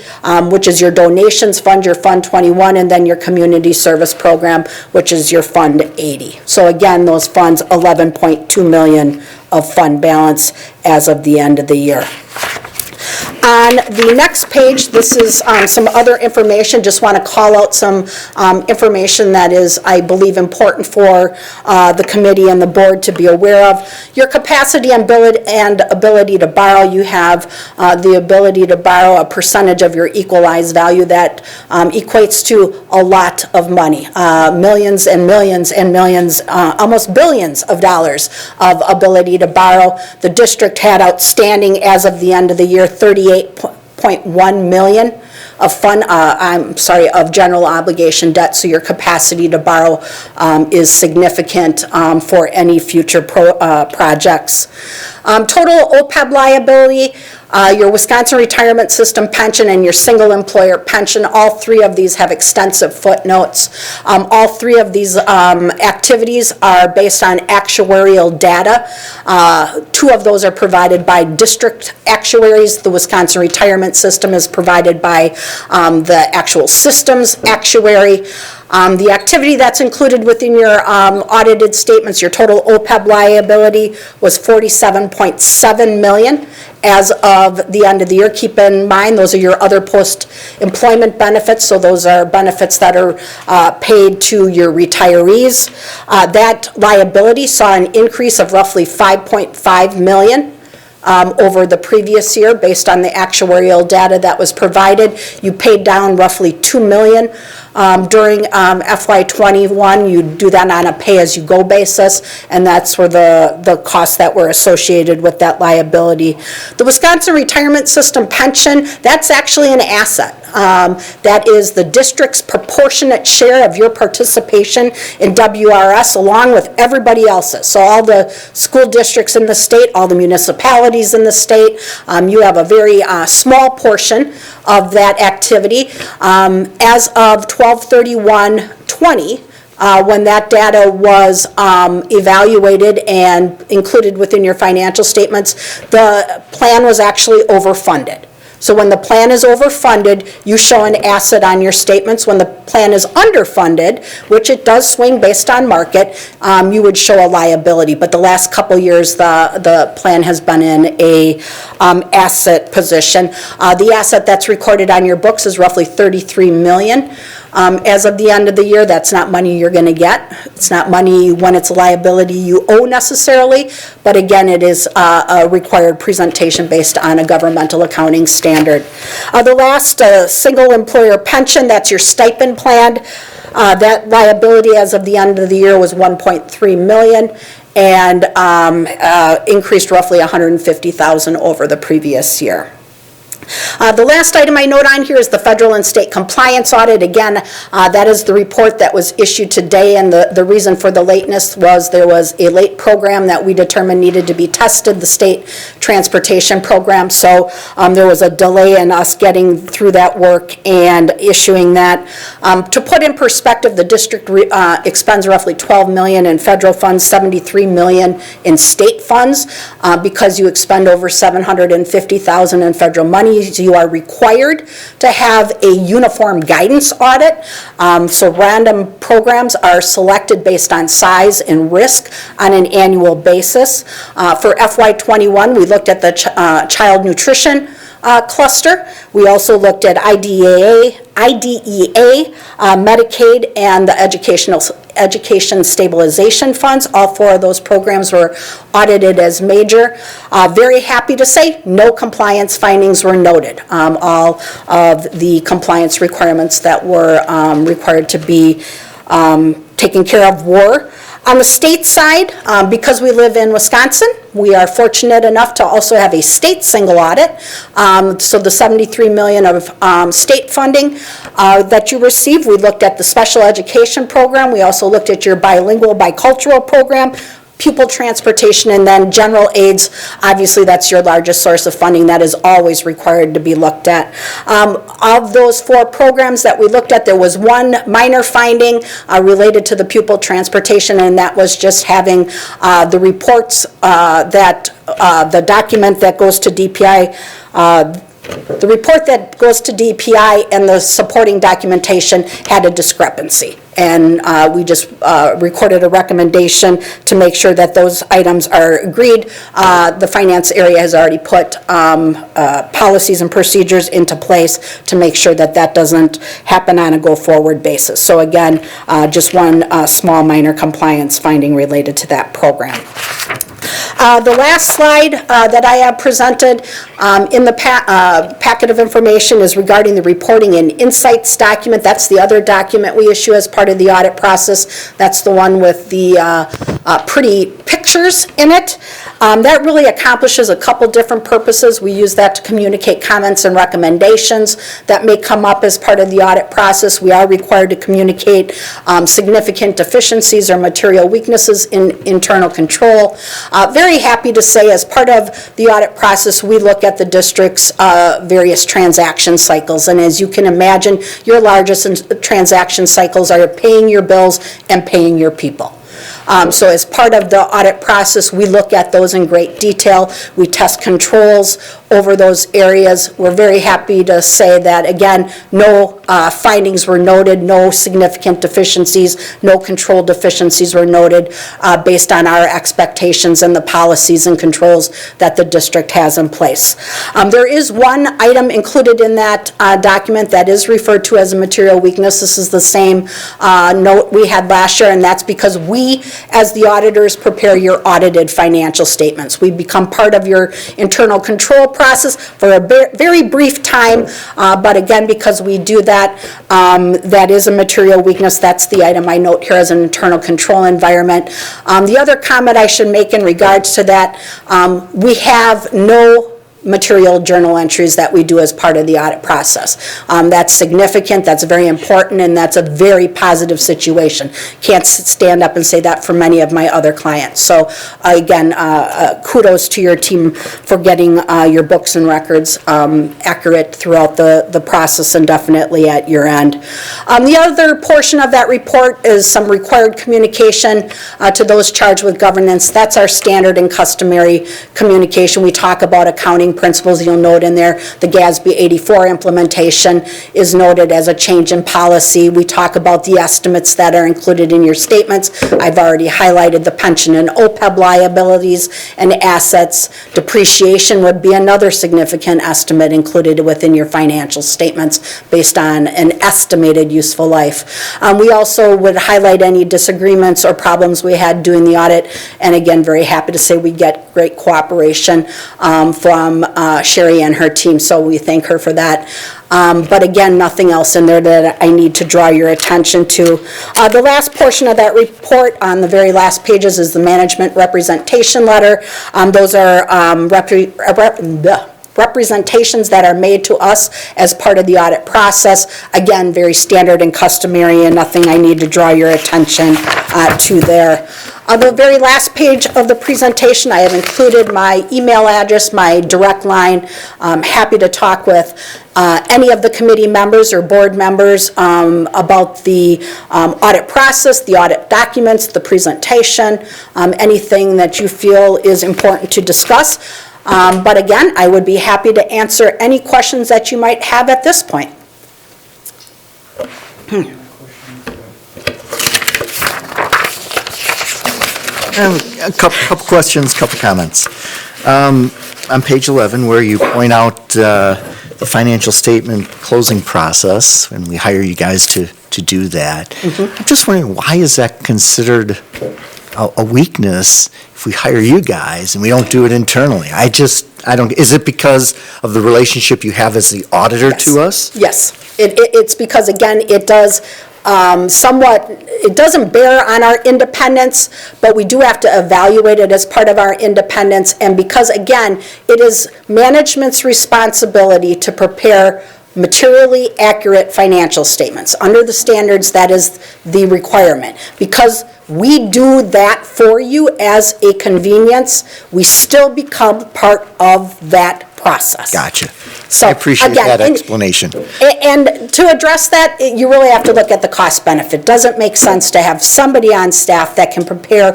which is your donations fund, your Fund 21, and then your community service program, which is your Fund 80. So again, those funds, $11.2 million of fund balance as of the end of the year. On the next page, this is some other information. Just want to call out some information that is, I believe, important for the committee and the board to be aware of. Your capacity and ability to borrow. You have the ability to borrow a percentage of your equalized value that equates to a lot of money. Millions and millions and millions, almost billions of dollars of ability to borrow. The district had outstanding as of the end of the year $38.1 million of general obligation debt, so your capacity to borrow is significant for any future projects. Total OPEB liability, your Wisconsin Retirement System pension and your single employer pension, all three of these have extensive footnotes. All three of these activities are based on actuarial data. Two of those are provided by district actuaries. The Wisconsin Retirement System is provided by the actual systems actuary. The activity that's included within your audited statements, your total OPEB liability was $47.7 million as of the end of the year. Keep in mind, those are your other post-employment benefits, so those are benefits that are paid to your retirees. That liability saw an increase of roughly $5.5 million. Over the previous year based on the actuarial data that was provided. You paid down roughly $2 million during FY21. You do that on a pay-as-you-go basis, and that's where the costs that were associated with that liability. The Wisconsin Retirement System pension, that's actually an asset. That is the district's proportionate share of your participation in WRS along with everybody else's. So all the school districts in the state, all the municipalities in the state, you have a very small portion of that activity. As of 12/31/20, when that data was evaluated and included within your financial statements, the plan was actually overfunded. So when the plan is overfunded, you show an asset on your statements. When the plan is underfunded, which it does swing based on market, you would show a liability. But the last couple years, the plan has been in a asset position. The asset that's recorded on your books is roughly $33 million. As of the end of the year, that's not money you're going to get. It's not money when it's a liability you owe necessarily, but again, it is a required presentation based on a governmental accounting standard. The last, single employer pension, that's your stipend plan. That liability as of the end of the year was $1.3 million and increased roughly $150,000 over the previous year. The last item I note on here is the federal and state compliance audit. Again, that is the report that was issued today, and the reason for the lateness was there was a late program that we determined needed to be tested, the state transportation program, so there was a delay in us getting through that work and issuing that. To put in perspective, the district expends roughly $12 million in federal funds, $73 million in state funds. Because you expend over $750,000 in federal money, you are required to have a uniform guidance audit. So random programs are selected based on size and risk on an annual basis. For FY21, we looked at the child nutrition cluster. We also looked at IDEA, Medicaid, and the Education Stabilization Funds. All four of those programs were audited as major. Very happy to say no compliance findings were noted. All of the compliance requirements that were required to be taken care of were. On the state side, because we live in Wisconsin, we are fortunate enough to also have a state single audit. So the $73 million of state funding that you receive, we looked at the special education program. We also looked at your bilingual, bicultural program, pupil transportation, and then general aids. Obviously, that's your largest source of funding. That is always required to be looked at. Of those four programs that we looked at, there was one minor finding related to the pupil transportation, and that was just having the reports that the document that goes to DPI, the report that goes to DPI and the supporting documentation had a discrepancy. And we just recorded a recommendation to make sure that those items are agreed. The finance area has already put policies and procedures into place to make sure that that doesn't happen on a go-forward basis. So again, just one small minor compliance finding related to that program. The last slide that I have presented in the packet of information is regarding the reporting and insights document. That's the other document we issue as part of the audit process. That's the one with the pretty pictures in it. That really accomplishes a couple different purposes. We use that to communicate comments and recommendations that may come up as part of the audit process. We are required to communicate significant deficiencies or material weaknesses in internal control. Very happy to say, as part of the audit process, we look at the district's various transaction cycles. And as you can imagine, your largest transaction cycles are paying your bills and paying your people. So as part of the audit process, we look at those in great detail. We test controls over those areas. We're very happy to say that, again, no findings were noted, no significant deficiencies, no control deficiencies were noted based on our expectations and the policies and controls that the district has in place. There is one item included in that document that is referred to as a material weakness. This is the same note we had last year, and that's because we as the auditors prepare your audited financial statements. We become part of your internal control process for a very brief time, but again, because we do that, that is a material weakness. That's the item I note here as an internal control environment. The other comment I should make in regards to that, we have no material journal entries that we do as part of the audit process. That's significant, that's very important, and that's a very positive situation. Can't stand up and say that for many of my other clients. So again, kudos to your team for getting your books and records accurate throughout the process and definitely at your end. The other portion of that report is some required communication to those charged with governance. That's our standard and customary communication. We talk about accounting principles. You'll note in there the GASB 84 implementation is noted as a change in policy. We talk about the estimates that are included in your statements. I've already highlighted the pension and OPEB liabilities and assets. Depreciation would be another significant estimate included within your financial statements based on an estimated useful life. We also would highlight any disagreements or problems we had doing the audit, and again, very happy to say we get great cooperation from Sherry and her team, so we thank her for that. But again, nothing else in there that I need to draw your attention to. The last portion of that report on the very last pages is the management representation letter. Those are representations that are made to us as part of the audit process. Again, very standard and customary, and nothing I need to draw your attention to there. On the very last page of the presentation, I have included my email address, my direct line. I'm happy to talk with any of the committee members or board members about the audit process, the audit documents, the presentation, anything that you feel is important to discuss. But again, I would be happy to answer any questions that you might have at this point. A couple questions, couple comments. On page 11, where you point out the financial statement closing process, and we hire you guys to do that. I'm just wondering, why is that considered a weakness if we hire you guys and we don't do it internally? I don't, is it because of the relationship you have as the auditor to us? Yes, it's because, again, it does somewhat, it doesn't bear on our independence, but we do have to evaluate it as part of our independence, and because, again, it is management's responsibility to prepare materially accurate financial statements. Under the standards, that is the requirement. Because we do that for you as a convenience, we still become part of that process. Gotcha. So, I appreciate again, that explanation. And to address that, you really have to look at the cost benefit. Doesn't make sense to have somebody on staff that can prepare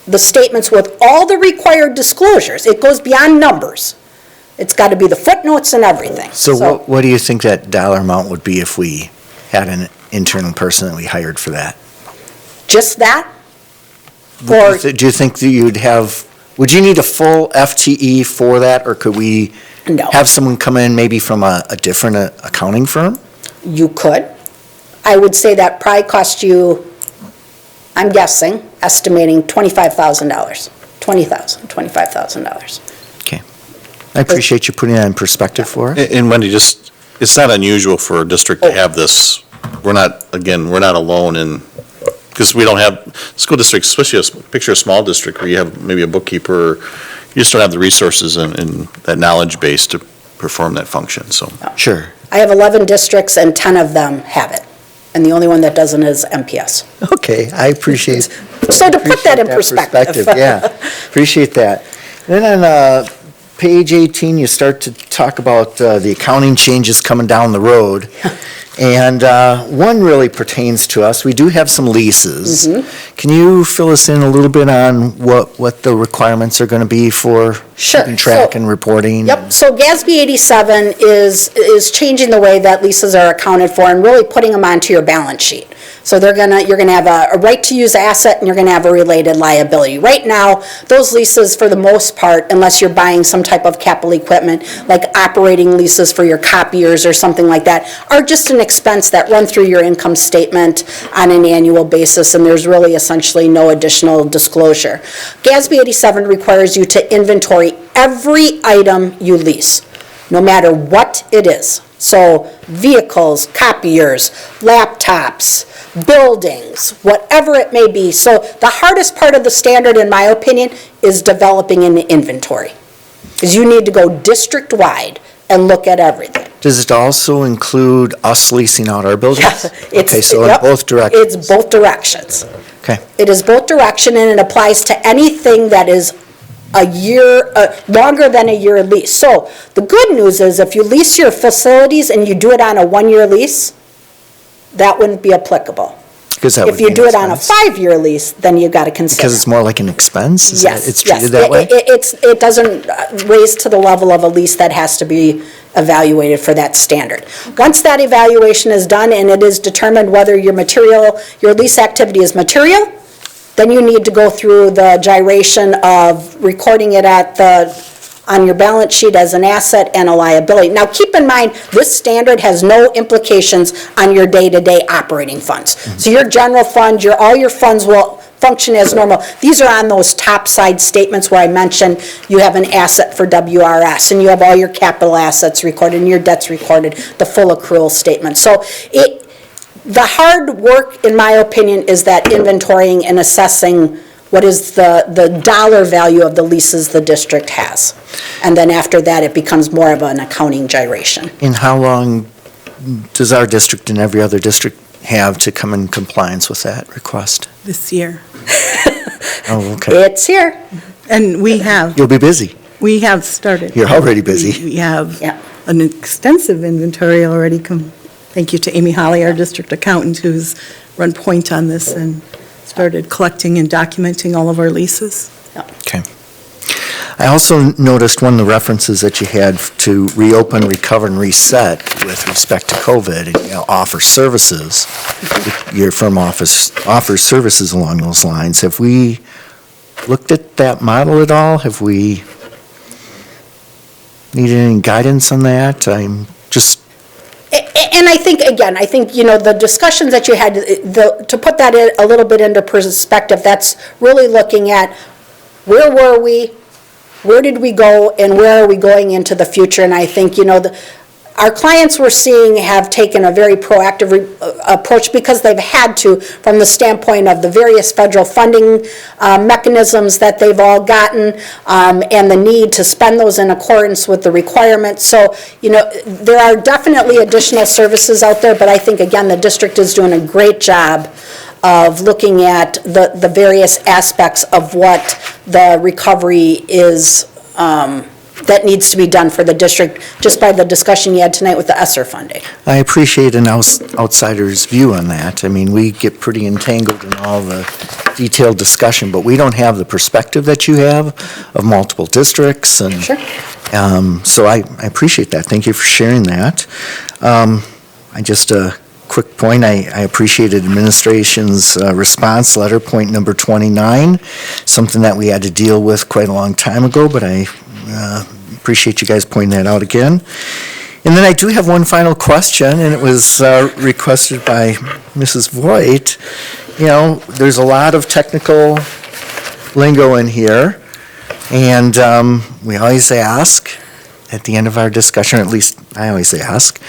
the statements with all the required disclosures. It goes beyond numbers. It's got to be the footnotes and everything. So what do you think that dollar amount would be if we had an internal person that we hired for that? Just that? Or do you think that you'd have, would you need a full FTE for that, or could we have someone come in maybe from a different accounting firm? You could. I would say that probably cost you, I'm guessing, estimating $25,000. $20,000, $25,000. I appreciate you putting that in perspective for us. And Wendy, just, it's not unusual for a district to have this. We're not alone in, because we don't have, school districts, especially picture a small district where you have maybe a bookkeeper, you just don't have the resources and that knowledge base to perform that function, so. Sure. I have 11 districts and 10 of them have it. And the only one that doesn't is MPS. Okay, I appreciate. So to put that in perspective. Yeah, appreciate that. Then on page 18, you start to talk about the accounting changes coming down the road. And one really pertains to us. We do have some leases. Can you fill us in a little bit on what the requirements are going to be for keeping track and reporting? Yep, so GASB 87 is changing the way that leases are accounted for and really putting them onto your balance sheet. So you're gonna have a right to use asset and you're gonna have a related liability. Right now, those leases, for the most part, unless you're buying some type of capital equipment, like operating leases for your copiers or something like that, are just an expense that run through your income statement on an annual basis, and there's really essentially no additional disclosure. GASB 87 requires you to inventory every item you lease, no matter what it is. So vehicles, copiers, laptops, buildings, whatever it may be. So the hardest part of the standard, in my opinion, is developing an inventory. Because you need to go district-wide and look at everything. Does it also include us leasing out our buildings? Yes, Okay, so in yep, both directions. It's both directions. Okay. It is both direction, and it applies to anything that is a year, longer than a year lease. So the good news is if you lease your facilities and you do it on a one-year lease, that wouldn't be applicable. Because that would If you be an do it on a expense. 5-year lease, then you got to consider. Because it's more like an expense? Is that- Yes, It's yes. treated that way? It doesn't raise to the level of a lease that has to be evaluated for that standard. Once that evaluation is done and it is determined whether your lease activity is material, then you need to go through the gyration of recording it on your balance sheet as an asset and a liability. Now, keep in mind, this standard has no implications on your day-to-day operating funds. So your general fund, all your funds will function as normal. These are on those top side statements where I mentioned you have an asset for WRS, and you have all your capital assets recorded, and your debts recorded, the full accrual statement. So the hard work, in my opinion, is that inventorying and assessing what is the dollar value of the leases the district has. And then after that, it becomes more of an accounting gyration. And how long does our district and every other district have to come in compliance with that request? This year. Oh, okay. It's here. And we have. You'll be busy. We have started. You're already busy. We have an extensive inventory already. Thank you to Amy Holly, our district accountant, who's run point on this and started collecting and documenting all of our leases. Okay. I also noticed one of the references that you had to reopen, recover, and reset with respect to COVID, and offer services. Your firm offers services along those lines. Have we looked at that model at all? Have we needed any guidance on that? I'm just... And I think, again, the discussions that you had, to put that a little bit into perspective, that's really looking at where were we, where did we go, and where are we going into the future? And I think, our clients we're seeing have taken a very proactive approach because they've had to, from the standpoint of the various federal funding mechanisms that they've all gotten, and the need to spend those in accordance with the requirements. So, there are definitely additional services out there, but I think, again, the district is doing a great job of looking at the various aspects of what the recovery is, that needs to be done for the district, just by the discussion you had tonight with the Esser funding. I appreciate an outsider's view on that. I mean, we get pretty entangled in all the detailed discussion, but we don't have the perspective that you have of multiple districts. And Sure. So I appreciate that. Thank you for sharing that. Just a quick point, I appreciated administration's response letter, point number 29, something that we had to deal with quite a long time ago, but I appreciate you guys pointing that out again. And then I do have one final question, and it was requested by Mrs. Voigt. There's a lot of technical lingo in here, and we always ask at the end of our discussion, or at least I always ask,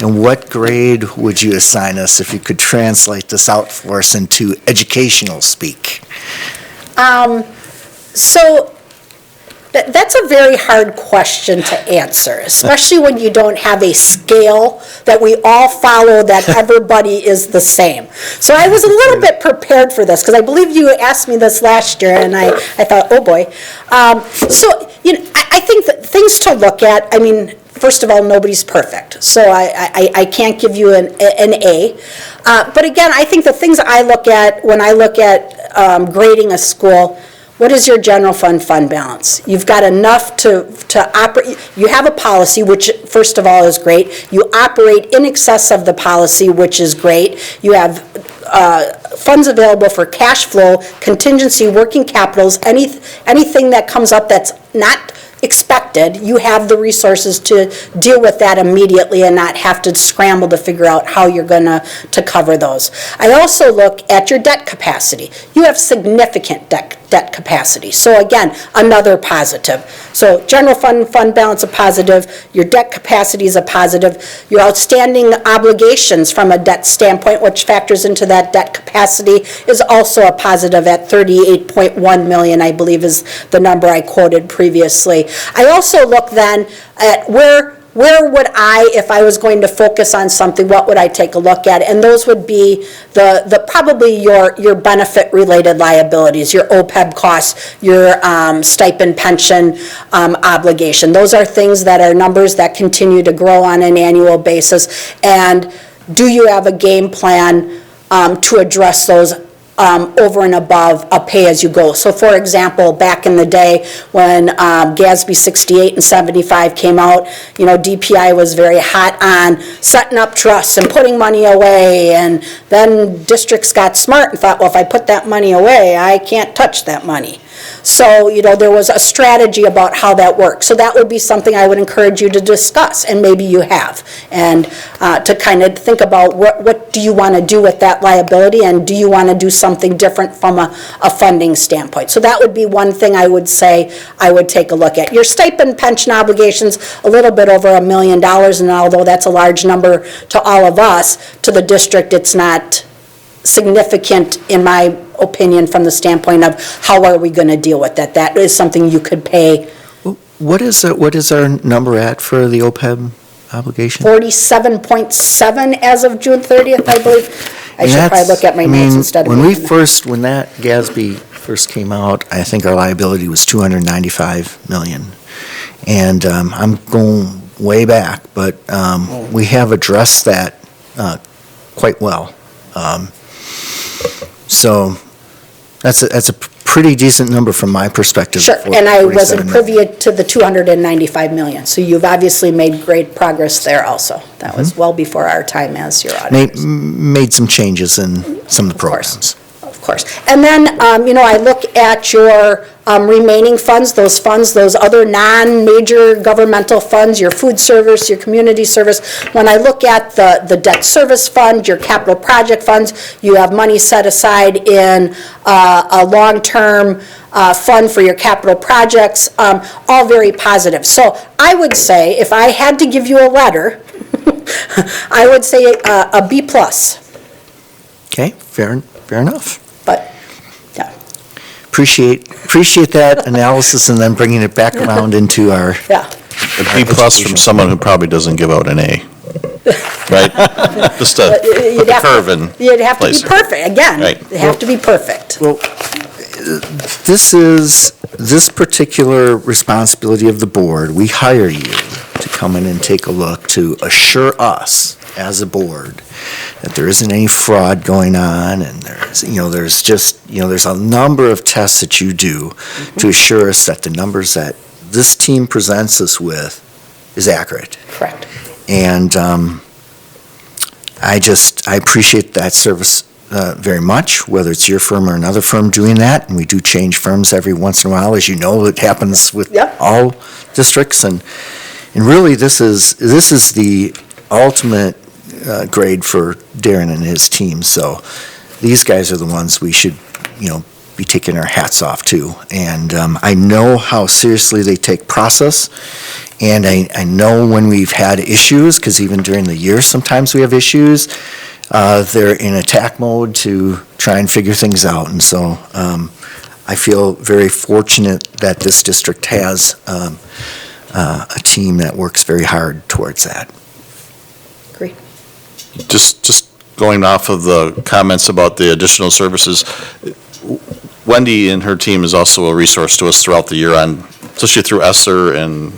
what grade would you assign us if you could translate this out for us into educational speak? So that's a very hard question to answer, especially when you don't have a scale that we all follow, that everybody is the same. So I was a little bit prepared for this, because I believe you asked me this last year, and I thought, oh boy. I think that things to look at, first of all, nobody's perfect, so I can't give you an A. But again, I think the things I look at when I look at grading a school, what is your general fund balance? You've got enough to operate. You have a policy, which first of all is great. You operate in excess of the policy, which is great. You have funds available for cash flow, contingency, working capitals, anything that comes up that's not expected, you have the resources to deal with that immediately and not have to scramble to figure out how you're going to cover those. I also look at your debt capacity. You have significant debt capacity. So again, another positive. So general fund balance a positive, your debt capacity is a positive, your outstanding obligations from a debt standpoint, which factors into that debt capacity, is also a positive at 38.1 million, I believe is the number I quoted previously. I also look then at where would I, if I was going to focus on something, what would I take a look at? And those would be probably your benefit-related liabilities, your OPEB costs, your stipend pension obligation. Those are things that are numbers that continue to grow on an annual basis. And do you have a game plan to address those over and above a pay-as-you-go? So for example, back in the day when GASB 68 and 75 came out, DPI was very hot on setting up trusts and putting money away, and then districts got smart and thought, well, if I put that money away, I can't touch that money. So, there was a strategy about how that works. So that would be something I would encourage you to discuss, and maybe you have, and to kind of think about what do you want to do with that liability, and do you want to do something different from a funding standpoint. So that would be one thing I would say I would take a look at. Your stipend pension obligations, a little bit over $1 million, and although that's a large number to all of us, to the district it's not significant in my opinion from the standpoint of how are we going to deal with that. That is something you could pay. What is our number at for the OPEB obligation? 47.7 as of June 30th, I believe. I should probably look at my notes instead of. When that GASB first came out, I think our liability was $295 million. And I'm going way back, but we have addressed that quite well. So that's a pretty decent number from my perspective. Sure, and I wasn't privy to the $295 million. So you've obviously made great progress there also. That was well before our time as your auditors. Made some changes in some of the programs. Of course. And then, I look at your remaining funds, those other non-major governmental funds, your food service, your community service. When I look at the debt service fund, your capital project funds, you have money set aside in a long-term fund for your capital projects, all very positive. So I would say, if I had to give you a letter, I would say a B+. Okay, fair enough. But, yeah. Appreciate that analysis and then bringing it back around into our. Yeah. A B+ from someone who probably doesn't give out an A, right? Just a curve in You'd have to be place. perfect, again. Right. They have to be perfect. Well, this particular responsibility of the board, we hire you to come in and take a look to assure us as a board that there isn't any fraud going on, and there's a number of tests that you do to assure us that the numbers that this team presents us with is accurate. Correct. And I appreciate that service very much, whether it's your firm or another firm doing that, and we do change firms every once in a while, as you know, it happens with all districts, and really this is the ultimate grade for Darren and his team. So these guys are the ones we should, be taking our hats off to. And I know how seriously they take process, and I know when we've had issues, because even during the year sometimes we have issues, they're in attack mode to try and figure things out. And so I feel very fortunate that this district has a team that works very hard towards that. Great. Just going off of the comments about the additional services, Wendy and her team is also a resource to us throughout the year on, especially through Esser and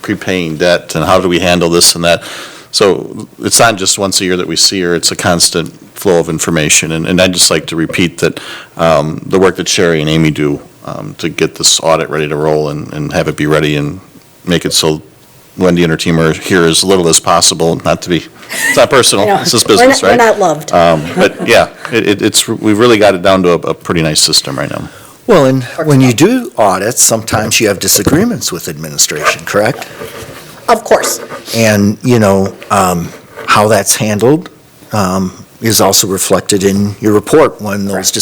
prepaying debt and how do we handle this and that. So it's not just once a year that we see her, it's a constant flow of information. And I'd just like to repeat that the work that Sherry and Amy do to get this audit ready to roll and have it be ready and make it so Wendy and her team are here as little as possible, not to be, it's not personal, it's just business, right? We're not loved. But, Yeah, we've really got it down to a pretty nice system right now. Well, and when you do audits, sometimes you have disagreements with administration, correct? Of course. And, how that's handled is also reflected in your report when those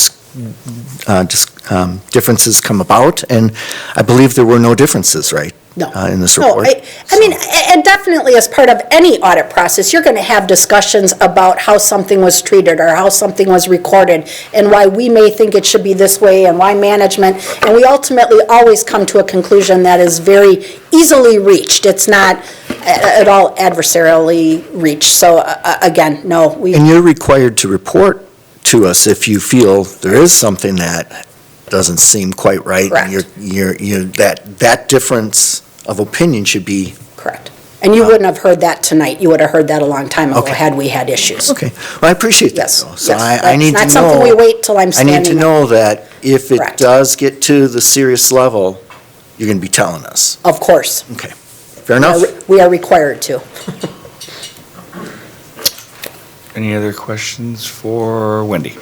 differences come about. And I believe there were no differences, right? No. In this No, report? I mean, and definitely as part of any audit process, you're going to have discussions about how something was treated or how something was recorded and why we may think it should be this way and why management, and we ultimately always come to a conclusion that is very easily reached. It's not at all adversarially reached. So again, no. And you're required to report to us if you feel there is something that doesn't seem quite right. Correct. That difference of opinion should be. Correct. And you wouldn't have heard that tonight. You would have heard that a long time ago Okay. had we had issues. Okay, well, I appreciate that. Yes, though. So yes. I need to know. It's not something we wait till I'm I standing need to up. know that if it Correct. does get to the serious level, you're going to be telling us. Of course. Okay, fair enough. We are required to. Any other questions for Wendy?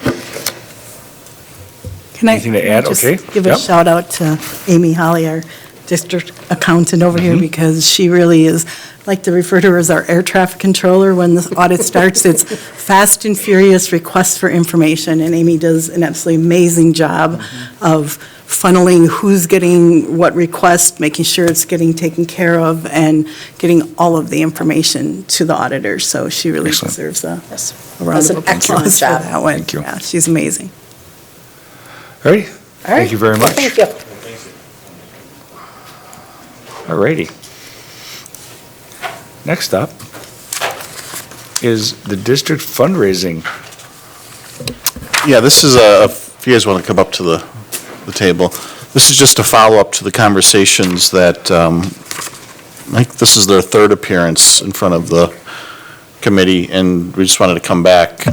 Can I Anything to add? just Okay. give a Yep. shout out to Amy Holly, our district accountant over Mm-hmm. here, because she really is, I like to refer to her as our air traffic controller. When the audit starts, it's fast and furious requests for information, and Amy does an absolutely amazing job of funneling who's getting what request, making sure it's getting taken care of, and getting all of the information to the auditors. So she really Excellent. deserves a Yes. round That's of an excellent applause for job. that one. Thank you. Yeah, she's amazing. All right. All right. Thank you very much. Thank you. All righty. Next up is the district fundraising. Yeah, this is if you guys want to come up to the table, this is just a follow-up to the conversations that, I think this is their third appearance in front of the committee, and we just wanted to come back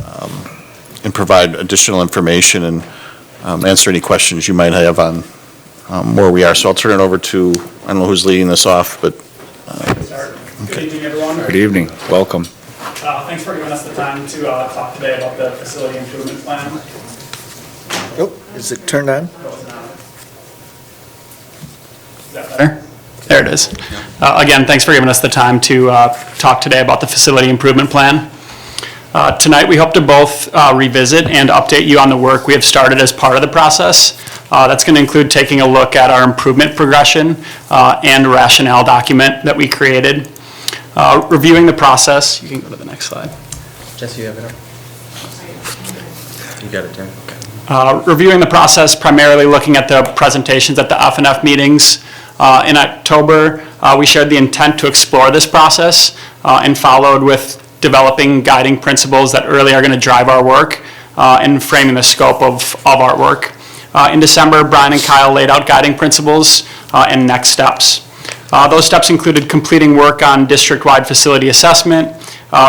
and provide additional information and answer any questions you might have on where we are. So I'll turn it over to, I don't know who's leading this off, but. Good evening, everyone. Good evening. Welcome. Thanks for giving us the time to talk today about the facility improvement plan. Oh, is it turned on? Is that better? There it is. Again, thanks for giving us the time to talk today about the facility improvement plan. Tonight, we hope to both revisit and update you on the work we have started as part of the process. That's going to include taking a look at our improvement progression and rationale document that we created. Reviewing the process. You can go to the next slide. Jesse, you have it up? You got it, Dan. Reviewing the process, primarily looking at the presentations at the F&F meetings. In October, we shared the intent to explore this process and followed with developing guiding principles that really are going to drive our work and framing the scope of our work. In December, Brian and Kyle laid out guiding principles and next steps. Those steps included completing work on district-wide facility assessment,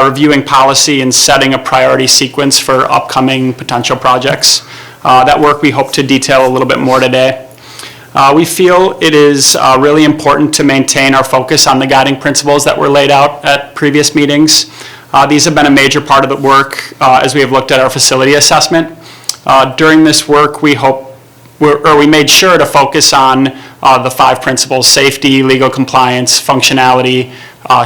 reviewing policy, and setting a priority sequence for upcoming potential projects. That work we hope to detail a little bit more today. We feel it is really important to maintain our focus on the guiding principles that were laid out at previous meetings. These have been a major part of the work as we have looked at our facility assessment. During this work, we made sure to focus on the 5 principles: safety, legal compliance, functionality,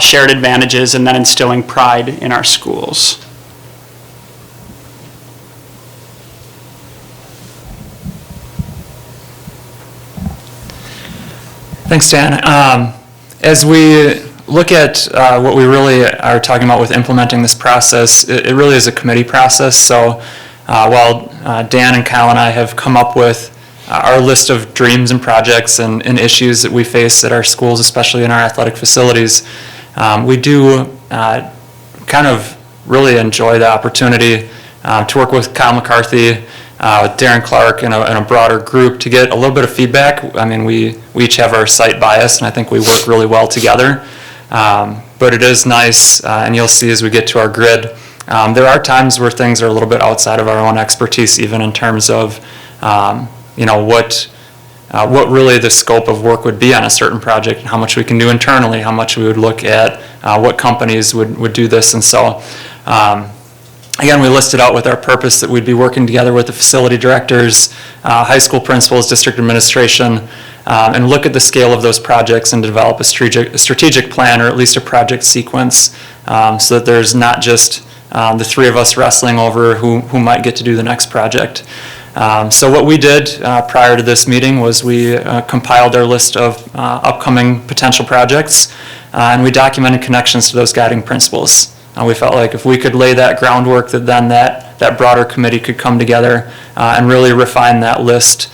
shared advantages, and then instilling pride in our schools. Thanks, Dan. As we look at what we really are talking about with implementing this process, it really is a committee process. So while Dan and Kyle and I have come up with our list of dreams and projects and issues that we face at our schools, especially in our athletic facilities, we do kind of really enjoy the opportunity to work with Kyle McCarthy, with Darren Clark and a broader group to get a little bit of feedback. I mean, we each have our site bias, and I think we work really well together. But it is nice, and you'll see as we get to our grid, there are times where things are a little bit outside of our own expertise, even in terms of what really the scope of work would be on a certain project, and how much we can do internally, how much we would look at what companies would do this. And so Again, we listed out with our purpose that we'd be working together with the facility directors, high school principals, district administration, and look at the scale of those projects and develop a strategic plan, or at least a project sequence, so that there's not just the three of us wrestling over who might get to do the next project. So what we did prior to this meeting was we compiled our list of upcoming potential projects, and we documented connections to those guiding principles. We felt like if we could lay that groundwork, that then that broader committee could come together and really refine that list,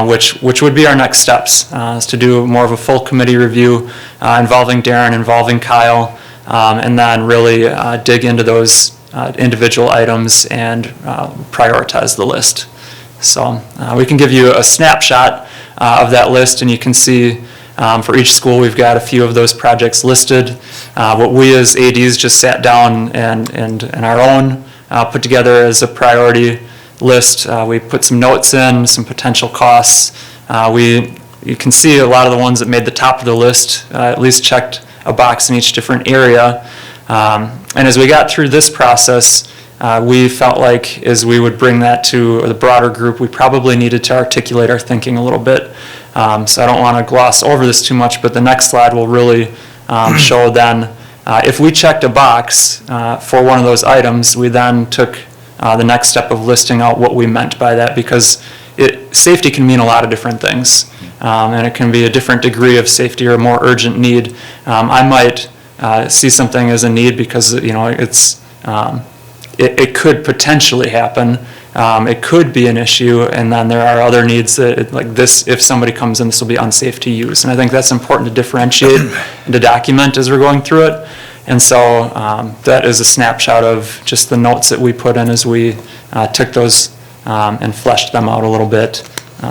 which would be our next steps, is to do more of a full committee review involving Darren, involving Kyle, and then really dig into those individual items and prioritize the list. So we can give you a snapshot of that list, and you can see for each school we've got a few of those projects listed. What we as ADs just sat down and our own put together as a priority list. We put some notes in, some potential costs. You can see a lot of the ones that made the top of the list at least checked a box in each different area. And as we got through this process, we felt like as we would bring that to the broader group, we probably needed to articulate our thinking a little bit. So I don't want to gloss over this too much, but the next slide will really show then if we checked a box for one of those items, we then took the next step of listing out what we meant by that, because safety can mean a lot of different things, and it can be a different degree of safety or a more urgent need. I might see something as a need because it could potentially happen. It could be an issue, and then there are other needs that, like this, if somebody comes in, this will be unsafe to use. And I think that's important to differentiate and to document as we're going through it. And so that is a snapshot of just the notes that we put in as we took those and fleshed them out a little bit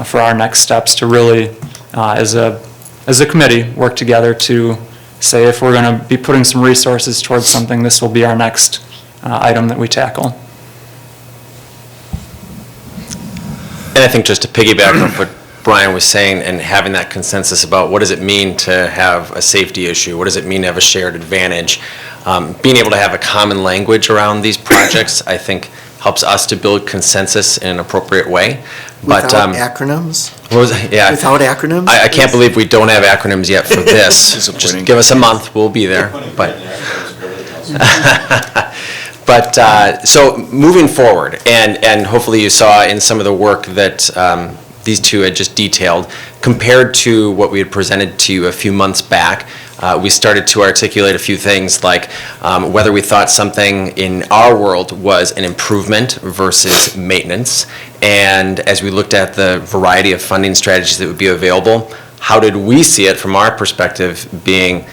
for our next steps to really, as a committee, work together to say if we're going to be putting some resources towards something, this will be our next item that we tackle. And I think just to piggyback on what Brian was saying and having that consensus about what does it mean to have a safety issue, what does it mean to have a shared advantage, being able to have a common language around these projects, I think helps us to build consensus in an appropriate way. But, Without acronyms? What was it? Yeah. Without acronyms? I can't believe we don't have acronyms yet for this. Just give us a month, we'll be there. But so moving forward, and hopefully you saw in some of the work that these two had just detailed, compared to what we had presented to you a few months back, we started to articulate a few things like whether we thought something in our world was an improvement versus maintenance. And as we looked at the variety of funding strategies that would be available, how did we see it from our perspective being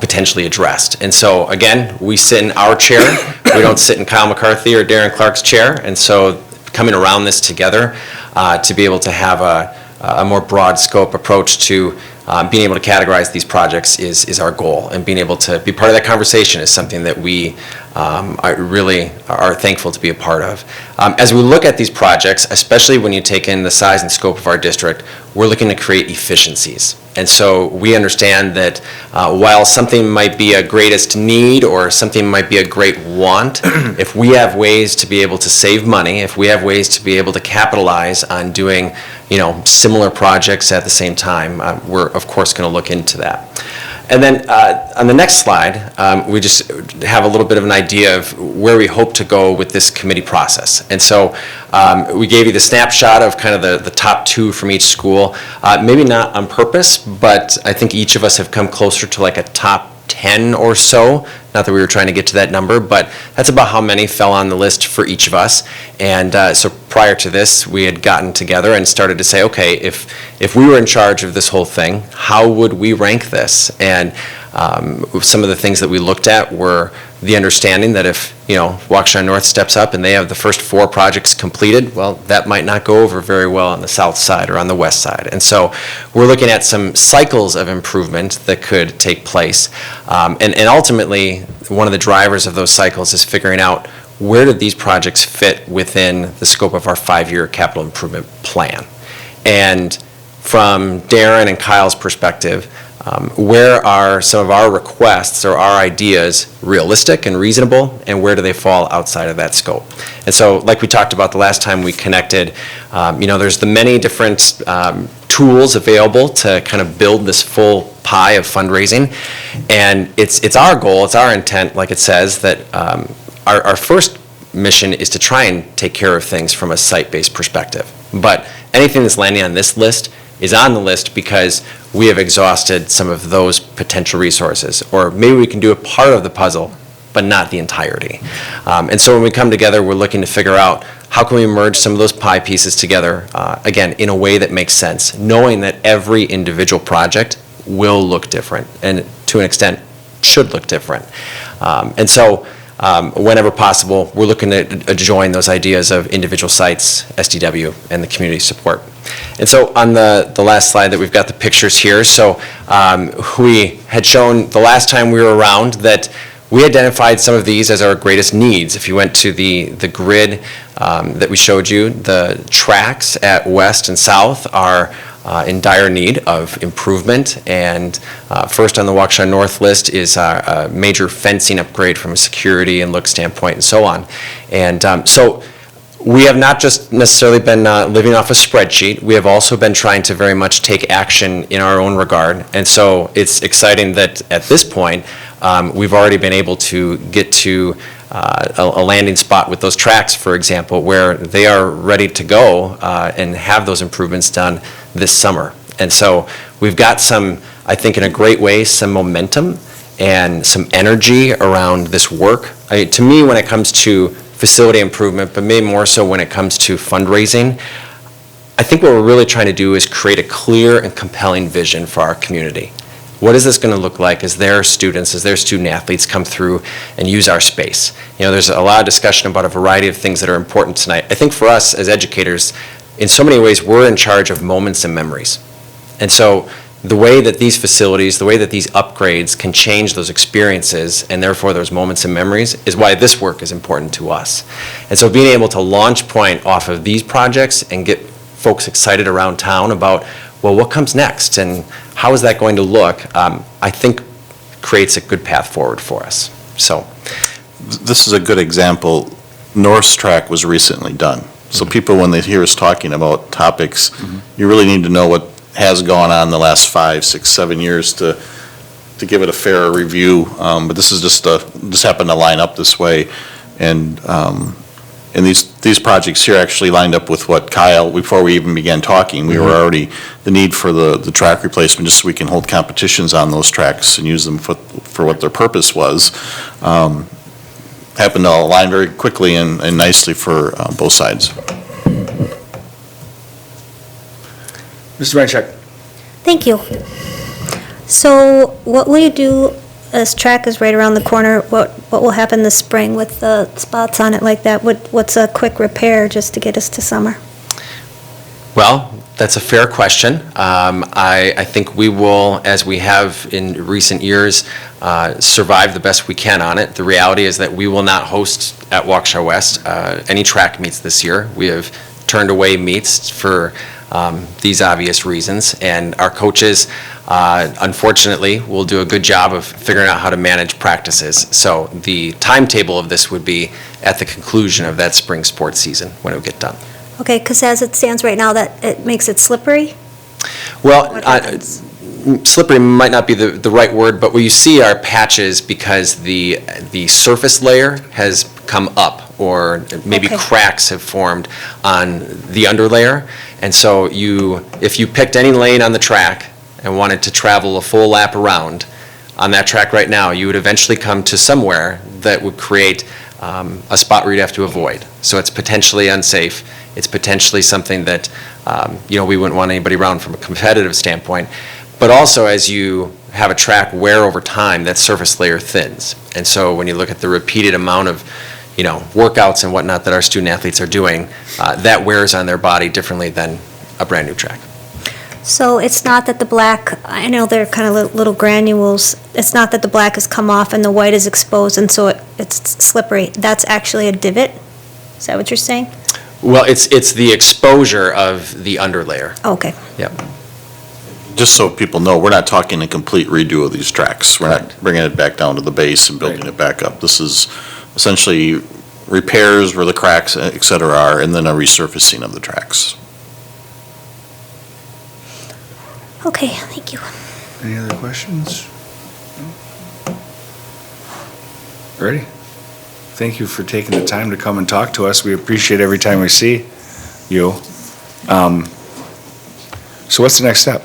potentially addressed? And so again, we sit in our chair. We don't sit in Kyle McCarthy or Darren Clark's chair. And so coming around this together to be able to have a more broad scope approach to being able to categorize these projects is our goal. And being able to be part of that conversation is something that we really are thankful to be a part of. As we look at these projects, especially when you take in the size and scope of our district, we're looking to create efficiencies. And so we understand that while something might be a greatest need or something might be a great want, if we have ways to be able to save money, if we have ways to be able to capitalize on doing, similar projects at the same time, we're of course going to look into that. And then on the next slide, we just have a little bit of an idea of where we hope to go with this committee process. And so we gave you the snapshot of kind of the top two from each school, maybe not on purpose, but I think each of us have come closer to like a top 10 or so. Not that we were trying to get to that number, but that's about how many fell on the list for each of us. And so prior to this, we had gotten together and started to say, okay, if we were in charge of this whole thing, how would we rank this? And some of the things that we looked at were the understanding that if, Waukesha North steps up and they have the first 4 projects completed, well, that might not go over very well on the south side or on the west side. And so we're looking at some cycles of improvement that could take place. And ultimately, one of the drivers of those cycles is figuring out where did these projects fit within the scope of our 5-year capital improvement plan. And from Darren and Kyle's perspective, where are some of our requests or our ideas realistic and reasonable, and where do they fall outside of that scope? And so, like we talked about the last time we connected, there's the many different tools available to kind of build this full pie of fundraising, and it's our goal, it's our intent, like it says, that our first mission is to try and take care of things from a site-based perspective. But anything that's landing on this list is on the list because we have exhausted some of those potential resources. Or maybe we can do a part of the puzzle, but not the entirety. And so when we come together, we're looking to figure out how can we merge some of those pie pieces together, again, in a way that makes sense, knowing that every individual project will look different and to an extent should look different. And so whenever possible, we're looking to join those ideas of individual sites, SDW, and the community support. And so on the last slide that we've got the pictures here, so we had shown the last time we were around that we identified some of these as our greatest needs. If you went to the grid that we showed you, the tracks at West and South are in dire need of improvement, and first on the Waukesha North list is a major fencing upgrade from a security and look standpoint and so on. And so we have not just necessarily been living off a spreadsheet, we have also been trying to very much take action in our own regard, and so it's exciting that at this point we've already been able to get to a landing spot with those tracks, for example, where they are ready to go and have those improvements done this summer. And so we've got some, I think in a great way, some momentum and some energy around this work. To me, when it comes to facility improvement, but maybe more so when it comes to fundraising, I think what we're really trying to do is create a clear and compelling vision for our community. What is this going to look like as their students, as their student athletes come through and use our space? There's a lot of discussion about a variety of things that are important tonight. I think for us as educators, in so many ways, we're in charge of moments and memories. And so the way that these facilities, the way that these upgrades can change those experiences and therefore those moments and memories is why this work is important to us. And so being able to launch point off of these projects and get folks excited around town about, well, what comes next and how is that going to look, I think creates a good path forward for us. So this is a good example. North's track was recently done. So people, when they hear us talking about topics, you really need to know what has gone on the last 5, 6, 7 years to give it a fair review. But this is just happened to line up this way, and these projects here actually lined up with what Kyle, before we even began talking, we were already the need for the track replacement, just so we can hold competitions on those tracks and use them for what their purpose was. Happened to align very quickly and nicely for both sides. Mr. Reincheck. Thank you. So what will you do, as track is right around the corner, what will happen this spring with the spots on it like that? What's a quick repair just to get us to summer? Well, that's a fair question. I think we will, as we have in recent years, survive the best we can on it. The reality is that we will not host at Waukesha West any track meets this year. We have turned away meets for these obvious reasons, and our coaches, unfortunately, will do a good job of figuring out how to manage practices. So the timetable of this would be at the conclusion of that spring sports season when it would get done. Okay, because as it stands right now, that it makes it slippery? Well, slippery might not be the right word, but what you see are patches because the surface layer has come up, or maybe cracks have formed on the underlayer. And so if you picked any lane on the track and wanted to travel a full lap around on that track right now, you would eventually come to somewhere that would create a spot where you'd have to avoid. So it's potentially unsafe. It's potentially something that we wouldn't want anybody around from a competitive standpoint. But also, as you have a track wear over time, that surface layer thins. And so when you look at the repeated amount of workouts and whatnot that our student athletes are doing, that wears on their body differently than a brand new track. So it's not that the black, I know they're kind of little granules, it's not that the black has come off and the white is exposed and so it's slippery. That's actually a divot? Is that what you're saying? Well, it's the exposure of the underlayer. Okay. Yep. just so people know, we're not talking a complete redo of these tracks. We're not bringing it back down to the base and building it back up. This is essentially repairs where the cracks, et cetera, are, and then a resurfacing of the tracks. Okay, thank you. Any other questions? Ready? Thank you for taking the time to come and talk to us. We appreciate every time we see you. So what's the next step?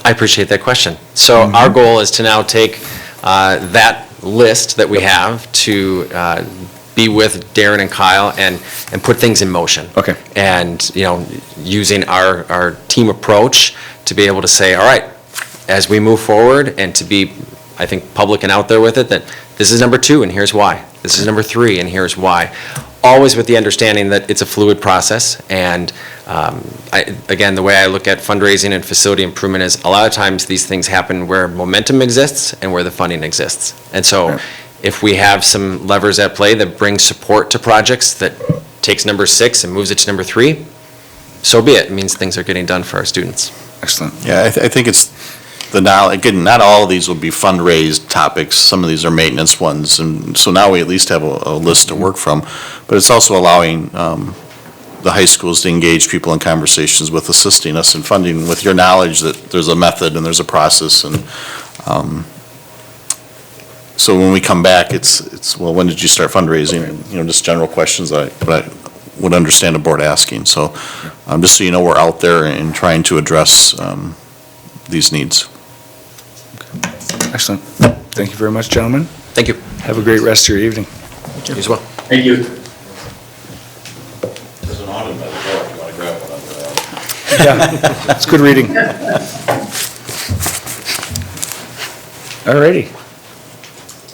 I appreciate that question. So our goal is to now take that list that we have to be with Darren and Kyle and put things in motion. Okay. And, using our team approach to be able to say, all right, as we move forward and to be, I think, public and out there with it, that this is number 2 and here's why. This is number 3 and here's why. Always with the understanding that it's a fluid process, and again, the way I look at fundraising and facility improvement is a lot of times these things happen where momentum exists and where the funding exists. And so if we have some levers at play that bring support to projects that takes number 6 and moves it to number 3, so be it. It means things are getting done for our students. Excellent. Yeah, I think it's the knowledge, again, not all of these will be fundraised topics. Some of these are maintenance ones, and so now we at least have a list to work from. But it's also allowing the high schools to engage people in conversations with assisting us in funding with your knowledge that there's a method and there's a process. And so when we come back, it's well, when did you start fundraising? And, just general questions that I would understand a board asking. So just so you know, we're out there and trying to address these needs. Excellent. Thank you very much, gentlemen. Thank you. Have a great rest of your evening. You as well. Thank you. There's an audit by the door, if you want to grab one. Yeah, it's good reading. All righty.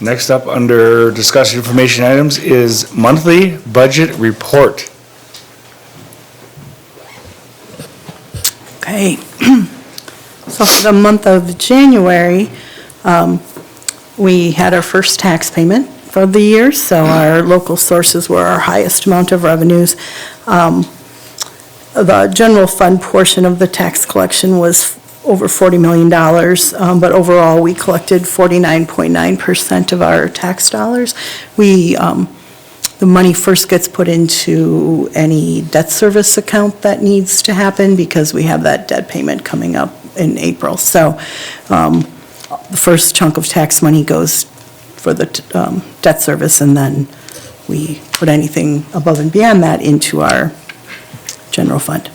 Next up, under discussion information items, is monthly budget report. Okay. So for the month of January, we had our first tax payment for the year, so our local sources were our highest amount of revenues. The general fund portion of the tax collection was over $40 million, but overall, we collected 49.9% of our tax dollars. The money first gets put into any debt service account that needs to happen because we have that debt payment coming up in April. So the first chunk of tax money goes for the debt service, and then we put anything above and beyond that into our general fund.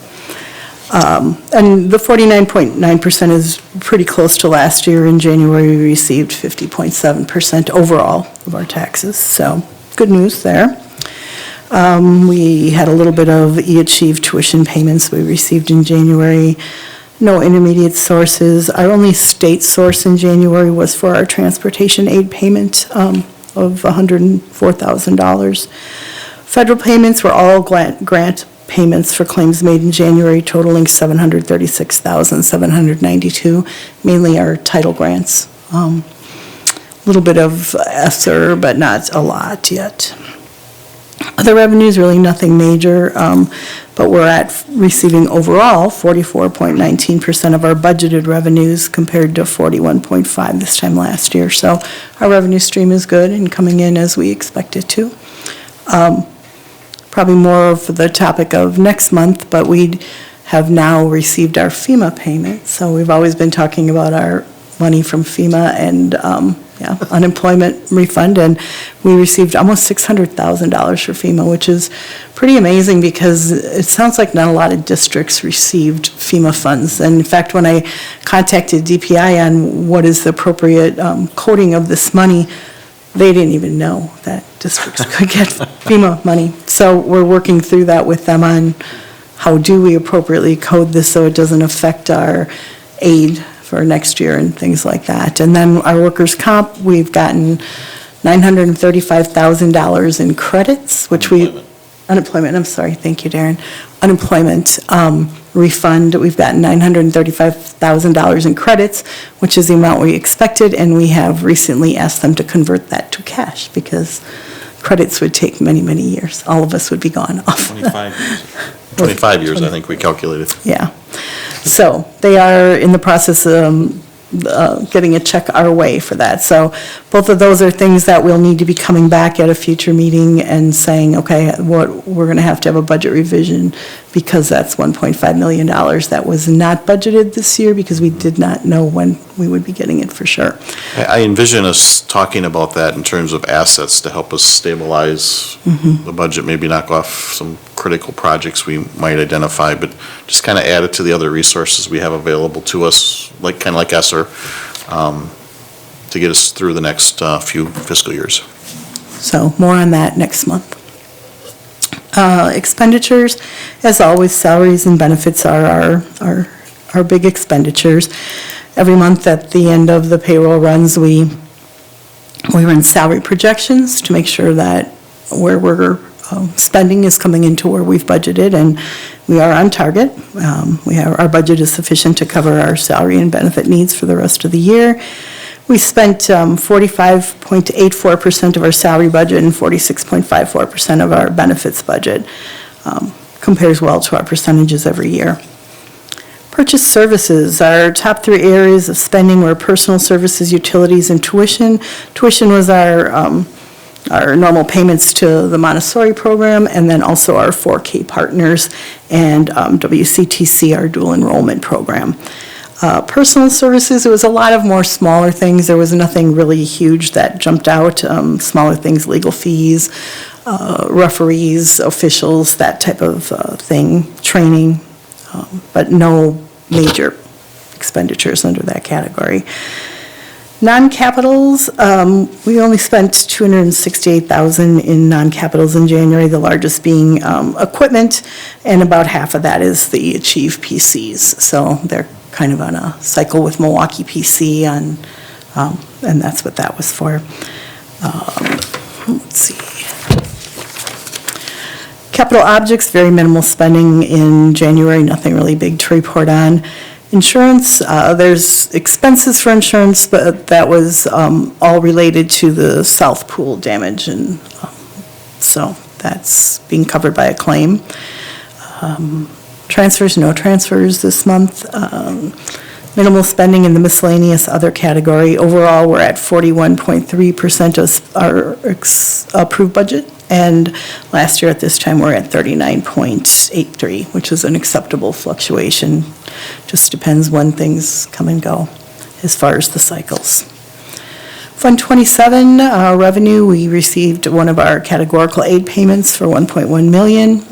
And the 49.9% is pretty close to last year. In January, we received 50.7% overall of our taxes, so good news there. We had a little bit of e-Achieve tuition payments we received in January. No intermediate sources. Our only state source in January was for our transportation aid payment of $104,000. Federal payments were all grant payments for claims made in January totaling $736,792, mainly our title grants. A little bit of Esser, but not a lot yet. Other revenues, really nothing major, but we're at receiving overall 44.19% of our budgeted revenues compared to 41.5% this time last year. So our revenue stream is good and coming in as we expect it to. Probably more of the topic of next month, but we have now received our FEMA payment. So we've always been talking about our money from FEMA and unemployment refund, and we received almost $600,000 for FEMA, which is pretty amazing because it sounds like not a lot of districts received FEMA funds. And in fact, when I contacted DPI on what is the appropriate coding of this money, they didn't even know that districts could get FEMA money. So we're working through that with them on how do we appropriately code this so it doesn't affect our aid for next year and things like that. And then our workers' comp, we've gotten $935,000 in credits, which unemployment, I'm sorry, thank you, Darren. Unemployment refund, we've gotten $935,000 in credits, which is the amount we expected, and we have recently asked them to convert that to cash because credits would take many, many years. All of us would be gone off. 25 years, I think we calculated. Yeah. So they are in the process of getting a check our way for that. So both of those are things that we'll need to be coming back at a future meeting and saying, okay, we're going to have a budget revision because that's $1.5 million that was not budgeted this year because we did not know when we would be getting it for sure. I envision us talking about that in terms of assets to help us stabilize the budget, maybe knock off some critical projects we might identify, but just kind of add it to the other resources we have available to us, kind of like Esser, to get us through the next few fiscal years. So more on that next month. Expenditures, as always, salaries and benefits are our big expenditures. Every month at the end of the payroll runs, we run salary projections to make sure that where we're spending is coming into where we've budgeted, and we are on target. Our budget is sufficient to cover our salary and benefit needs for the rest of the year. We spent 45.84% of our salary budget and 46.54% of our benefits budget. Compares well to our percentages every year. Purchase services, our top three areas of spending were personal services, utilities, and tuition. Tuition was our normal payments to the Montessori program, and then also our 4K partners and WCTC, our dual enrollment program. Personal services, it was a lot of more smaller things. There was nothing really huge that jumped out. Smaller things, legal fees, referees, officials, that type of thing, training, but no major expenditures under that category. Non-capitals, we only spent $268,000 in non-capitals in January, the largest being equipment, and about half of that is the Achieve PCs. So they're kind of on a cycle with Milwaukee PC, and that's what that was for. Let's see. Capital objects, very minimal spending in January, nothing really big to report on. Insurance, there's expenses for insurance, but that was all related to the South Pool damage, and so that's being covered by a claim. Transfers, no transfers this month. Minimal spending in the miscellaneous other category. Overall, we're at 41.3% of our approved budget, and last year at this time, we're at 39.83, which is an acceptable fluctuation. Just depends when things come and go as far as the cycles. Fund 27, revenue, we received one of our categorical aid payments for $1.1 million,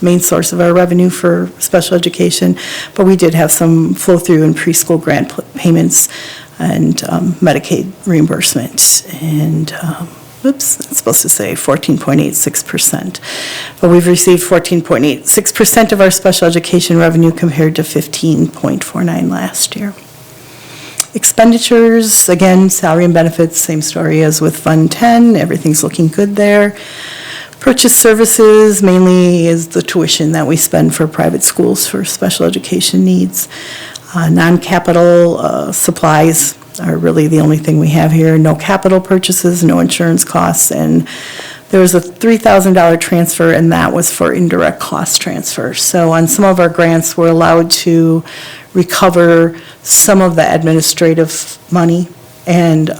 main source of our revenue for special education, but we did have some flow-through in preschool grant payments and Medicaid reimbursement, and it's supposed to say 14.86%. But we've received 14.86% of our special education revenue compared to 15.49 last year. Expenditures, again, salary and benefits, same story as with Fund 10. Everything's looking good there. Purchase services mainly is the tuition that we spend for private schools for special education needs. Non-capital supplies are really the only thing we have here. No capital purchases, no insurance costs, and there was a $3,000 transfer, and that was for indirect cost transfer. So on some of our grants, we're allowed to recover some of the administrative money, and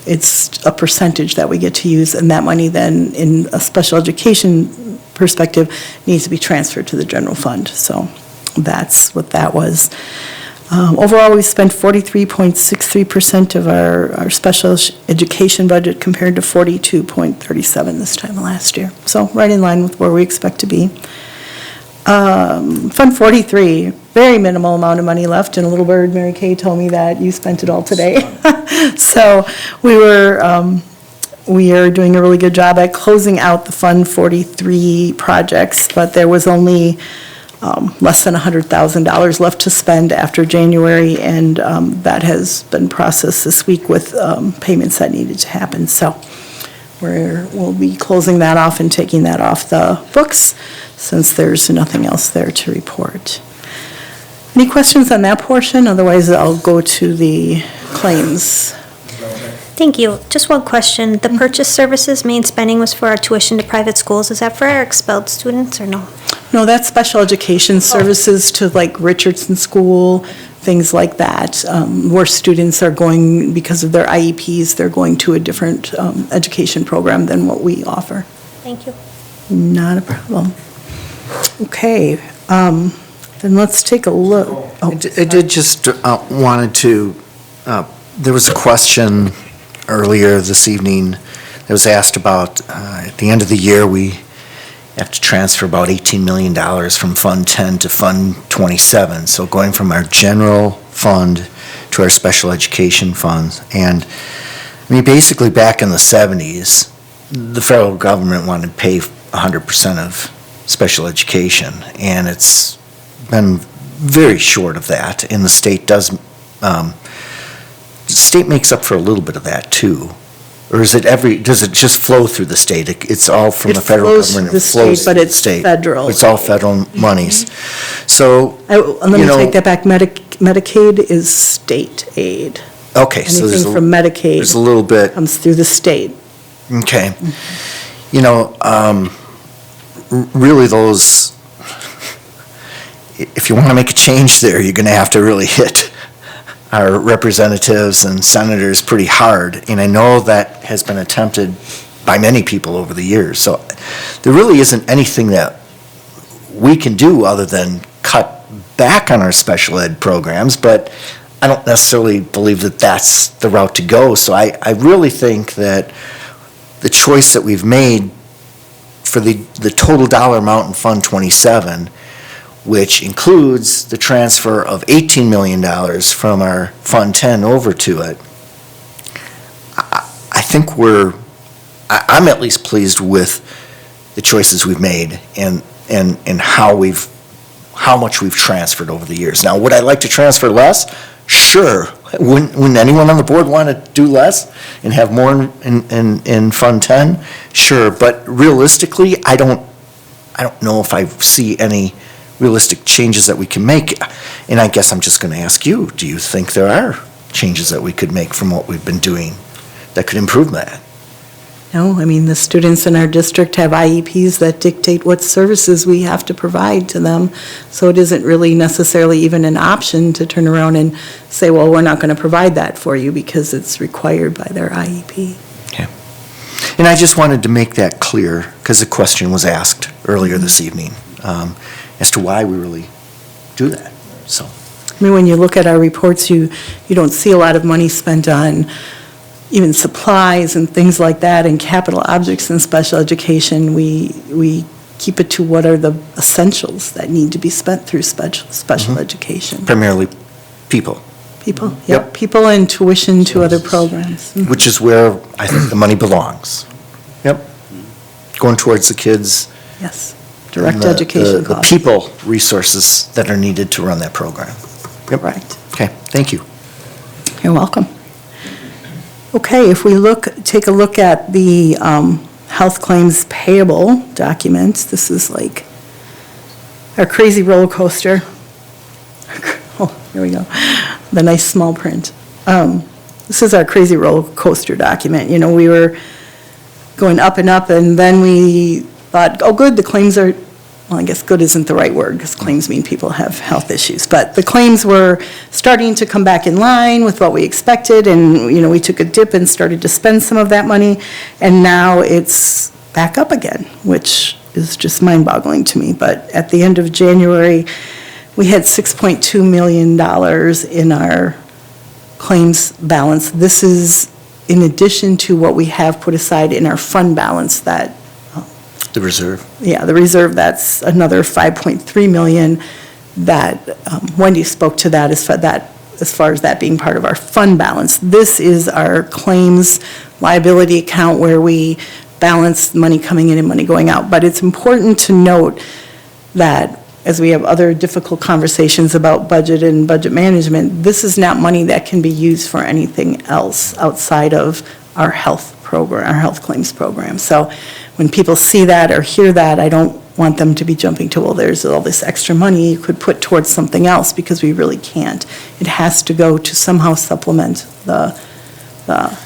it's a percentage that we get to use, and that money then, in a special education perspective, needs to be transferred to the general fund. So that's what that was. Overall, we spent 43.63% of our special education budget compared to 42.37 this time last year. So right in line with where we expect to be. Fund 43, very minimal amount of money left, and Little Bird, Mary Kay told me that you spent it all today. So we are doing a really good job at closing out the Fund 43 projects, but there was only less than $100,000 left to spend after January, and that has been processed this week with payments that needed to happen. So we'll be closing that off and taking that off the books since there's nothing else there to report. Any questions on that portion? Otherwise, I'll go to the claims. Thank you. Just one question. The purchase services main spending was for our tuition to private schools. Is that for our expelled students or no? No, that's special education services to like Richardson School, things like that, where students are going, because of their IEPs, they're going to a different education program than what we offer. Thank you. Not a problem. Okay, then let's take a look. Oh, I did just wanted to, there was a question earlier this evening that was asked about, at the end of the year, we have to transfer about $18 million from Fund 10 to Fund 27. So going from our general fund to our special education funds. And I mean, basically back in the 70s, the federal government wanted to pay 100% of special education. And it's been very short of that. And the state does, the state makes up for a little bit of that too. Or is it does it just flow through the state? It's all from the federal government? It flows through the state, but it's federal. It's all federal monies. So, Let me take that back. Medicaid is state aid. Okay, so Anything from Medicaid there's a little bit. comes through the state. Okay. You know, really those, if you want to make a change there, you're going to have to really hit our representatives and senators pretty hard, and I know that has been attempted by many people over the years. So there really isn't anything that we can do other than cut back on our special ed programs, but I don't necessarily believe that that's the route to go. So I really think that the choice that we've made for the total dollar amount in Fund 27, which includes the transfer of $18 million from our Fund 10 over to it, I think I'm at least pleased with the choices we've made and how much we've transferred over the years. Now, would I like to transfer less? Sure. Wouldn't anyone on the board want to do less and have more in Fund 10? Sure, but realistically, I don't know if I see any realistic changes that we can make. And I guess I'm just going to ask you, do you think there are changes that we could make from what we've been doing that could improve that? No, I mean, the students in our district have IEPs that dictate what services we have to provide to them. So it isn't really necessarily even an option to turn around and say, well, we're not going to provide that for you because it's required by their IEP. Okay. And I just wanted to make that clear because the question was asked earlier this evening. As to why we really do that, so. I mean, when you look at our reports, you don't see a lot of money spent on even supplies and things like that and capital objects in special education. We keep it to what are the essentials that need to be spent through special education. Primarily people. People, yep, people and tuition to other programs. Which is where I think the money belongs. Yep. Going towards the kids. Yes. Direct education the costs. people resources that are needed to run that program. Yep. Right. Okay, thank you. You're welcome. Okay, if we take a look at the health claims payable document, this is like our crazy roller coaster. Oh, here we go. The nice small print. This is our crazy roller coaster document. You know, we were going up, and then we thought, oh, good, the claims are, well, I guess good isn't the right word, because claims mean people have health issues, but the claims were starting to come back in line with what we expected, and, you know, we took a dip and started to spend some of that money, and now it's back up again, which is just mind-boggling to me. But at the end of January, we had $6.2 million in our claims balance. This is in addition to what we have put aside in our fund balance that The reserve. Yeah, the reserve, that's another $5.3 million that Wendy spoke to that as far as that being part of our fund balance. This is our claims liability account where we balance money coming in and money going out. But it's important to note that as we have other difficult conversations about budget and budget management, this is not money that can be used for anything else outside of our health program, our health claims program. So when people see that or hear that, I don't want them to be jumping to, well, there's all this extra money you could put towards something else, because we really can't. It has to go to somehow supplement the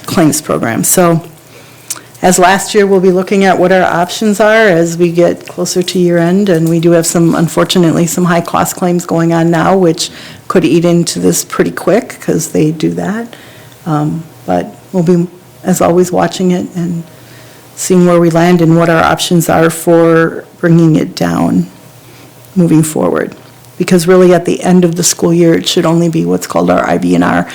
claims program. So As last year, we'll be looking at what our options are as we get closer to year end, and we do have some, unfortunately, some high-cost claims going on now, which could eat into this pretty quick, because they do that. But we'll be, as always, watching it and seeing where we land and what our options are for bringing it down moving forward. Because really, at the end of the school year, it should only be what's called our IBNR,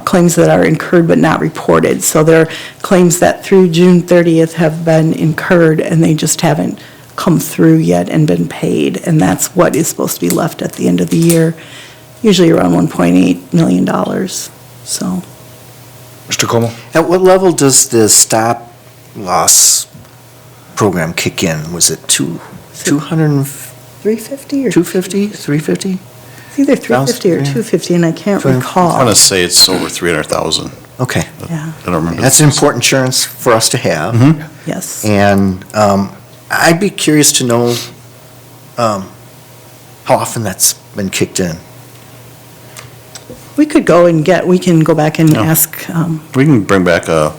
claims that are incurred but not reported. So they're claims that through June 30th have been incurred, and they just haven't come through yet and been paid. And that's what is supposed to be left at the end of the year, usually around $1.8 million, so. Mr. Como? At what level does the stop loss program kick in? Was it 350 or? 250, 350? It's either 350 or 250, and I can't I want recall. to say it's over 300,000. Okay. Yeah. I don't remember. That's important insurance for us to have. Yes. And I'd be curious to know how often that's been kicked in. We could go and we can go back and Yeah. ask, We can bring back it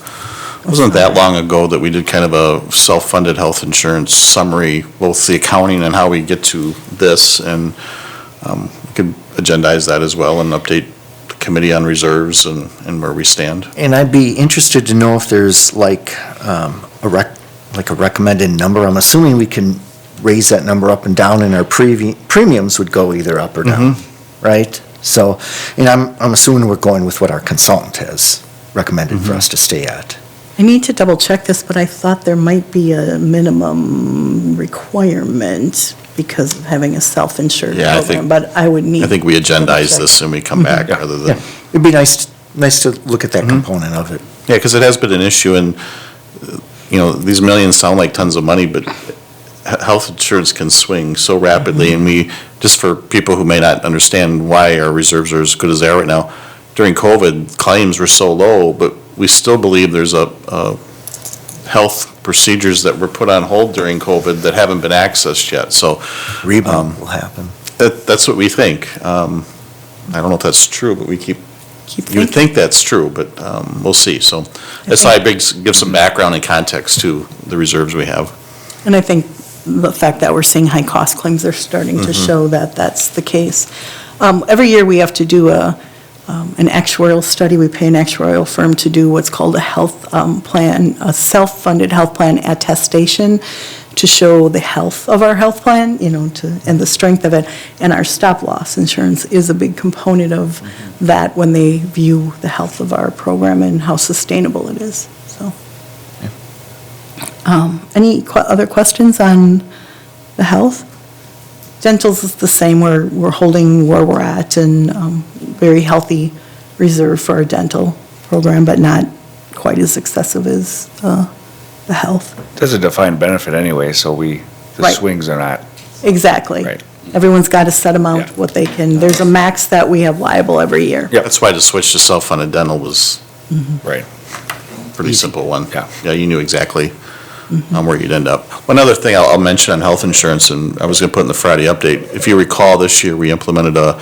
wasn't that long ago that we did kind of a self-funded health insurance summary, both the accounting and how we get to this, and we could agendize that as well and update the committee on reserves and where we stand. And I'd be interested to know if there's like a recommended number. I'm assuming we can raise that number up and down, and our premiums would go either up or down, right? So, and I'm assuming we're going with what our consultant has recommended for us to stay at. I need to double check this, but I thought there might be a minimum requirement because of having a self-insured Yeah, I program, think- but I would need. I think we to double agendize check. this and we come back rather than. Yeah, it'd be nice to look at that component of it. Yeah, because it has been an issue, and, these millions sound like tons of money, but health insurance can swing so rapidly, and just for people who may not understand why our reserves are as good as they are right now, during COVID, claims were so low, but we still believe there's health procedures that were put on hold during COVID that haven't been accessed yet, so. Rebound will happen. That's what we think. I don't know if that's true, but we keep you would think that's true, but we'll see. So that's why I give some background and context to the reserves we have. And I think the fact that we're seeing high-cost claims are starting to show that that's the case. Every year, we have to do an actuarial study. We pay an actuarial firm to do what's called a health plan, a self-funded health plan attestation to show the health of our health plan, and the strength of it. And our stop-loss insurance is a big component of that when they view the health of our program and how sustainable it is, so. Any other questions on the health? Dental's is the same. We're holding where we're at, and very healthy reserve for our dental program, but not quite as excessive as the health. There's a defined benefit anyway, so the Right. swings are not. Exactly. Right. Everyone's got a set amount, what they can, there's a max that we have liable every year. Yeah, that's why the switch to self-funded dental was Right. pretty simple one. Yeah. Yeah, you knew exactly where you'd end up. One other thing I'll mention on health insurance, and I was going to put in the Friday update, if you recall, this year we implemented a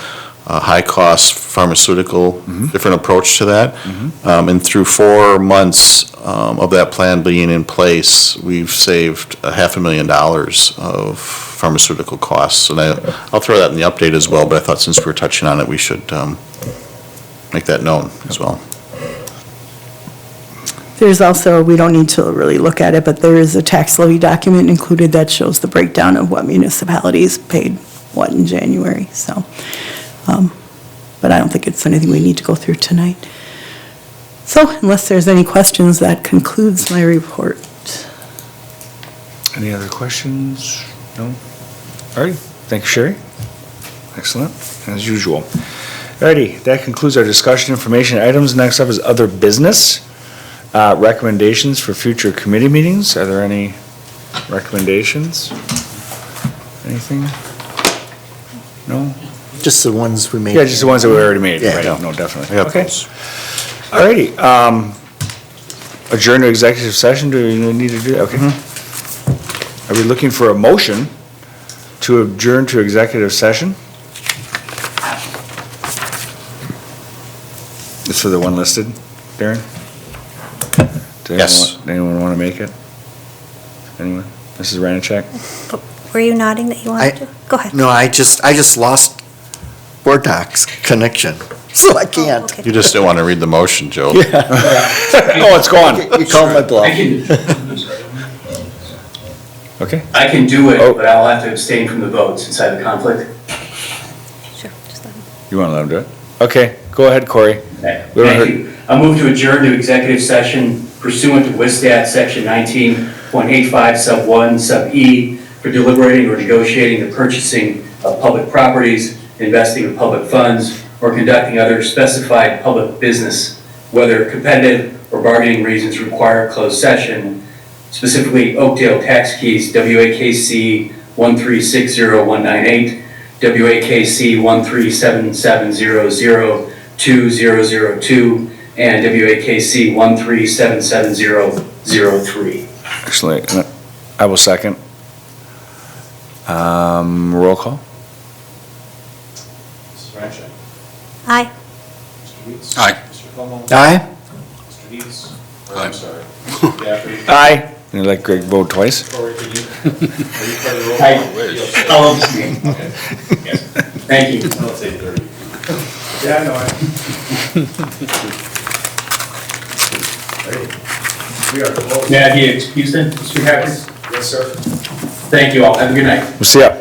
high-cost pharmaceutical, different approach to that. And through 4 months of that plan being in place, we've saved $500,000 of pharmaceutical costs. And I'll throw that in the update as well, but I thought since we're touching on it, we should make that known as well. There's also, we don't need to really look at it, but there is a tax levy document included that shows the breakdown of what municipalities paid what in January, so. But I don't think it's anything we need to go through tonight. So unless there's any questions, that concludes my report. Any other questions? No? All right, thank you, Sherry. Excellent, as usual. All righty, that concludes our discussion information items. Next up is other business. Recommendations for future committee meetings. Are there any recommendations? Anything? No? Just the ones we made. Yeah, just the ones that we already made, Yeah. right? No, definitely. I got Okay. those. All righty. Adjourn to executive session, do we need to do that? Okay. Are we looking for a motion to adjourn to executive session? It's for the one listed, Darren? Yes. Anyone want to make it? Anyone? Mrs. Ranichek? Were you nodding that you wanted to? Go ahead. No, I just lost Board Docs connection, so I can't. You just didn't want to read the motion, Joe. Oh, it's gone. You called my bluff. Okay. I can do it, but I'll have to abstain from the vote since I have a conflict. Sure, just let me. You want to let him do it? Okay, go ahead, Corey. Okay, We haven't thank you. I'll move to adjourn to executive session pursuant to WSStat Section 19.85 Sub 1 Sub E for deliberating or negotiating the purchasing of public properties, investing of public funds, or conducting other specified public business, whether competitive or bargaining reasons require closed session, specifically Oakdale Tax Keys, WAKC 1360198, WAKC 137700202, and WAKC 1377003. Actually, I will second. Roll call? Aye. Aye. Aye? Aye. Aye. You let Greg vote twice? I'll abstain. Thank you. Yeah, I know. We are closed. May I be excused then, Mr. Hackett? Yes, sir. Thank you all. Have a good night. We'll see ya.